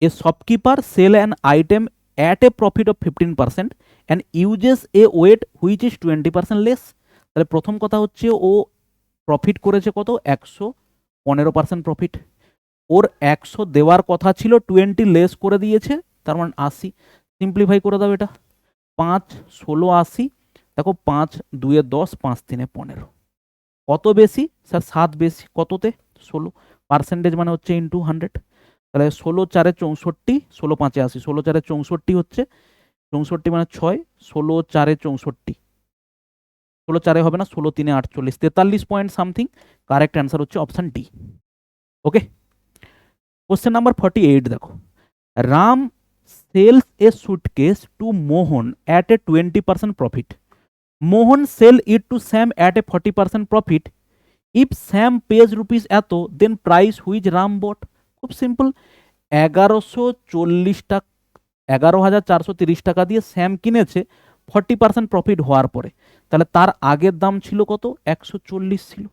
A: a shopkeeper sell an item at a profit of 15% and uses a weight which is 20% less. তাহলে প্রথম কথা হচ্ছে ও প্রফিট করেছে কত? 115% প্রফিট, ওর 100 দেওয়ার কথা ছিল, 20 লেস করে দিয়েছে, তার মানে 80। সিম্পলিফাই করে দাও এটা, 5 16 80, দেখো 5 2-এ 10, 5 3-এ 15, কত বেশি স্যার? 7 বেশি। কততে? 16। পার্সেন্টেজ মানে হচ্ছে ইন্টু 100। তাহলে 16 4 64, 16 5 80, 16 4 64 হচ্ছে, 64 মানে 6, 16 4 64, 16 4 হবে না, 16 3 48, 43 পয়েন্ট সামথিং। কারেক্ট অ্যান্সার হচ্ছে option D. Okay, question number 48 দেখো। Ram sells a suitcase to Mohan at a 20% profit. Mohan sell it to Sam at a 40% profit. If Sam pays rupees এত, then price which Ram bought. খুব simple. 1140 টাকা, 11,430 টাকা দিয়ে Sam কিনেছে 40% profit হওয়ার পরে। তাহলে তার আগের দাম ছিল কত? 140 ছিল।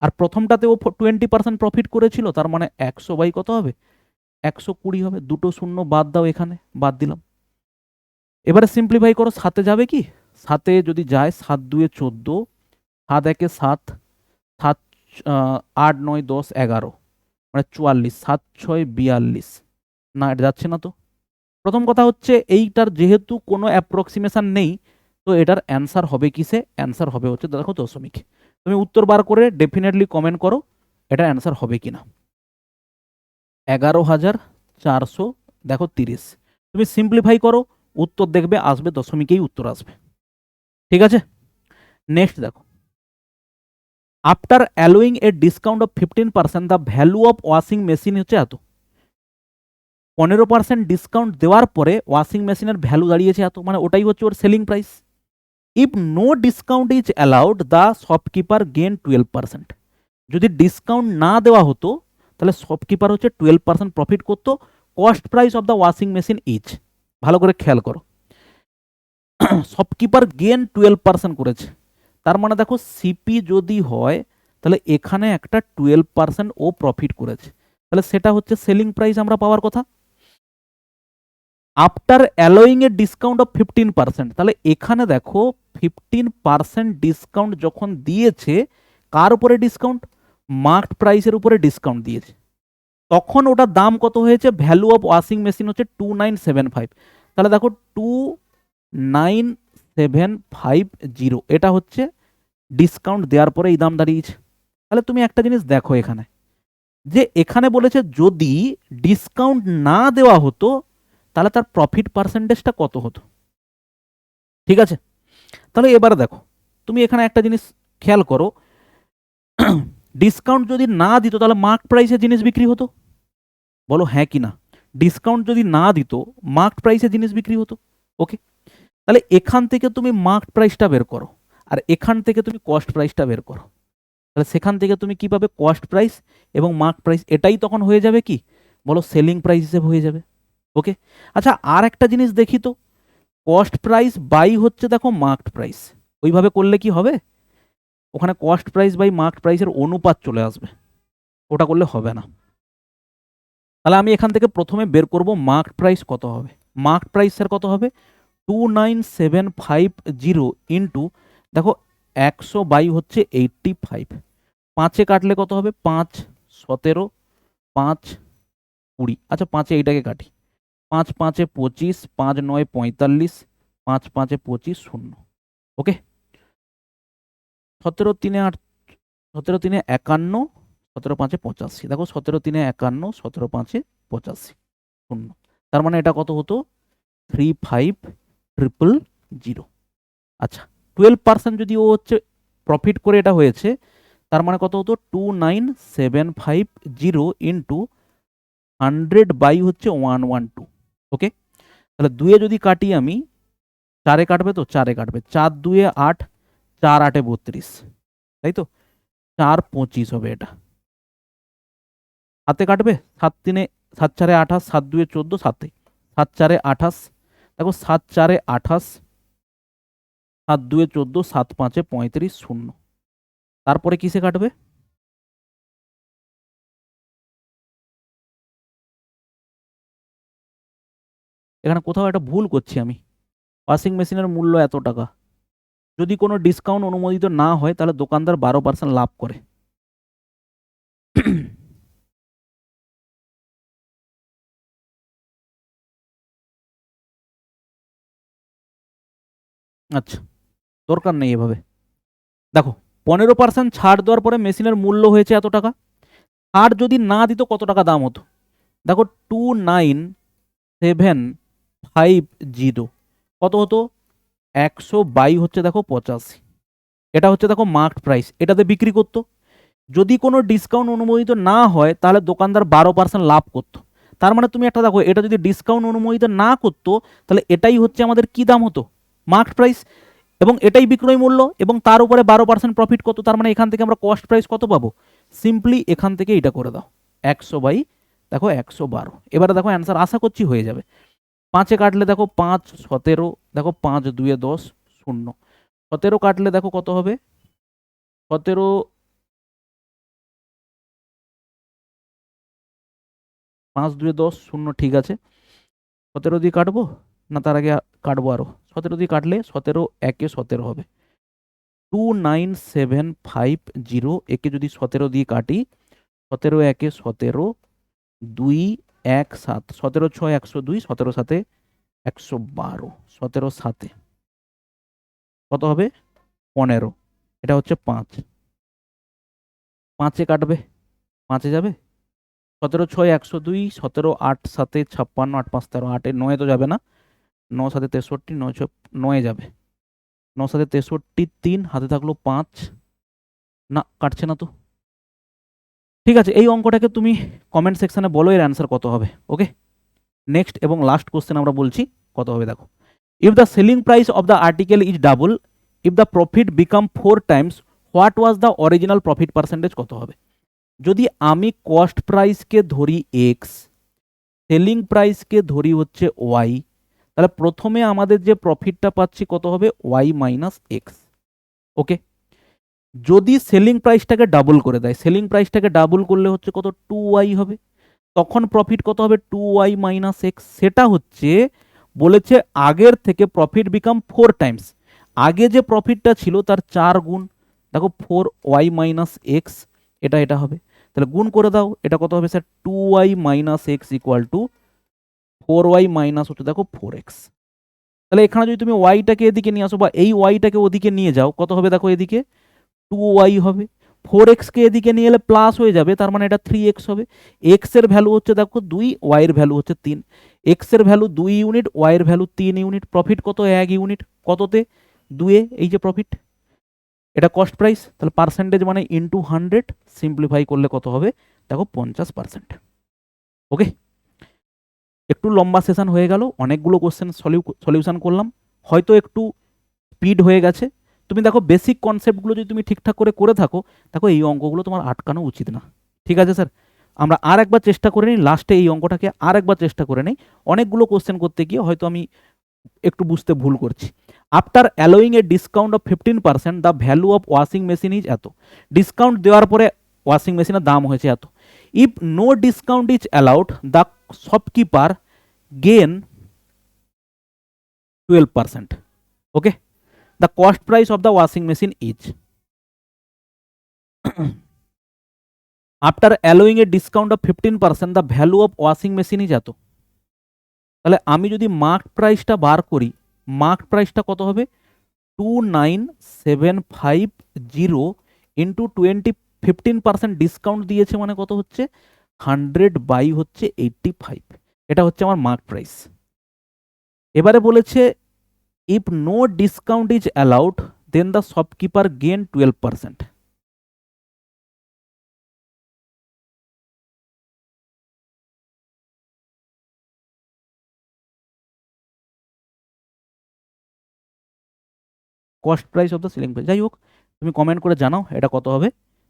A: আর প্রথমটাতে ও 20% প্রফিট করেছিল, তার মানে 100 বাই কত হবে? 120 হবে। দুটো শূন্য বাদ দাও, এখানে বাদ দিলাম। এবারে সিম্পলিফাই করো, সাথে যাবে কি? সাথে যদি যায়, 7 2 14, 7 1 7, 7 8 9 10 11, মানে 44, 7 6 42। না, এটা যাচ্ছে না তো। প্রথম কথা হচ্ছে এইটার যেহেতু কোনো অ্যাপ্রক্সিমেশন নেই, তো এটার অ্যান্সার হবে কিসে? অ্যান্সার হবে হচ্ছে দেখো দশমিক। তুমি উত্তর বার করে ডেফিনেটলি কমেন্ট করো এটার অ্যান্সার হবে কিনা। 11,400 দেখো 30। তুমি সিম্পলিফাই করো, উত্তর দেখবে আসবে দশমিকেই উত্তর আসবে। ঠিক আছে, নেক্সট দেখো। After allowing a discount of 15%, the value of washing machine হচ্ছে এত। 15% ডিসকাউন্ট দেওয়ার পরে ওয়াশিং মেশিনের ভ্যালু দাঁড়িয়েছে এত, মানে ওটাই হচ্ছে ওর selling price. If no discount is allowed, the shopkeeper gain 12%। যদি ডিসকাউন্ট না দেওয়া হতো, তাহলে শপকিপার হচ্ছে 12% প্রফিট করতো। Cost price of the washing machine is, ভালো করে খেয়াল করো, শপকিপার গেন 12% করেছে। তার মানে দেখো সিপি যদি হয়, তাহলে এখানে একটা 12% ও প্রফিট করেছে, তাহলে সেটা হচ্ছে সেলিং প্রাইস আমরা পাওয়ার কথা। After allowing a discount of 15%, তাহলে এখানে দেখো 15% ডিসকাউন্ট যখন দিয়েছে, কার উপরে ডিসকাউন্ট? মার্কড প্রাইসের উপরে ডিসকাউন্ট দিয়েছে। তখন ওটার দাম কত হয়েছে? ভ্যালু অফ ওয়াশিং মেশিন হচ্ছে 2975। তাহলে দেখো 29750, এটা হচ্ছে ডিসকাউন্ট দেওয়ার পরে এই দাম দাঁড়িয়েছে। তাহলে তুমি একটা জিনিস দেখো এখানে, যে এখানে বলেছে যদি ডিসকাউন্ট না দেওয়া হতো, তাহলে তার প্রফিট পার্সেন্টেজটা কত হতো। ঠিক আছে, তাহলে এবারে দেখো, তুমি এখানে একটা জিনিস খেয়াল করো, ডিসকাউন্ট যদি না দিত তাহলে মার্ক প্রাইসে জিনিস বিক্রি হতো। বলো হ্যাঁ কি না? ডিসকাউন্ট যদি না দিত, মার্ক প্রাইসে জিনিস বিক্রি হতো। ওকে, তাহলে এখান থেকে তুমি মার্ক প্রাইসটা বের করো, আর এখান থেকে তুমি কস্ট প্রাইসটা বের করো। তাহলে সেখান থেকে তুমি কি পাবে? কস্ট প্রাইস এবং মার্ক প্রাইস, এটাই তখন হয়ে যাবে কি? বলো সেলিং প্রাইস হিসেবে হয়ে যাবে। ওকে, আচ্ছা আর একটা জিনিস দেখি তো, কস্ট প্রাইস বাই হচ্ছে দেখো মার্কড প্রাইস, ওইভাবে করলে কি হবে? ওখানে কস্ট প্রাইস বাই মার্কড প্রাইসের অনুপাত চলে আসবে, ওটা করলে হবে না। তাহলে আমি এখান থেকে প্রথমে বের করব মার্কড প্রাইস কত হবে। মার্কড প্রাইসের কত হবে? 29750 ইন্টু, দেখো 100 বাই হচ্ছে 85, 5-এ কাটলে কত হবে? 5 17, 5 20। আচ্ছা 5-এ এইটাকে কাটি, 5 5-এ 25, 5 9 45, 5 5-এ 25 শূন্য। ওকে, 17 3-এ 8, 17 3-এ 51, 17 5-এ 85। দেখো 17 3-এ 51, 17 5-এ 85 শূন্য। তার মানে এটা কত হতো? 35,000। আচ্ছা 12% যদি ও হচ্ছে প্রফিট করে এটা হয়েছে, তার মানে কত হতো? 29750 ইন্টু 100 বাই হচ্ছে 112। ওকে, তাহলে 2-এ যদি কাটি আমি, 4-এ কাটবে তো, 4-এ কাটবে, 4 2-এ 8, 4 8-এ 32, তাই তো, 4 25 হবে এটা। হাতে কাটবে, 7 3-এ 7 4-এ 28, 7 2-এ 14, 7-এ 7 4-এ 28, দেখো 7 4-এ 28, 7 2-এ 14, 7 5-এ 35 শূন্য। তারপরে কিসে কাটবে? এখানে কোথাও একটা ভুল করছি আমি। ওয়াশিং মেশিনের মূল্য এত টাকা, যদি কোনো ডিসকাউন্ট অনুমোদিত না হয় তাহলে দোকানদার 12% লাভ করে। আচ্ছা, দরকার নেই এভাবে। দেখো 15% ছাড় দেওয়ার পরে মেশিনের মূল্য হয়েছে এত টাকা। ছাড় যদি না দিত কত টাকা দাম হতো? দেখো 29,750 কত হতো? 100 হচ্ছে দেখো 85। এটা হচ্ছে দেখো মার্কড প্রাইস, এটাতে বিক্রি করতো। যদি কোনো ডিসকাউন্ট অনুমোদিত না হয় তাহলে দোকানদার 12% লাভ করতো। তার মানে তুমি একটা দেখো, এটা যদি ডিসকাউন্ট অনুমোদিত না করতো তাহলে এটাই হচ্ছে আমাদের কি দাম হতো? মার্কড প্রাইস, এবং এটাই বিক্রয় মূল্য, এবং তার উপরে 12% প্রফিট কত? তার মানে এখান থেকে আমরা কস্ট প্রাইস কত পাবো? সিম্পলি এখান থেকে এটা করে দাও, 100 দেখো 112। এবারে দেখো অ্যান্সার আশা করছি হয়ে যাবে। 5-এ কাটলে দেখো 5 17, দেখো 5 2 10 0। 17 কাটলে দেখো কত হবে? 17 5 2 10 0, ঠিক আছে। 17 দিয়ে কাটবো না তার আগে কাটবো আরো? 17 দিয়ে কাটলে 17 1 17 হবে। 29750 একে যদি 17 দিয়ে কাটি, 17 1 17, 2 1 7, 17 6 102, 17 7 112, 17 7 কত হবে? 15। এটা হচ্ছে 5। 5-এ কাটবে, 5-এ যাবে। 17 6 102, 17 8 7 56, 8 5 13, 8-এ 9 তো যাবে না, 9 7 63, 9 9 যাবে। 9 7 63, 3 হাতে থাকলো 5, না কাটছে না তো। ঠিক আছে, এই অঙ্কটাকে তুমি কমেন্ট সেকশনে বলো এর অ্যান্সার কত হবে। ওকে, নেক্সট এবং লাস্ট কোশ্চেন আমরা বলছি কত হবে। দেখো, if the selling price of the article is double, if the profit become 4 Times, what was the original profit percentage? কত হবে? যদি আমি কস্ট প্রাইসকে ধরি এক্স, সেলিং প্রাইসকে ধরি হচ্ছে ওয়াই, তাহলে প্রথমে আমাদের যে প্রফিটটা পাচ্ছি কত হবে? Y minus x. ওকে, যদি সেলিং প্রাইসটাকে ডাবল করে দেয়, সেলিং প্রাইসটাকে ডাবল করলে হচ্ছে কত? 2y হবে। তখন প্রফিট কত হবে? 2y minus x. সেটা হচ্ছে বলেছে আগের থেকে প্রফিট বিকাম 4 টাইমস, আগে যে প্রফিটটা ছিল তার 4 গুণ। দেখো 4y মাইনাস এক্স, এটা হবে। তাহলে গুণ করে দাও, এটা কত হবে sir? 2y minus x equal to 4y minus হচ্ছে দেখো 4x। তাহলে এখানে যদি তুমি ওয়াইটাকে এদিকে নিয়ে আসো বা এই ওয়াইটাকে ওদিকে নিয়ে যাও, কত হবে দেখো? এদিকে 2y হবে। 4x কে এদিকে নিয়ে এলে প্লাস হয়ে যাবে, তার মানে এটা 3x হবে। x এর ভ্যালু হচ্ছে দেখো 2, y এর ভ্যালু হচ্ছে 3। x এর ভ্যালু 2 ইউনিট, y এর ভ্যালু 3 ইউনিট। প্রফিট কত? 1 ইউনিট। কততে? 2-এ। এই যে প্রফিট, এটা কস্ট প্রাইস। তাহলে পার্সেন্টেজ মানে ইন্টু 100, সিম্পলিফাই করলে কত হবে? দেখো 50%। ওকে, একটু লম্বা সেশন হয়ে গেল, অনেকগুলো কোশ্চেন সলিউশন করলাম, হয়তো একটু স্পিড হয়ে গেছে। তুমি দেখো বেসিক কনসেপ্টগুলো যদি তুমি ঠিকঠাক করে থাকো, দেখো এই অঙ্কগুলো তোমার আটকানো উচিত না। ঠিক আছে স্যার, আমরা আর একবার চেষ্টা করে নিই, লাস্টে এই অঙ্কটাকে আর একবার চেষ্টা করে নিই। অনেকগুলো কোশ্চেন করতে গিয়ে হয়তো আমি একটু বুঝতে ভুল করছি। After allowing a discount of 15%, the value of washing machine is এত। ডিসকাউন্ট দেওয়ার পরে ওয়াশিং মেশিনের দাম হয়েছে এত। If no discount is allowed, the shopkeeper gain 12%. Okay, the cost price of the washing machine is after allowing a discount of 15%, the value of washing machine is এত। তাহলে আমি যদি মার্ক প্রাইসটা বার করি, মার্ক প্রাইসটা কত হবে? 29750 ইন্টু 15% ডিসকাউন্ট দিয়েছে মানে কত হচ্ছে? 100 বাই হচ্ছে 85। এটা হচ্ছে আমার মার্ক প্রাইস। এবারে বলেছে if no discount is allowed, then the shopkeeper gain 12%. Cost price of the selling price. যাই হোক, তুমি কমেন্ট করে জানাও এটা কত হবে।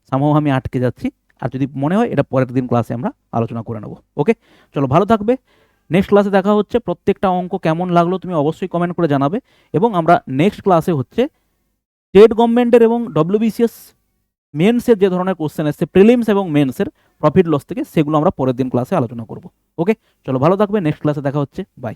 A: সামহাও আমি আটকে যাচ্ছি, আর যদি মনে হয় এটা পরের দিন ক্লাসে আমরা আলোচনা করে নেব। ওকে, চলো ভালো থাকবে, নেক্সট ক্লাসে দেখা হচ্ছে। প্রত্যেকটা অঙ্ক কেমন লাগলো তুমি অবশ্যই কমেন্ট করে জানাবে, এবং আমরা নেক্সট ক্লাসে হচ্ছে স্টেট গভর্নমেন্টের এবং ডব্লিউবিসিএস মেন্সের যে ধরনের কোশ্চেন এসছে প্রিলিমস এবং মেন্সের প্রফিট লস থেকে, সেগুলো আমরা পরের দিন ক্লাসে আলোচনা করব। ওকে, চলো ভালো থাকবে, নেক্সট ক্লাসে দেখা হচ্ছে, বাই।